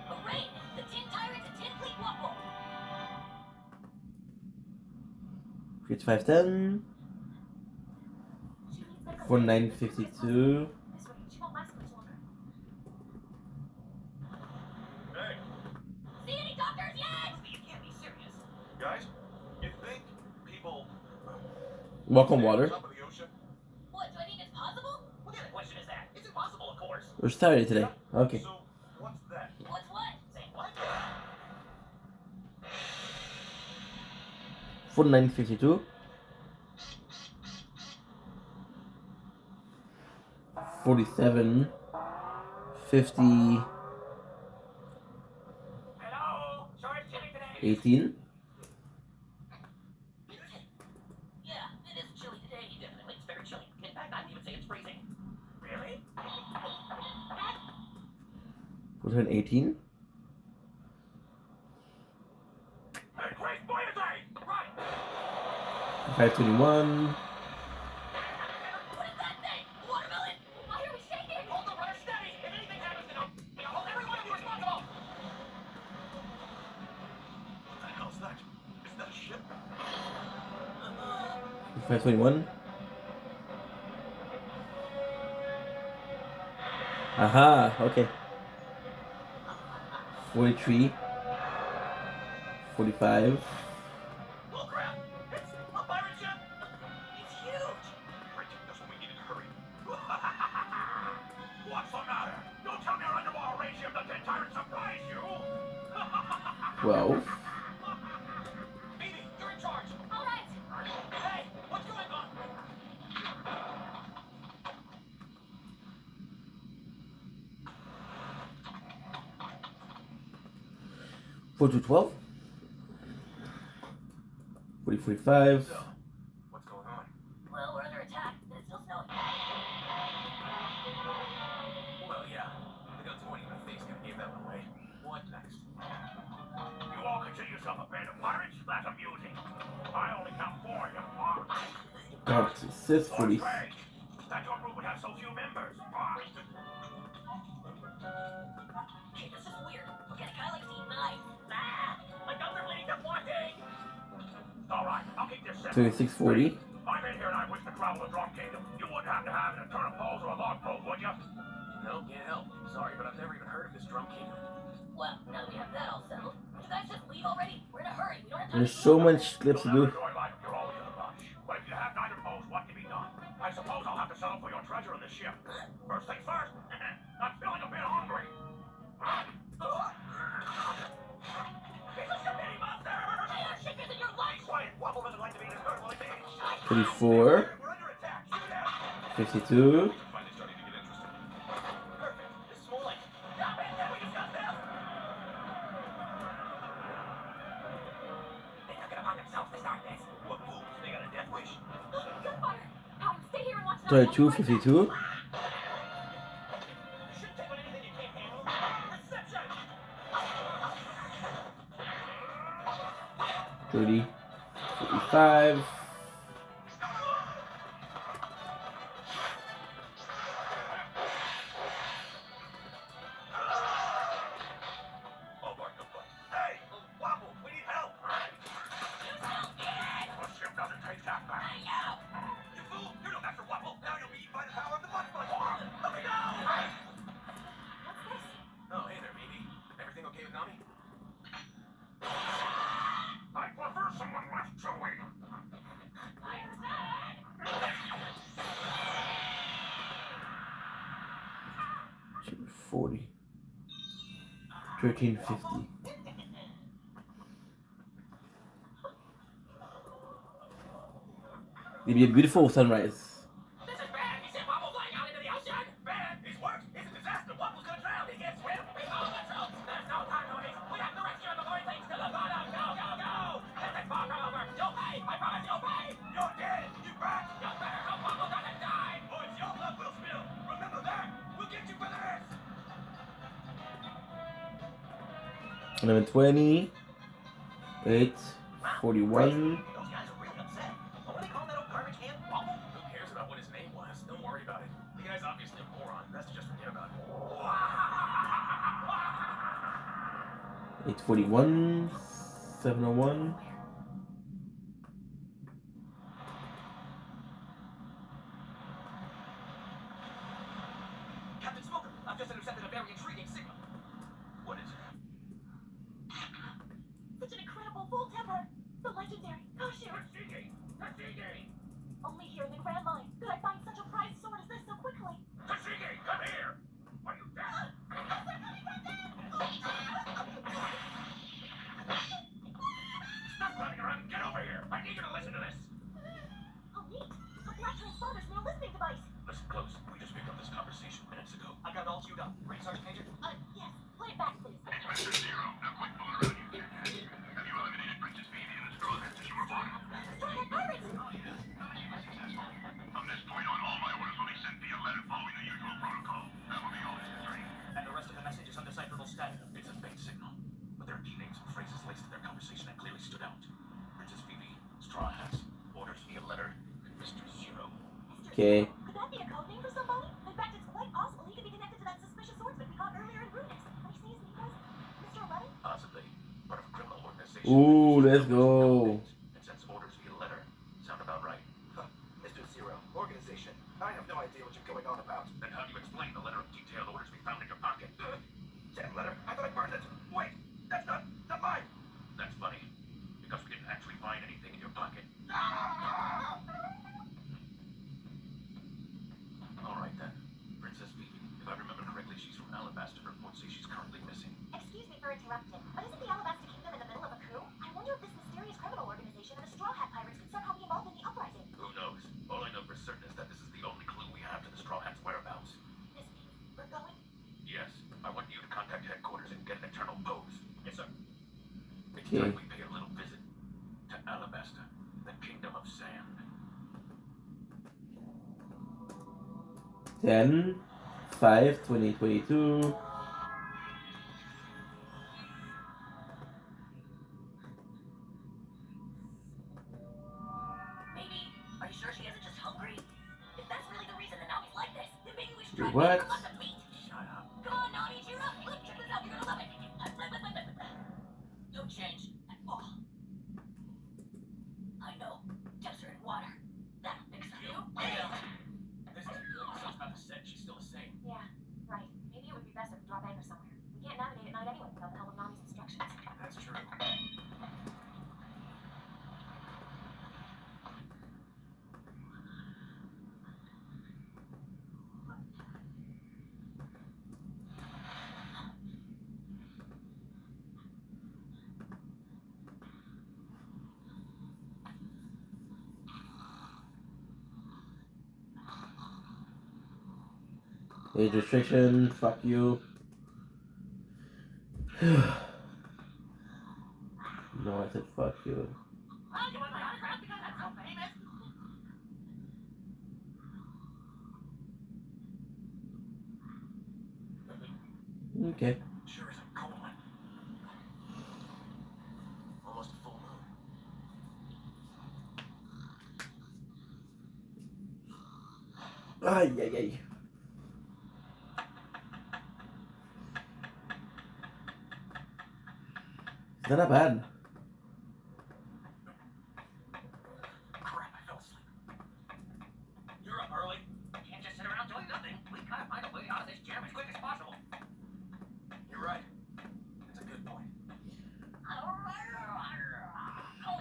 Hooray! The Tin Tyrant's a tin fleet waffle! 55:10. She needs medical 49:52. This way, she won't last much longer. Hey, See any doctors yet? You can't be serious. guys, you think people Walk on water. top of the ocean? What, do I think it's possible? What kind of question is that? It's impossible, of course. We're Saturday today. Okay. So, what's that? What's what? Say what? 49:52. 47:50. 50, Hello? Sure it's chilly today. 18, Yeah, it is chilly today. Definitely, it's very chilly. In fact, I would even say it's freezing. Really? 418, Hey, Grace, boy, it's right. 521, What is that thing? Watermelon? Why are we shaking? Hold the rudder steady. If anything happens, then I'll hold every one of you responsible. What the hell's that? Is that a ship? 521. Aha, okay. 43, 45, Oh, crap. It's a pirate ship. It's huge. Right, that's when we needed to hurry. What's the matter? Don't tell me our underwater raid ship that dead tyrant surprised you! 12, Phoebe, you're in charge. All right. Hey, what's going on? 4212, 4045, So, what's going on? Well, we're under attack, and it's still snowing. Well, yeah. The guns pointing in the face kind of gave that one away. What next? You all consider yourself a band of pirates? That's amusing. I only count 4 of you. God, it says 40. Strange. That your group would have so few members. Hey, this is weird. Okay, the guy likes to eat knives. Ah, my guns are bleeding. They're blocking. All right, I'll keep this simple. 2640, I'm in here and I wish to travel the Drum Kingdom. You wouldn't have to have an eternal pose or a log pose, would you? No, can't help. Sorry, but I've never even heard of this Drum Kingdom. Well, now that we have that all settled, would you guys just leave already? We're in a hurry. We don't have time there's to so much clips to do. Enjoy life if you're always in a rush. But if you have neither pose, what can be done? I suppose I'll have to settle for your treasure in this ship. First things first, I'm feeling a bit hungry. Hey, our ship isn't your lunch. Quiet, Wobble doesn't like to be in his dirt while he thinks. 34, We're under attack. Shoot out. 52, Finally starting to get interested. Perfect. This is more like. Stop it. Can we discuss this? They took it upon themselves to start this. What fools? They got a death wish. Gunfire! Powder, stay here and watch 32, 52, You shouldn't take on anything you can't handle. Reception! 30, 45, Oh, Bart, no fun. Hey, Wobble, we need help. The ship doesn't taste half bad. You fool, you're no match for Wobble. Now you'll be eaten by the power of the Bud Sponge. Let me go! What's this? Oh, hey there, baby. Everything okay with Nami? I prefer someone less chewy. 40, 1350. It'd be a beautiful sunrise. This is bad. He sent Wobble flying out into the ocean. Bad, it's worse. It's a disaster. Wobble's gonna drown. He can't swim. We follow the troops. There's no time to waste. We have to rescue him before he sinks to the bottom. Go, go, go. Let this ball come over. You'll pay. I promise you'll pay. You're dead. You back. You better hope Wobble doesn't die. Boys, your blood will spill. Remember that. We'll get you for this. 1120, 8, 41, Those guys are really upset. What do they call that old garbage can? Wobble? Who cares about what his name was? Don't worry about it. The guy's obviously a moron. Best to just forget about it. 841, 701, Captain Smoker, I've just intercepted a very intriguing signal. What is it? Such an incredible full temper! The legendary Kashu! Tashigi! Tashigi! Only here in the Grand Line could I find such a prized sword as this so quickly. Tashigi, come here! Are you dead? Stop running around and get over here! I need you to listen to this! Oh, neat! A black transporter's new listening device! Listen close. We just picked up this conversation minutes ago. I've got it all queued up. Ready, Sergeant Okay. Could that be a code name for somebody? In fact, it's quite possible he could be connected to that suspicious swordsman we caught earlier in Rudeness. What do you see his name was? Mr. 11? Possibly. Part of a criminal organization. Ooh, let's go. And sends orders via letter. Sound about right? Huh. Mr. Zero, organization. I have no idea what you're going on about. Then how do you explain the letter of detailed orders we found in your pocket? Damn letter. I thought I burned it. Wait, that's not mine. That's funny. Because we didn't actually find anything in your pocket. All right then. Princess Vivi. If I remember correctly, she's from Alabasta. Reports say she's currently missing. Excuse me for interrupting, but isn't the Alabasta Kingdom in the middle of a coup? I wonder if this mysterious criminal organization and the Straw Hat Pirates could somehow be involved in the uprising. Who knows? All I know for certain is that this is the only clue we have to the Straw Hat's whereabouts. This means we're going? Yes. I want you to contact headquarters and get an eternal pose. Yes, sir. It's Okay. time we pay a little visit to Alabasta, the Kingdom of Sand. 10/5/2022. Maybe. Are you sure she isn't just hungry? If that's really the reason that Nami's like this, then maybe we should try What? making her lots of meat. Shut up. Come on, Nami, cheer up. Look, check this out. You're gonna love it. No change at all. I know. Just her in water. That'll fix her. This is good. So it's about to set. She's still the same. Yeah, right. Maybe it would be best if we drop anchor somewhere. We can't navigate at night anyway without the help of Nami's instructions. That's true. Age restriction, fuck you. No, I said fuck you. Oh, you want my autograph because I'm so famous? Okay. Sure is a cold one. Almost a full moon. Ay, ay, ay. It's not that bad. Crap, I fell asleep. You're up early. Can't just sit around doing nothing. We gotta find a way out of this jam as quick as possible. You're right. It's a good point. Come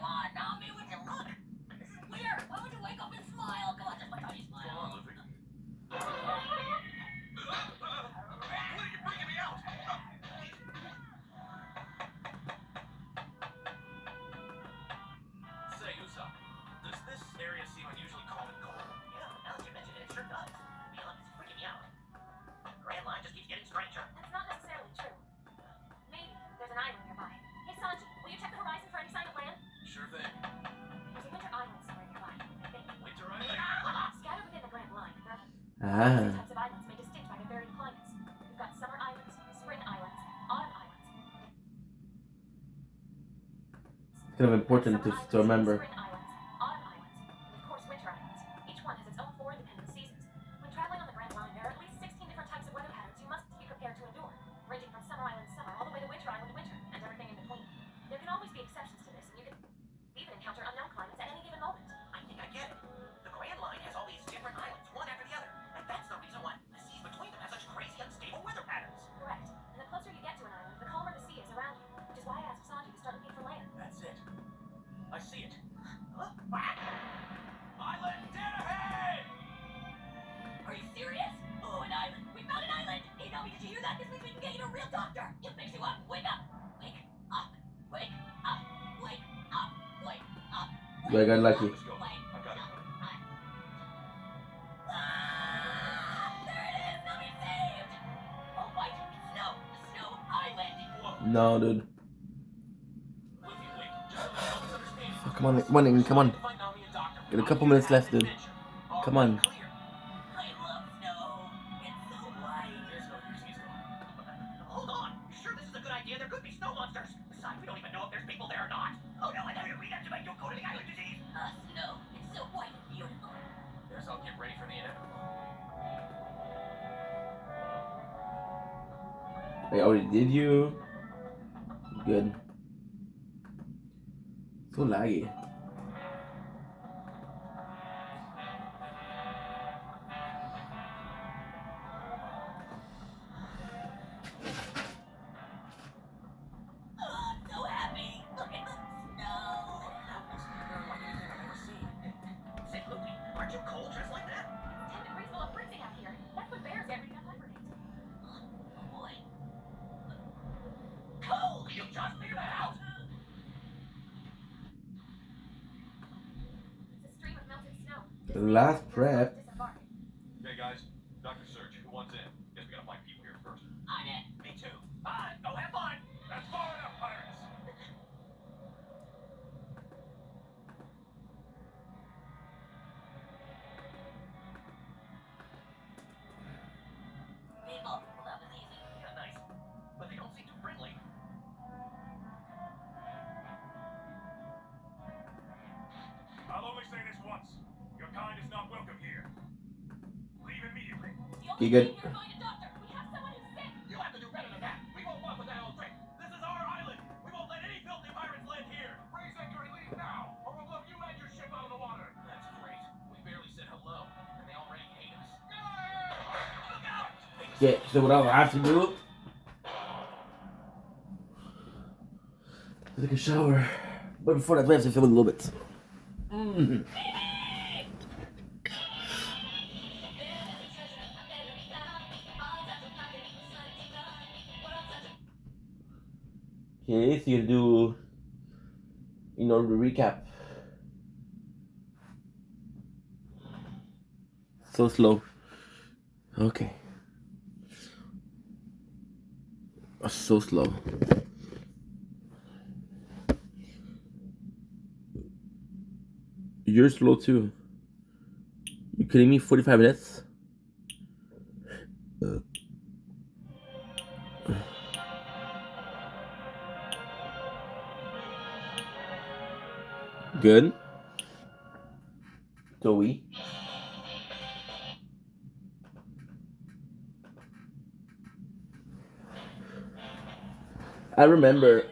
on, Nami, would you look? This is weird. Why would you wake up and smile? Come on, just wait till you smile. Come on, Luffy. You're bringing me out. Say, Usopp, does this area seem unusually cold and cold? Yeah, now that you mention it, it sure does. You know, it's freaking me out. Grand Line just keeps getting stranger. That's not necessarily true. Maybe there's an island nearby. Hey, Sanji, will you check the horizon for any sign of land? Sure thing. There's a winter island somewhere nearby. I think. Winter Island? Scattered within the Grand Line, there are Ah. three types of islands made distinct by their varying climates. We've got summer islands, spring islands, autumn islands. It's kind of important Summer to islands, remember. Spring islands, autumn islands, and of course winter islands. Each one has its own 4 independent seasons. When traveling on the Grand Line, there are at least 16 different types of weather patterns you must be prepared to endure, ranging from summer island to summer all the way to winter island to winter, and everything in between. There can always be exceptions to this, and you can even encounter unknown climates at any given moment. I think I get it. The Grand Line has all these different islands, one after the other. And that's the reason why the seas between them have such crazy, unstable weather patterns. Correct. And the closer you get to an island, the calmer the sea is around you, which is why I asked Sanji to start looking for land. That's it. I see it. Huh? Island dead ahead! Are you serious? Oh, an island! We found an island! Hey, Nami, did you hear that? This means we can get you to a real doctor! He'll fix you up! Wake up! Wake up! Wake up! Wake up! Wake up! I got lucky. Let's go. I've got it. There it is! Nami saved! Oh, wait! It's snow! The snow island! Whoa. No, dude. Luffy, wait. Just help us understand. Come on, come on, come on. Find Nami and Doctor. Get a couple minutes left, dude. All Come right, on. clear. I love snow! It's so white! There's no use. He's gone. Hold on. You sure this is a good idea? There could be snow monsters. Besides, we don't even know if there's people there or not. Oh no, I know you're reading to make you go to the island disease. Snow! It's so white and beautiful! Guess I'll get ready for the I already did you. Good. So laggy. I'm so happy. Look at the snow. This is very like anything I've ever seen. Say, Lucy, aren't you cold dressed like that? 10 degrees below freezing out here. That's what bears get when you hibernate. Oh boy. Cold! You just figured that out! It's a stream of melted snow. Last prep. Disembark. Okay, guys. Dr. Search, who wants in? Guess we gotta find people here first. I'm in. Me too. Fine, go have fun. That's far enough, pirates! People. Well, that was easy. Yeah, nice. But they don't seem too friendly. I'll only say this once. Your kind is not welcome here. Leave immediately. The You good? thing here to find a doctor. We have someone who's sick. You have to do better than that. We won't walk with that old trick. This is our island. We won't let any filthy pirates land here. Raise anchor and leave now, or we'll blow you and your ship out of the water. That's great. We barely said hello, and they already hate us. Look out! Okay, so what I'll have to do. Take a shower. But before that, I have to film a little bit. Okay, so you do, the recap. So slow. Okay. So slow. You're slow too. You kidding me? 45 minutes? Good. Joey. I remember.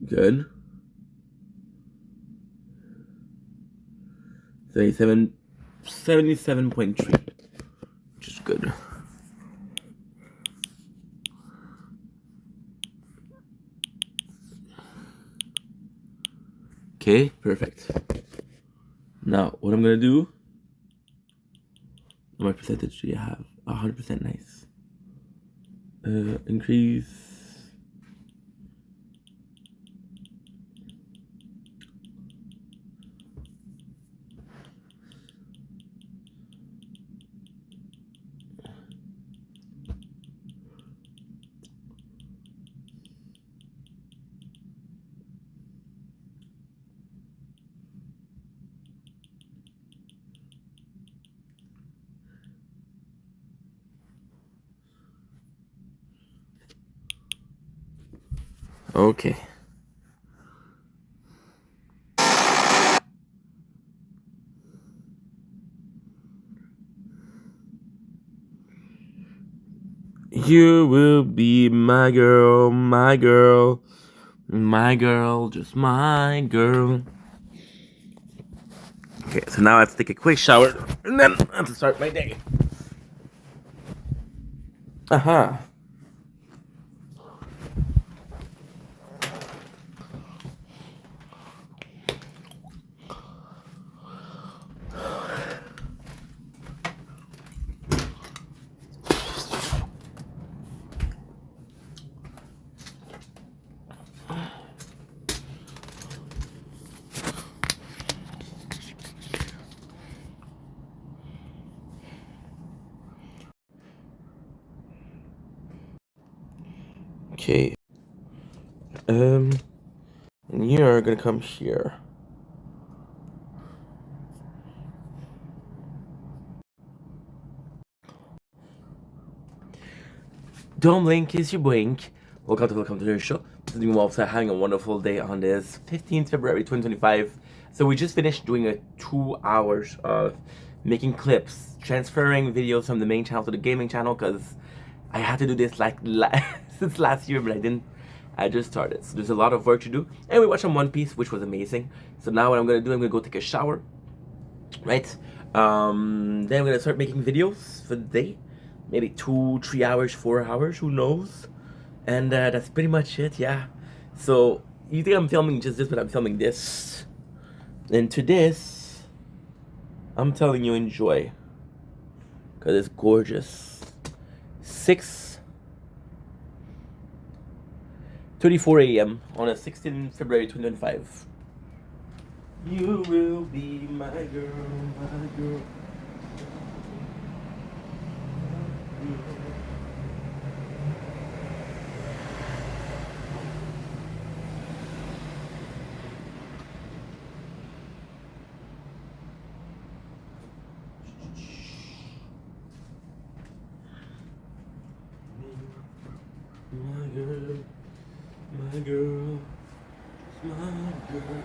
Good. 77.3, which is good. Okay, perfect. Now, what I'm gonna do, my percentage, do you have 100% nice? Increase. Okay. You will be my girl, my girl, my girl, just my girl. Okay, so now I have to take a quick shower and then I have to start my day. Aha. Okay. And you're gonna come here. Don't blink, kiss your blink. Welcome to the show. Doing well, having a wonderful day on this 15th February 2025. So we just finished doing a 2 hours of making clips, transferring videos from the main channel to the gaming channel, because I had to do this like since last year, but I didn't. I just started. So there's a lot of work to do. And we watched some One Piece, which was amazing. So now what I'm gonna do, I'm gonna go take a shower. Right? Then I'm gonna start making videos for the day. Maybe 2, 3 hours, 4 hours, who knows? And that's pretty much it, yeah. So you think I'm filming just this, but I'm filming this. And to this, I'm telling you, enjoy. Because it's gorgeous. 6:34 a.m. on a 16th February 2025. You will be my girl, my girl. My girl, my girl, my girl.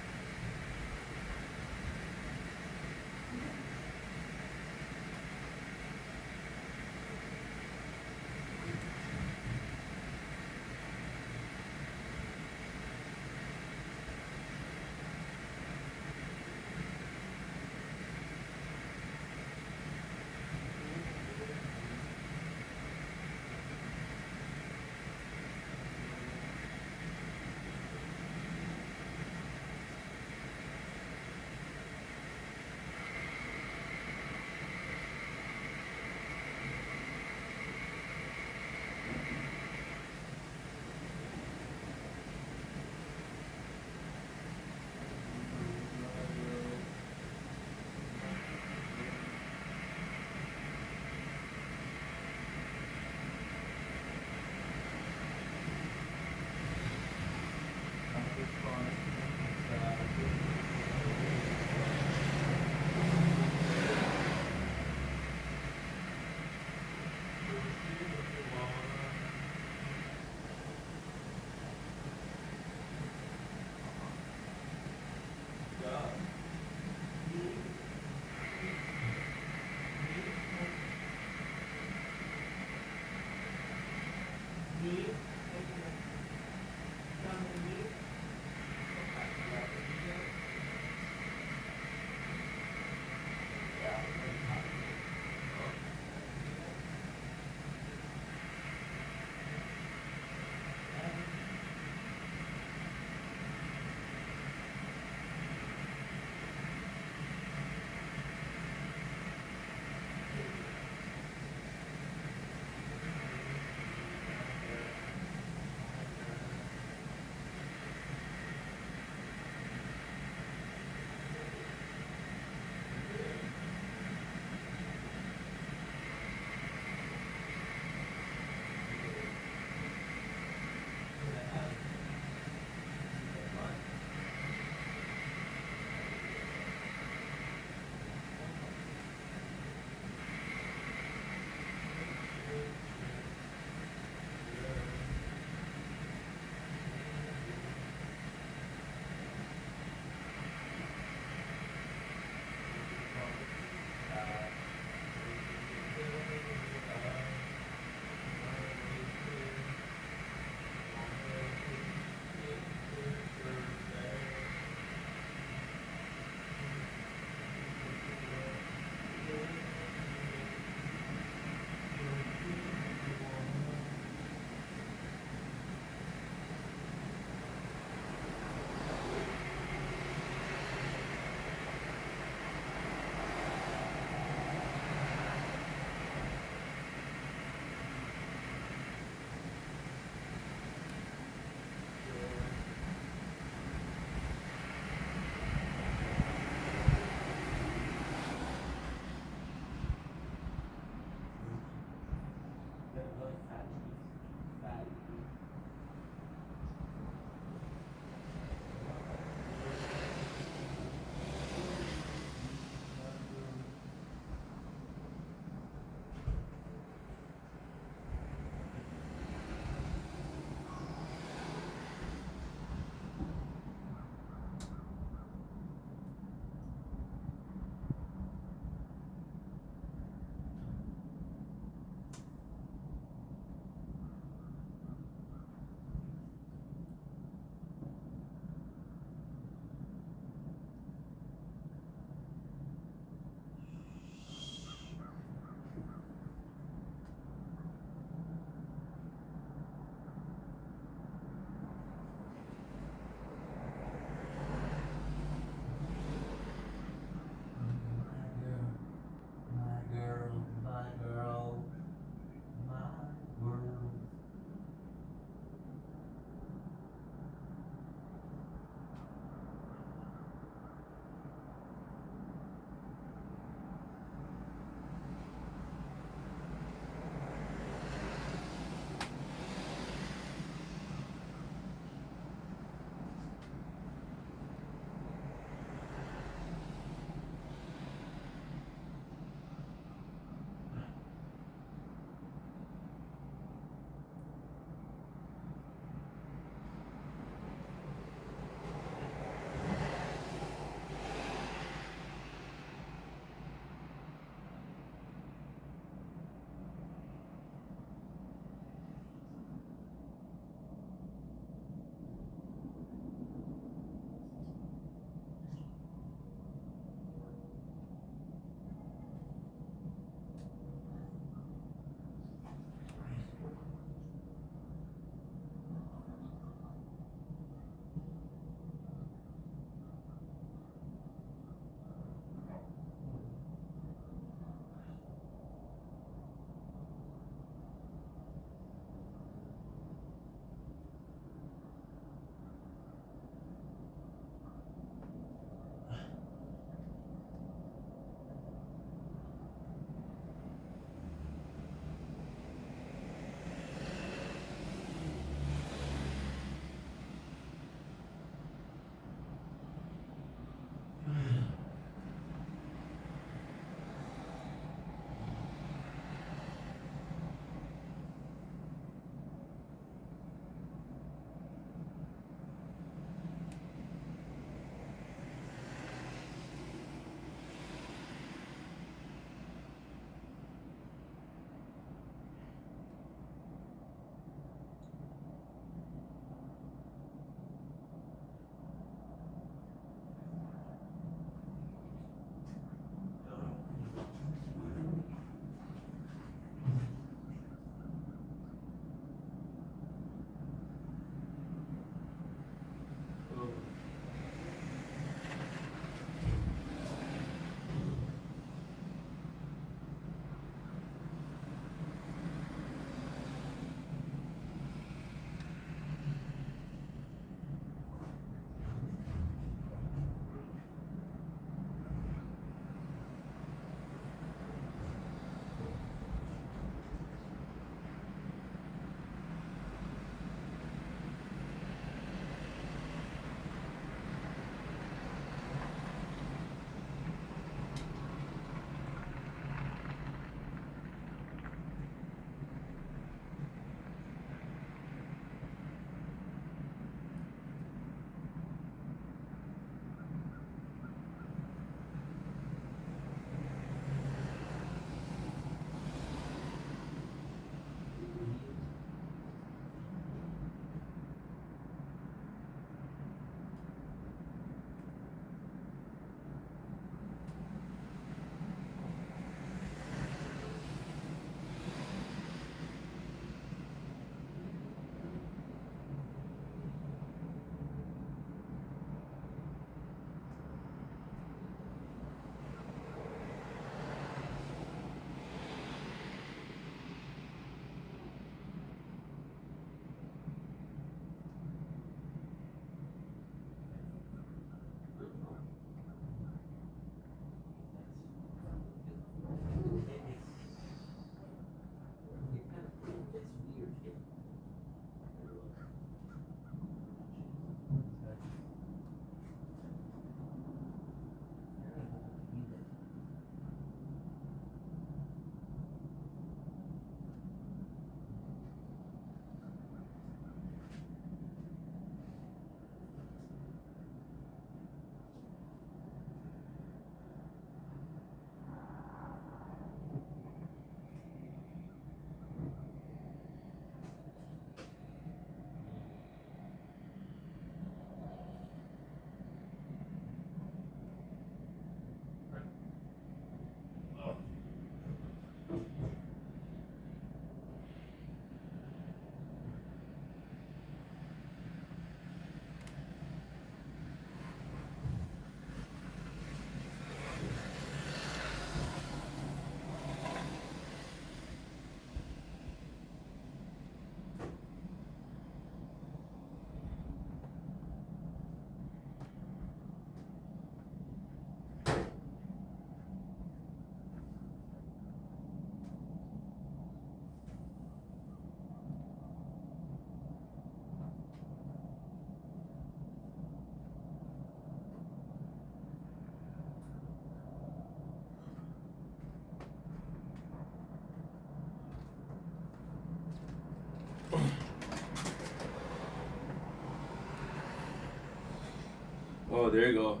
Oh, there you go.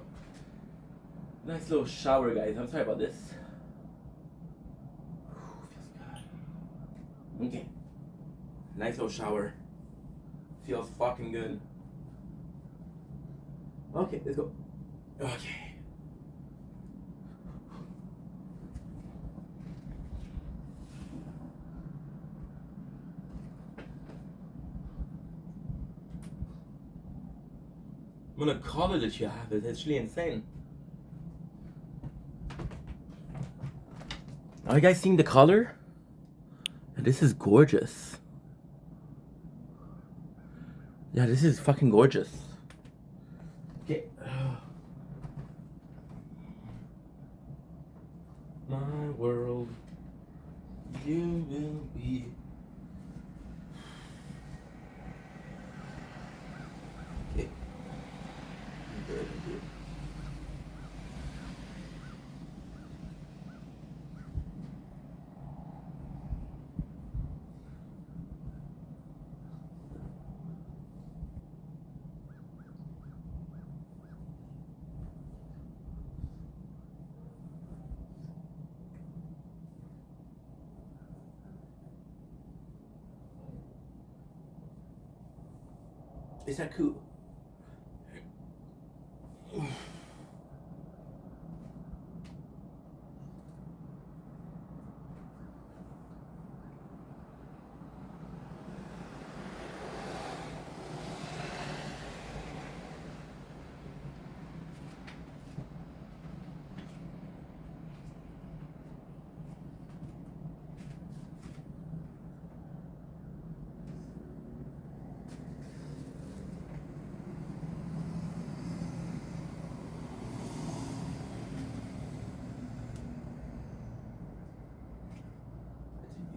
Nice little shower, guys. I'm sorry about this. Feels good. Okay. Nice little shower. Feels fucking good. Okay, let's go. Okay. I'm gonna color that you have. It's actually insane. Are you guys seeing the color? This is gorgeous. Yeah, this is fucking gorgeous. Okay. My world, you will be. Okay. Good. Is that cool? These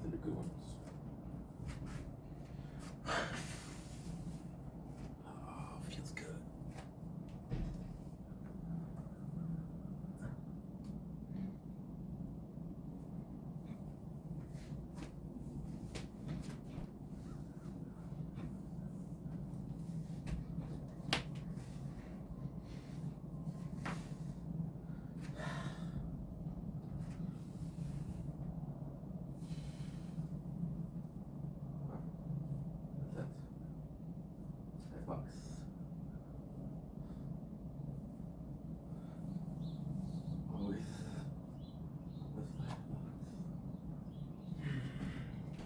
are the good ones. Oh, feels good. $5. Always.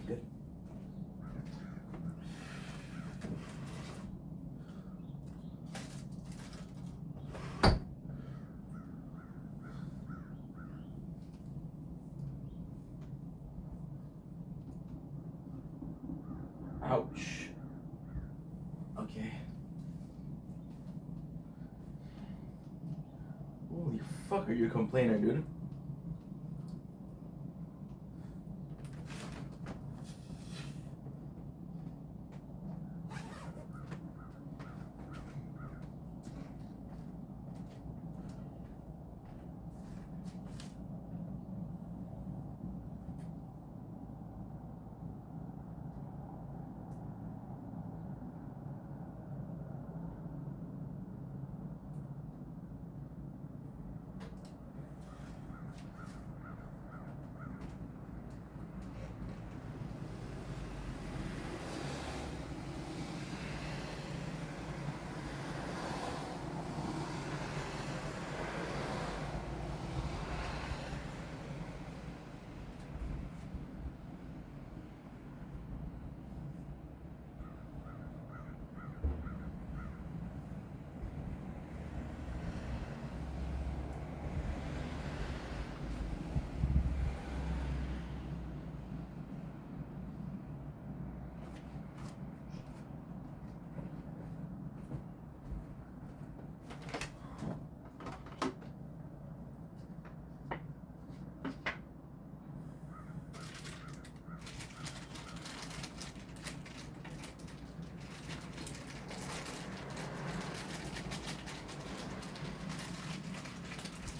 Good. Ouch. Okay. Holy fuck, are you a complainer, dude?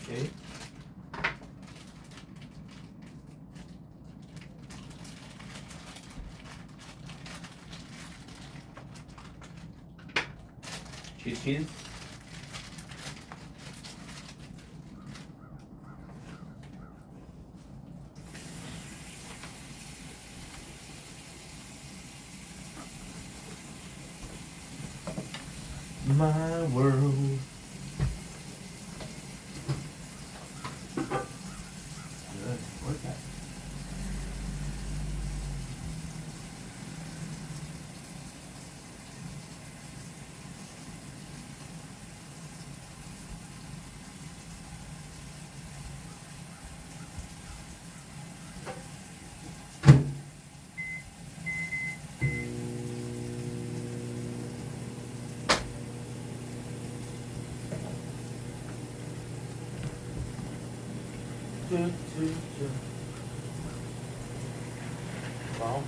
Okay. Cheese. my world. Good. Where's that? Wow.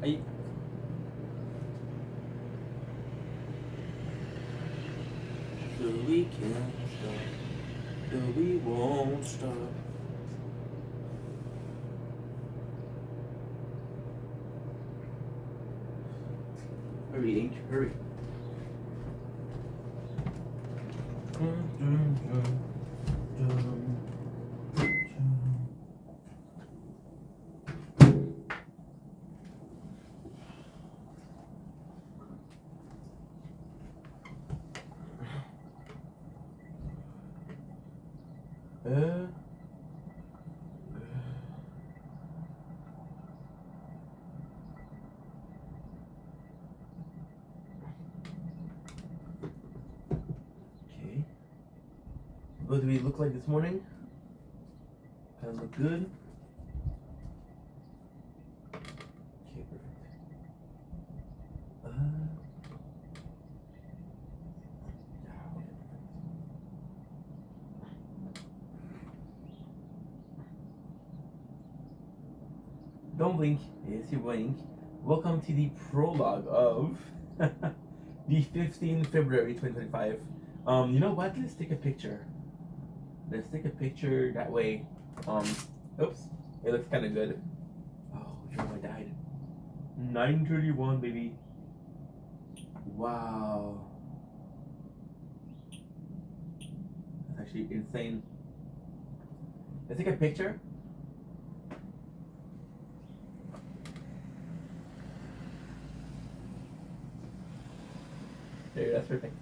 Ay. So we can't stop, so we won't stop. Hurry, Ink, hurry. Okay. What do we look like this morning? Kind of look good. Okay, perfect. Don't blink. Yes, you're blink. Welcome to the prologue of the 15th February 2025. You know what? Let's take a picture. Let's take a picture that way. Oops. It looks kind of good. Oh, I died. 9:31, baby. Wow. That's actually insane. Let's take a picture. There, that's perfect.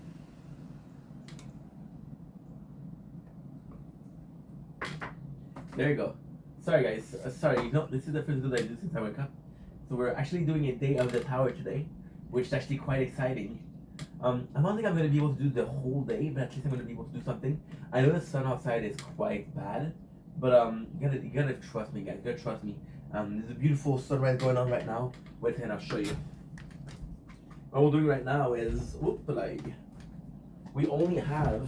There you go. Sorry guys, sorry, no, this is the first video I do since I woke up. So we're actually doing a day of the tower today, which is actually quite exciting. I don't think I'm going to be able to do the whole day, but at least I'm going to be able to do something. I know the sun outside is quite bad, but you gotta trust me guys, you gotta trust me. There's a beautiful sunrise going on right now. Wait and I'll show you. What we're doing right now is, we only have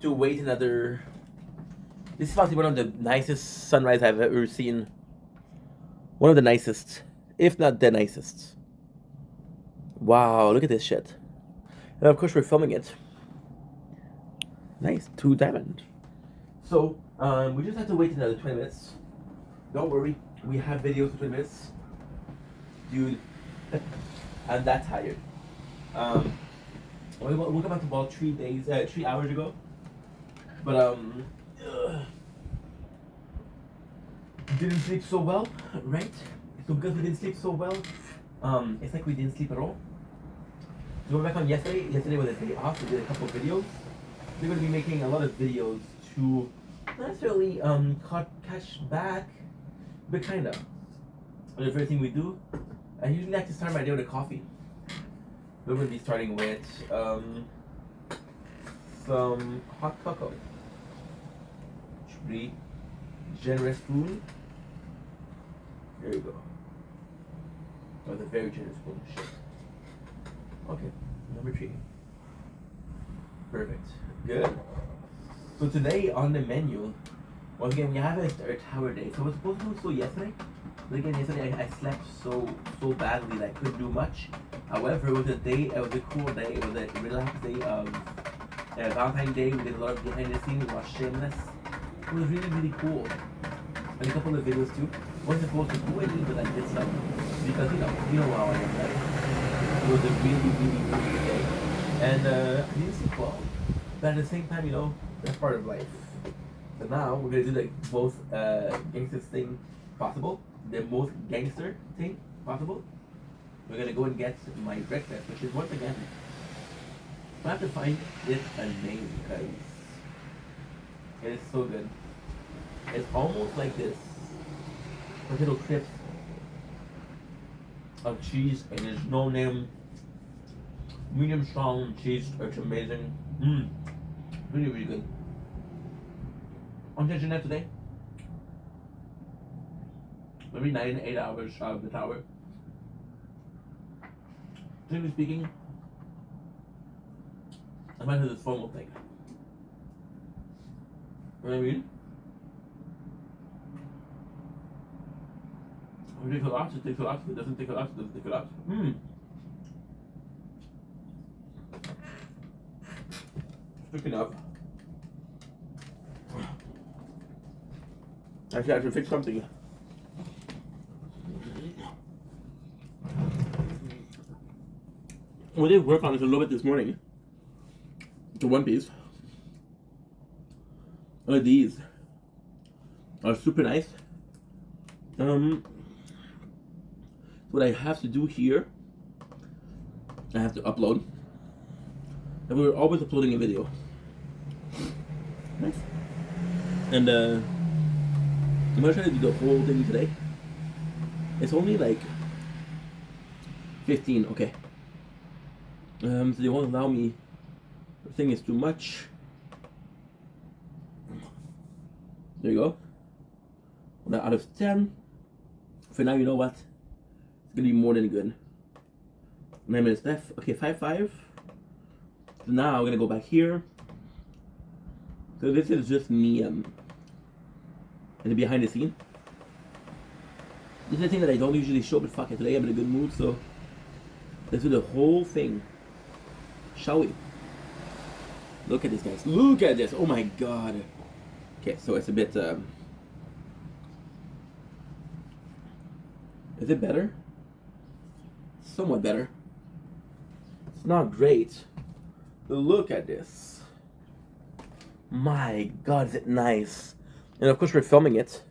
to wait another. This is probably one of the nicest sunrise I've ever seen. One of the nicest, if not the nicest. Wow, look at this shit. And of course we're filming it. Nice, 2 diamond. So, we just have to wait another 20 minutes. Don't worry, we have videos for 20 minutes. Dude, I'm that tired. We woke up about 3 hours ago. But, didn't sleep so well, right? So because we didn't sleep so well, it's like we didn't sleep at all. So we're back on yesterday. Yesterday was a day off. We did a couple of videos. We're going to be making a lot of videos to not necessarily catch back, but kind of. The first thing we do, I usually like to start my day with a coffee. We're going to be starting with some hot cocoa. Pretty generous spoon. There you go. That was a very generous spoon. Shit. Okay, number 3. Perfect. Good. So today on the menu, once again, we have a tower day. So I was supposed to do so yesterday. But again, yesterday I slept so badly that I couldn't do much. However, it was a cool day. It was a relaxed day of Valentine's Day. We did a lot of behind the scenes. We watched Shameless. It was really cool. And a couple of videos too. Wasn't supposed to do any, but I did some because you know how I am, right? It was a really good day, and I didn't sleep well. But at the same time, that's part of life. So now we're gonna do the most gangster thing possible, the most gangster thing possible. We're gonna go and get my breakfast, which is once again, I have to find it a name because it is so good. It's almost like this potato crisp of cheese, and there's no name. Medium strong cheese, it's amazing. Really good. I'm judging that today. Maybe 9-8 hours of the tower. Generally speaking, I might have this formal thing. You know what I mean? It takes a lot, it takes a lot, it doesn't take a lot, it doesn't take a lot. Speaking of, actually I have to fix something. We did work on it a little bit this morning. It's a one piece. These are super nice. What I have to do here, I have to upload. And we're always uploading a video. Nice. And I'm gonna try to do the whole thing today. It's only like 15, okay. So they won't allow me. The thing is too much. There you go. 1 out of 10. For now, you know what? It's gonna be more than good. 9 minutes left. Okay, 5-5. So now I'm gonna go back here. So this is just me in the behind the scene. This is the thing that I don't usually show, but fuck it, today I'm in a good mood, so let's do the whole thing. Shall we? Look at this, guys. Look at this. Oh my god. Okay, so it's a bit is it better? Somewhat better. It's not great. Look at this. My god, is it nice. And of course we're filming it.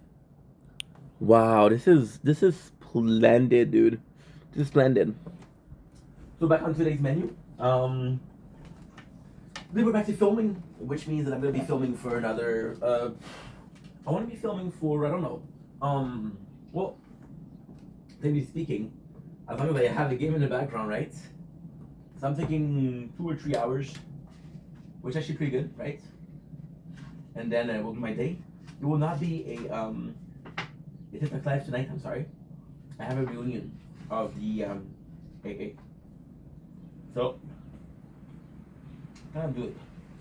Wow, this is splendid, dude. This is splendid. So back on today's menu. Then we're back to filming, which means that I'm gonna be filming for another I wanna be filming for, I don't know. Well, technically speaking, as long as I have a game in the background, right? So I'm thinking 2 or 3 hours, which is actually pretty good, right? And then we'll do my day. It will not be a it is live tonight, I'm sorry. I have a reunion of the AA. So I can't do it.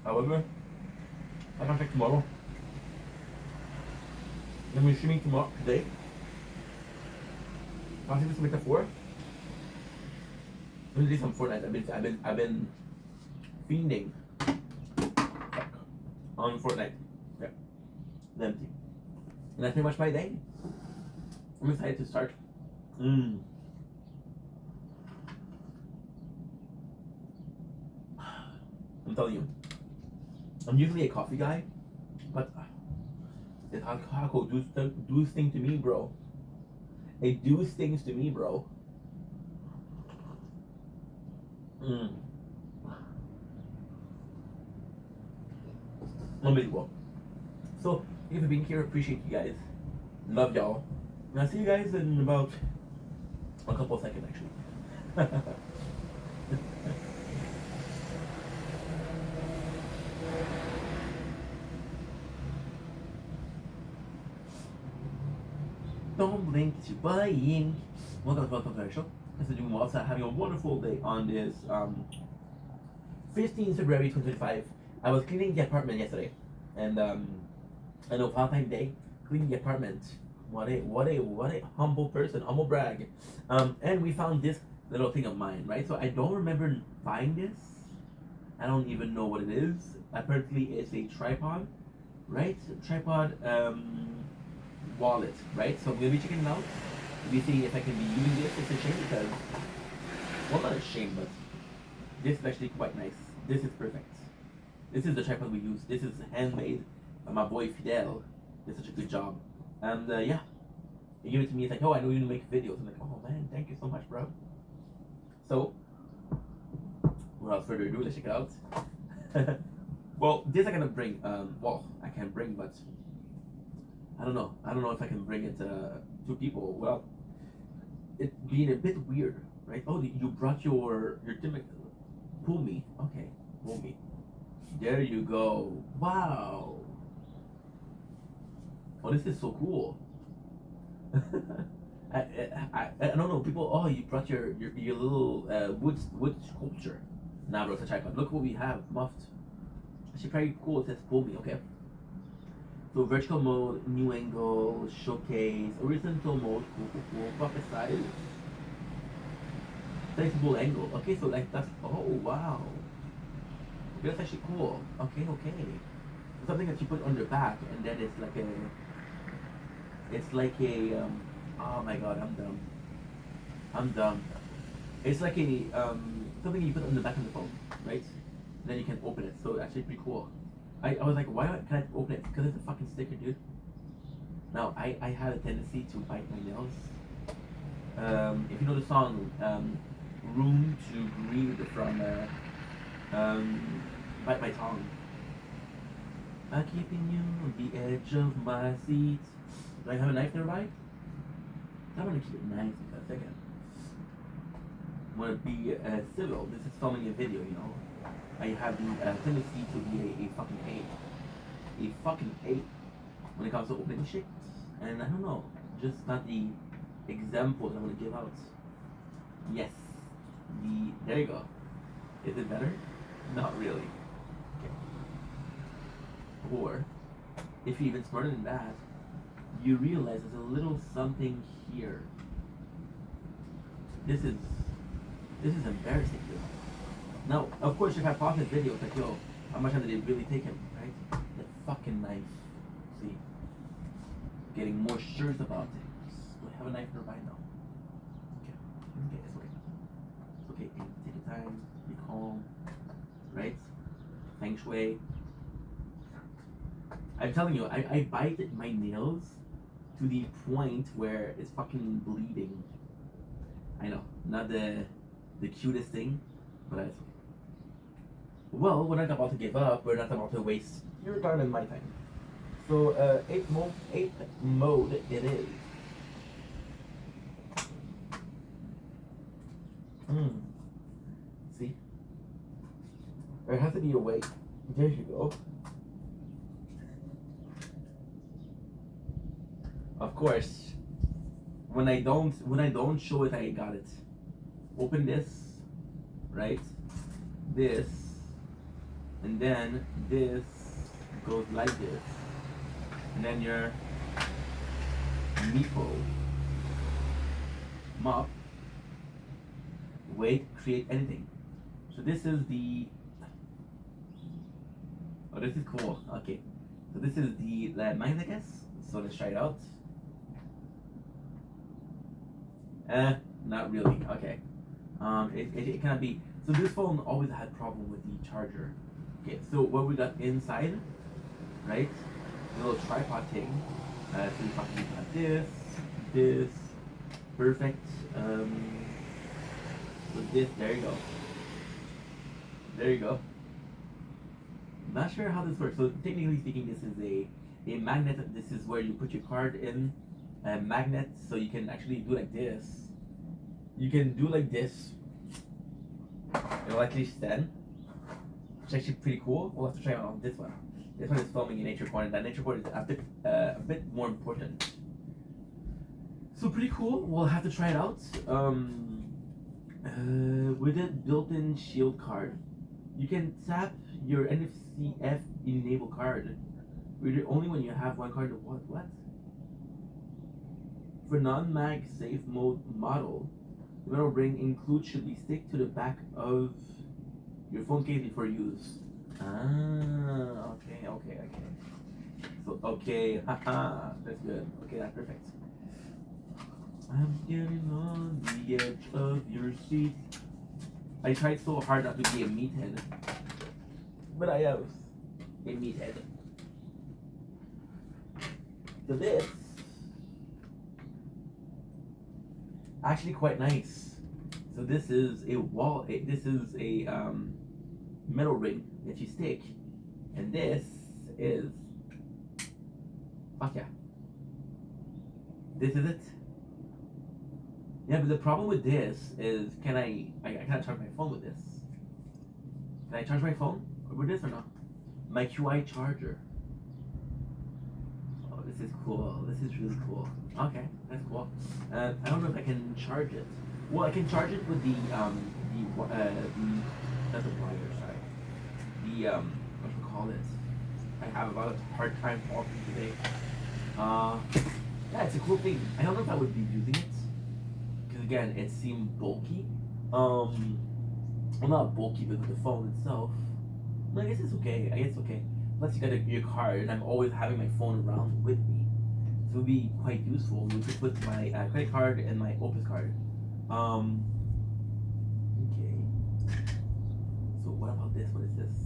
However, I can check tomorrow. Then we're streaming tomorrow today. I'll see this make a 4. I'm gonna do some Fortnite. I've been fiending on Fortnite. Yeah. It's empty. And that's pretty much my day. I'm excited to start. I'm telling you, I'm usually a coffee guy, but this hot cocoa does things to me, bro. It does things to me, bro. Unbelievable. So, thank you for being here. Appreciate you guys. Love y'all. And I'll see you guys in about a couple of seconds, actually. Don't blink, it's your boy Ying. Welcome to our show. This is doing well. So having a wonderful day on this 15th February 2025. I was cleaning the apartment yesterday, and I know Valentine's Day, cleaning the apartment. What a humble person, humble brag. And we found this little thing of mine, right? So I don't remember buying this. I don't even know what it is. Apparently, it's a tripod, right? Tripod wallet, right? So I'm gonna be checking it out. We see if I can be using this. It's a shame because, well, not a shame, but this is actually quite nice. This is perfect. This is the tripod we use. This is handmade by my boy Fidel. Did such a good job. And yeah, he gave it to me. He's like, oh, I know you make videos. I'm like, oh man, thank you so much, bro. So, without further ado, let's check it out. Well, this I can bring. Well, I can bring, but I don't know. I don't know if I can bring it to people without it being a bit weird, right? Oh, you brought your Timmy. Pull me. Okay, pull me. There you go. Wow. Oh, this is so cool. I don't know. People. Oh, you brought your little wood sculpture. Nah, bro, it's a tripod. Look what we have. Muffed. Actually, pretty cool. It says pull me. Okay. So vertical mode, new angle, showcase, horizontal mode, cool, pocket size, flexible angle. Okay, so like that's, oh wow. Okay, that's actually cool. Okay. Something that you put on your back, and then it's like a, oh my god, I'm dumb. It's like a, something you put on the back of the phone, right? And then you can open it, so actually pretty cool. I was like, why can I open it? Because it's a fucking sticker, dude. Now, I have a tendency to bite my nails. If you know the song, Room to Breathe from, Bite My Tongue. I'm keeping you on the edge of my seat. Do I have a knife nearby? I want to keep it nice for a second. I want to be civil. This is filming a video, you know. I have the tendency to be a fucking ape. A fucking ape when it comes to opening shit. And I don't know, just not the example that I want to give out. Yes. There you go. Is it better? Not really. Okay. Or, if you're even smarter than that, you realize there's a little something here. This is embarrassing, dude. Now, of course, if I pause this video, it's like, yo, how much time did it really take him, right? The fucking knife. See? Getting more sure about it. Do I have a knife nearby now? Okay, it's okay. It's okay, take your time, be calm, right? Feng Shui. I'm telling you, I bite my nails to the point where it's fucking bleeding. I know, not the cutest thing, but it's okay. Well, we're not about to give up. We're not about to waste your time and my time. So, ape mode it is. See? There has to be a way. There you go. Of course, when I don't show it, I got it. Open this, right? This, and then this goes like this, and then your meepo, mop, wait, create anything. So this is the, oh, this is cool. Okay, so this is the magnet, I guess. So let's try it out. Not really. Okay. It cannot be. So this phone always had problem with the charger. Okay, so what we got inside, right? A little tripod thing. So you fucking got this, perfect. So this, there you go. Not sure how this works. So technically speaking, this is a magnet. This is where you put your card in. A magnet, so you can actually do like this. You can do like this. It'll actually stand. It's actually pretty cool. We'll have to try it on this one. This one is filming in nature porn, and that nature porn is a bit more important. So pretty cool. We'll have to try it out. With a built-in Shield card, you can tap your NFC-F enable card. Only when you have one card. What? For non-mag safe mode model, the metal ring included should be stick to the back of your phone case before use. Okay. So, okay, haha, that's good. Okay, that's perfect. I'm getting on the edge of your seat. I tried so hard not to be a meathead, but I am a meathead. So this, actually quite nice. So this is a metal ring that you stick, and this is, fuck yeah, this is it. Yeah, but the problem with this is, I can't charge my phone with this. Can I charge my phone with this or not? My QI charger. Oh, this is cool. This is really cool. Okay, that's cool. I don't know if I can charge it. Well, I can charge it with the not the wire, sorry. What do you call this? I have a lot of hard time talking today. Yeah, it's a cool thing. I don't know if I would be using it. Again, it seemed bulky. Well, not bulky, but with the phone itself, I guess it's okay. Plus, you got your card, and I'm always having my phone around with me, so it would be quite useful. We could put my credit card and my Opus card. Okay. So what about this? What is this?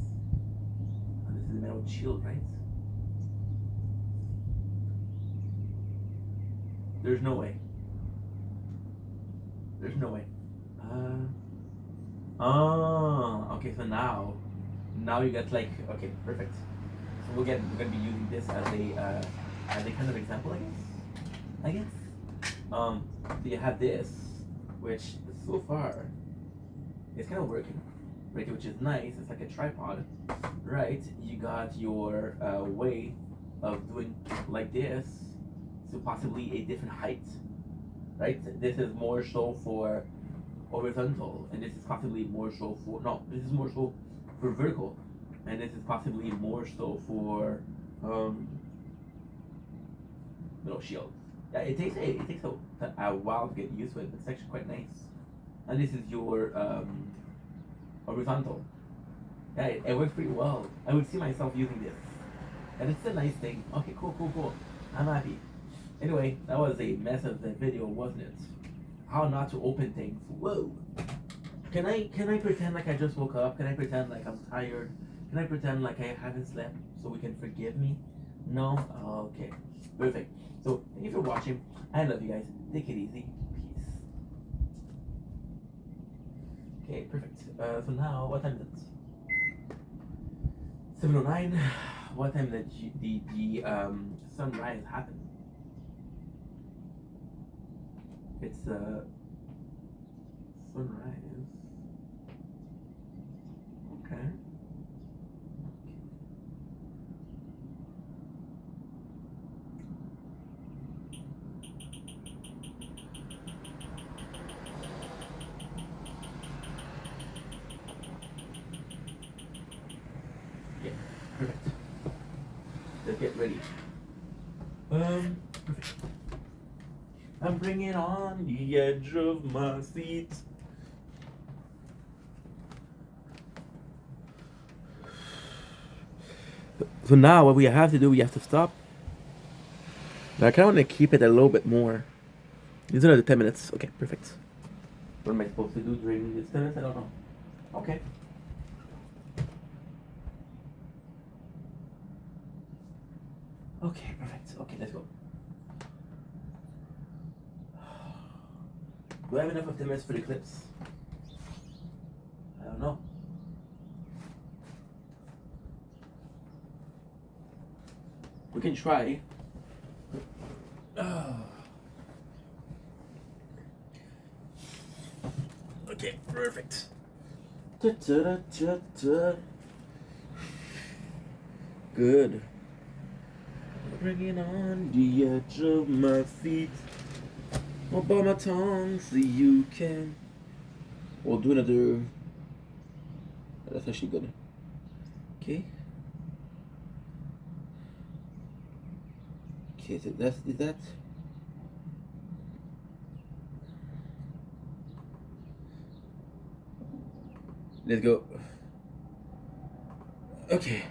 Oh, this is a metal shield, right? There's no way. There's no way. Okay, so now you got like, okay, perfect. So we're gonna be using this as a kind of example, I guess. So you have this, which so far is kind of working, right? Which is nice. It's like a tripod, right? You got your way of doing like this, so possibly a different height. Right? This is more so for horizontal, and this is possibly more so for, no, this is more so for vertical, and this is possibly more so for shield. Yeah, it takes a while to get used to it, but it's actually quite nice. And this is your horizontal. Yeah, it works pretty well. I would see myself using this, and it's a nice thing. Okay, cool. I'm happy. Anyway, that was a mess of the video, wasn't it? How not to open things. Whoa. Can I pretend like I just woke up? Can I pretend like I'm tired? Can I pretend like I haven't slept so we can forgive me? No? Okay. Perfect. So, thank you for watching. I love you guys. Take it easy. Peace. Okay, perfect. So now, what time is it? 7:09. What time did the sunrise happen? It's sunrise. Okay. Yeah, perfect. Let's get ready. Perfect. I'm bringing on the edge of my seat. So now what we have to do, we have to stop. Now I kind of want to keep it a little bit more. It's another 10 minutes. Okay, perfect. What am I supposed to do during this 10 minutes? I don't know. Okay. Okay, perfect. Okay, let's go. Do I have enough of 10 minutes for the clips? I don't know. We can try. Okay, perfect. Good. Bringing on the edge of my feet. Obama tongues, you can. We'll do another. That's actually good. Okay. Okay, so is that? Let's go. Okay.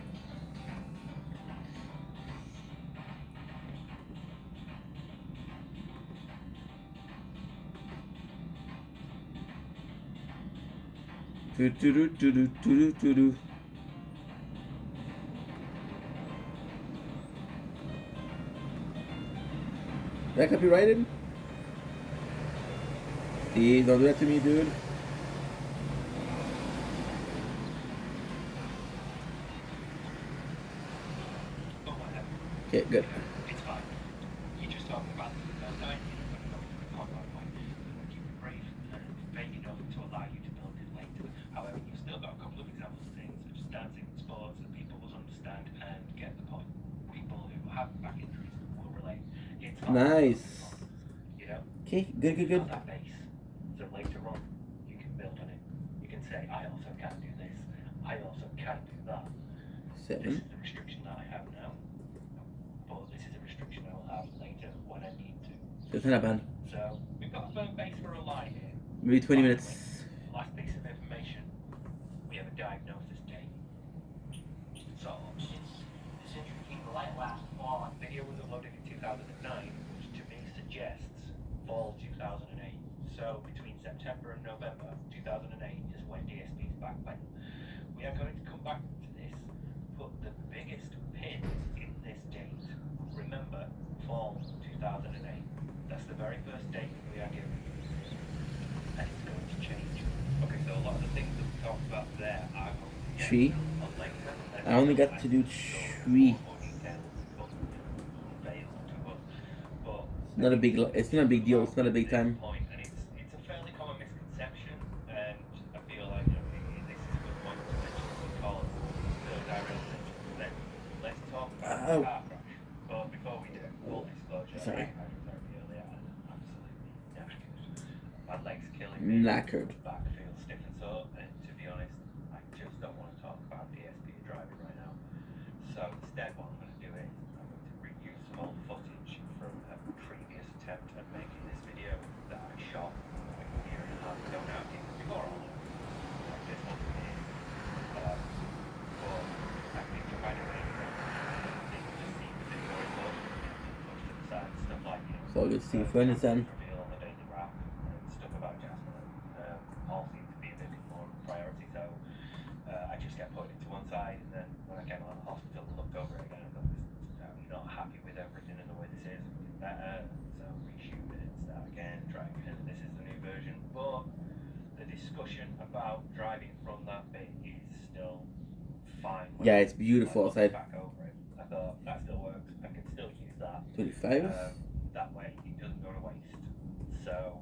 Do do do do do do do do. That copyrighted? Please don't do that to me, dude. Okay, good. It's fine. You're just talking about the diet. Talk about why you want to keep it brief and vague enough to allow you to build it later. However, you've still got a couple of examples of things such as dancing and sports that people will understand and get the point. People who have back injuries will relate. It's not Nice. you know, Okay, good, good, good. on that base. So later on, you can build on it. You can say, I also can do this. I also can do that. This 7. is the restriction that I have now. But this is a restriction I will have later when I need to. That's not bad. So we've got a firm base for a lie here. Maybe 20 minutes. Last piece of information. We have a diagnosis date. So This injury came to light last fall. video was uploaded in 2009, which to me suggests fall 2008. So between September and November 2008 is when DSP is back playing. We are going to come back to this, put the biggest pin in this date. Remember, fall 2008. That's the very first date we are given. And it's going to change. Okay, so a lot of the things that we talked about there are going to get Tree. on later. I only got to do tree. Not a big. It's not a big deal. It's not a big time. Point, and it's a fairly common misconception, and I feel like this is a good point to mention because I really mentioned. Let's talk about the Ow. car crash. But before we do, full disclosure, Sorry. I was very earlier and absolutely knackered. My legs killing me. Knackered. Back feels stiff and sore, and to be honest, I just don't want to talk about DSP driving right now. So instead, what I'm going to do is I'm going to reuse some old footage from a previous attempt at making this video that I shot like a year and a half ago now, before all of like this one here. But I think if I do it, it just seems a bit more important pushed to the side, stuff like, So good to see you, friend. It's done. reveal a daily rap and stuff about Jasmine all seem to be a bit more of a priority. So I just get put into one side, and then when I came out of the hospital and looked over it again, I thought, I'm not happy with everything and the way this is. We do better. So reshoot it, start again, try again. This is the new version. But the discussion about driving from that bit is still fine. Yeah, it's beautiful I looked outside. back over it. I thought that still works. I can still use that. 25. That way it doesn't go to waste. So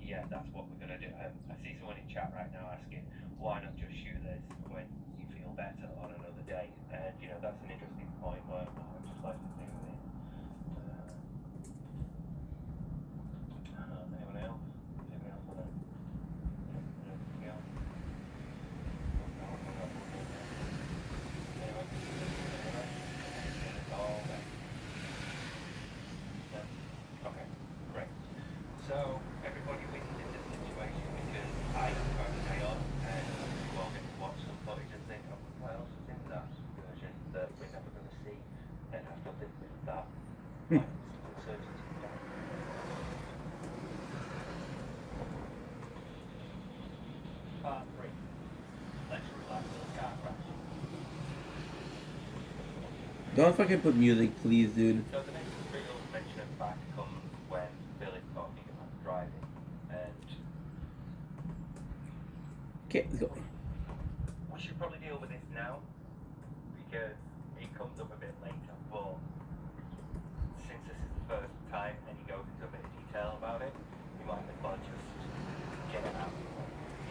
yeah, that's what we're gonna do. I see someone in chat right now asking why not just shoot this when you feel better on another day, and you know that's an interesting point where I just like to do it. Anyone else? Anyone else want to? Anything else? Anyone? All right. Okay, great. So everybody wins in this situation because I got the day off and you all get to watch some footage and think, oh, what else was in that version that we're never going to see and have nothing to do with that. Like, uncertainty. Part 3. Let's relax on the car crash. Don't fucking put music, please, dude. So the next real mention of back comes when Bill is talking about driving, and Okay, let's go. we should probably deal with this now because it comes up a bit later. But since this is the first time and he goes into a bit of detail about it, you might as well just get it out.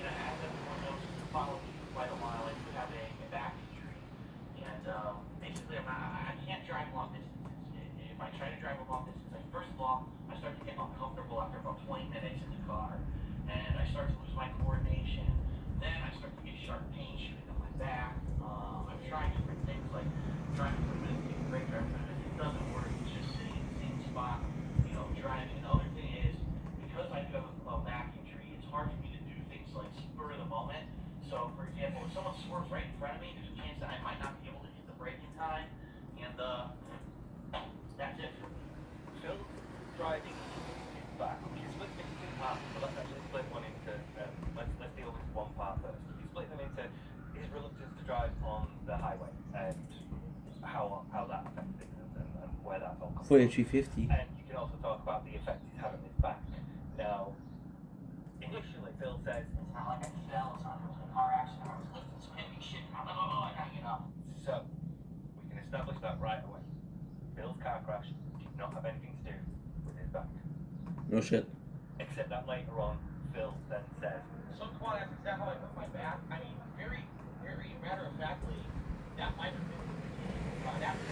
You know, as everyone knows, followed me for quite a while. I do have a back injury, and basically, I can't drive long distances. If I try to drive a long distance, first of all, I I started to get uncomfortable after about 20 minutes in the car, and I started to lose my coordination. Then I started to get sharp pain shooting up my back. I'm trying different things like trying to put it in the brake driver, but if it doesn't work, it's just sitting in the same spot, driving. And the other thing is, because I do have a back injury, it's hard for me to do things like spur of the moment. So, for example, if someone swerves right in front of me, there's a chance that I might not be able to hit the brake in time, and that's it for me. Phil driving his back. You split them into two parts, so let's actually split one into, let's deal with one part first. You split them into his reluctance to drive on the highway and how that affects things and where that's all comes from. 4350. And you can also talk about the effect he's had on his back. Now, initially Phil says, It's not like I fell, it's not like I was in a car accident, I was lifting some heavy shit, so we can establish that right away. Phil's car crash did not have anything to do with his back. No shit. Except that later on, Phil then says, So come on, that's how I put my back. I mean, very, very matter of factly, that might have been that was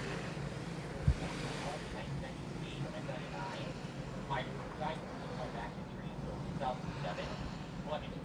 1999. I diagnosed with my back injury until 2007. But it's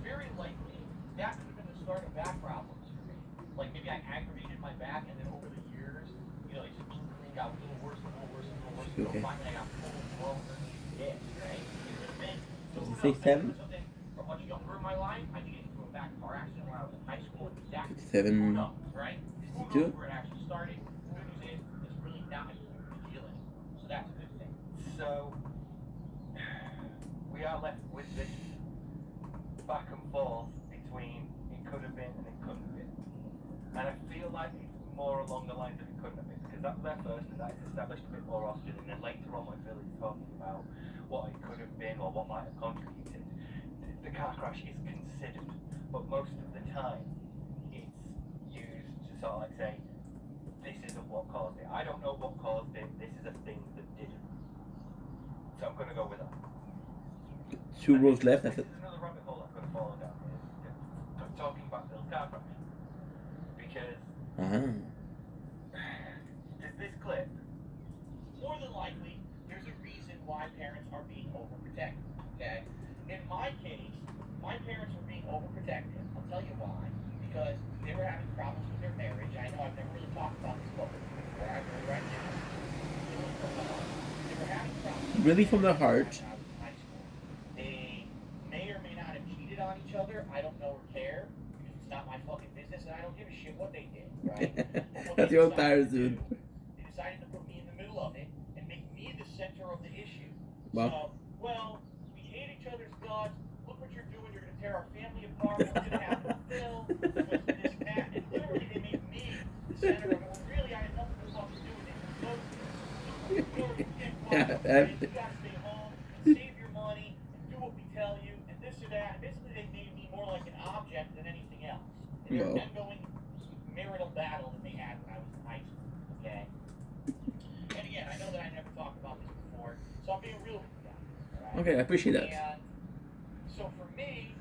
very likely that could have been the start of back problems for me. Like maybe I aggravated my back, and then over the years, it just got a little worse and a little worse and a little worse. Okay. So finally, I got full blown underneath the disc, right? It could have been. So who knows? 57? Something from much younger in my life. I think into a back car accident when I was in high school. Exactly. 57. Who knows, right? Who 52? knows where it actually started? The good news is it's really not a huge deal anymore. So that's a good thing. so we are left with this back and forth between it could have been and it couldn't have been. And I feel like it's more along the lines of it couldn't have been, because that was there first and that is established a bit more often, and then later on when Phil is talking about what it could have been or what might have contributed, the car crash is considered, but most of the time it's used to sort of like say, this isn't what caused it. I don't know what caused it, this is a thing that didn't. So I'm going to go with that. 2 rows left. That's This it. is another rabbit hole I could have fallen down here, talking about Phil's car crash. Because is this clip, More than likely, there's a reason why parents are being overprotective. Okay? In my case, my parents were being overprotective. I'll tell you why. Because they were having problems with their marriage. I know I've never really talked about this publicly before. I will right now. They were having problems. Really from the heart. When I was in high school. They may or may not have cheated on each other. I don't know or care. Because it's not my fucking business, and I don't give a shit what they did. Right? But what That's they your own decided tires, to dude. do, they decided to put me in the middle of it and make me the center of the issue. Wow. So, well, we hate each other's guts. Look what you're doing. You're going to tear our family apart. What's going to happen to Phil? Because this, that. And literally, they made me the center of it. When really, I had nothing to fucking do with it. So, you got to stay home, save your money, and do what we tell you, and this or that. And basically, they made me more like an object than anything else. And their Wow. ongoing marital battle that they had when I was in high school. Okay? And again, I know that I never talked about this before, so I'm being real with you guys. All right? Okay, I appreciate that. And so for me,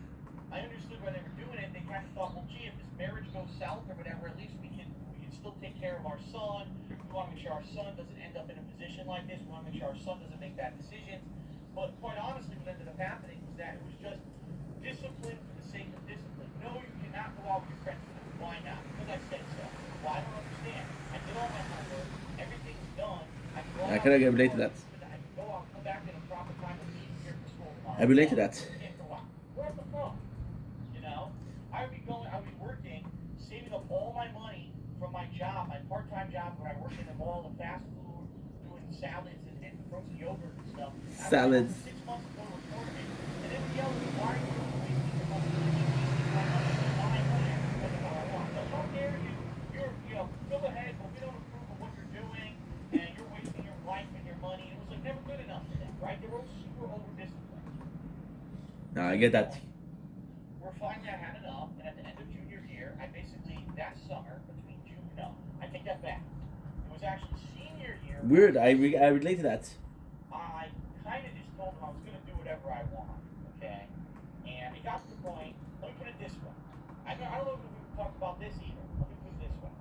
I understood why they were doing it. They kind of thought, well, gee, if this marriage goes south or whatever, at least we can still take care of our son. We want to make sure our son doesn't end up in a position like this. We want to make sure our son doesn't make bad decisions. But quite honestly, what ended up happening was that it was just discipline for the sake of discipline. No, you cannot go out with your friends. Why not? Because I said so. Well, I don't understand. I did all my homework. Everything's done. I can go I out cannot and relate to that. I can go out, come back in a proper time and leave here for school tomorrow. I relate to that. Can't go out. What the fuck? You know? I would be working, saving up all my money from my job, my part-time job where I worked in the mall, the fast food, doing salads and frozen yogurt and stuff. Salads. I was 6 months ago to a tournament, and then yelled at me, why are you wasting your money? My money is my money. That's what I want. So how dare you? Go ahead, but we don't approve of what you're doing, and you're wasting your life and your money. It was like never good enough for them, right? They were super over-disciplined. No, I get that. Where finally I had enough, and at the end of junior year, I basically, that summer, I take that back. It was actually senior year. Weird. I relate to that. I kind of just told them I was going to do whatever I want, okay? And it got to the point, let me put it this way. I don't know if we talked about this either. Let me put it this way.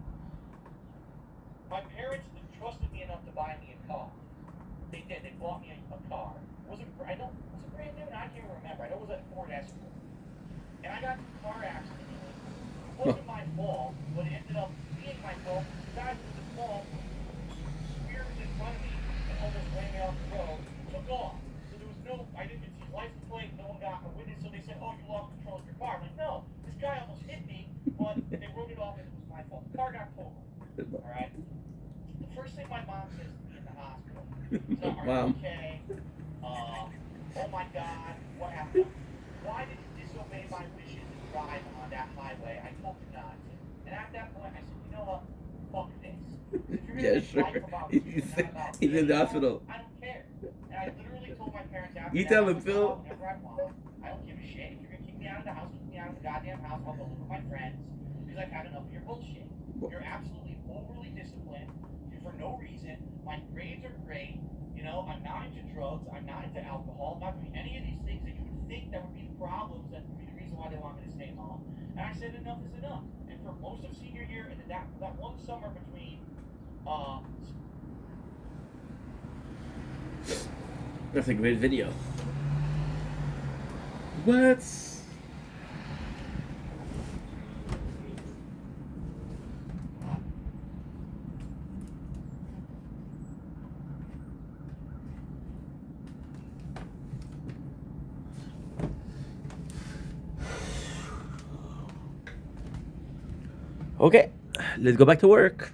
My parents trusted me enough to buy me a car, They did. They bought me a car. Was it brand new? I can't remember. I know it was a Ford Escort. And I got in a car accident. It wasn't my fault, but it ended up being my fault. The guy who was at fault swerved in front of me and almost ran me off the road. Took off. So there was no, I didn't even see his license plate. No one got a witness. So they said, "Oh, you lost control of your car." I'm like, "No, this guy almost hit me, but they wrote it off and it was my fault. The car got totaled." All right. The first thing my mom says to me in the hospital is, "Are you okay? Oh my God, what happened? Why did you disobey my wishes and drive on that highway? I told you not to." And at that point, I said, "You know what? Fuck this. If you're Yeah, gonna sure. fight about you and not about He's me, in the hospital. I don't care." And I literally told my parents after You that, tell I him, would Phil. go out whenever I want. I don't give a shit. If you're gonna kick me out of the house, kick me out of the goddamn house. I'll go live with my friends because I've had enough of your bullshit. You're absolutely overly disciplined for no reason. My grades are great. You know, I'm not into drugs. I'm not into alcohol. I'm not doing any of these things that you would think that would be the problems that would be the reason why they want me to stay home. And I said enough is enough. And for most of senior year and then that one summer between That's a great video. What? Okay, let's go back to work.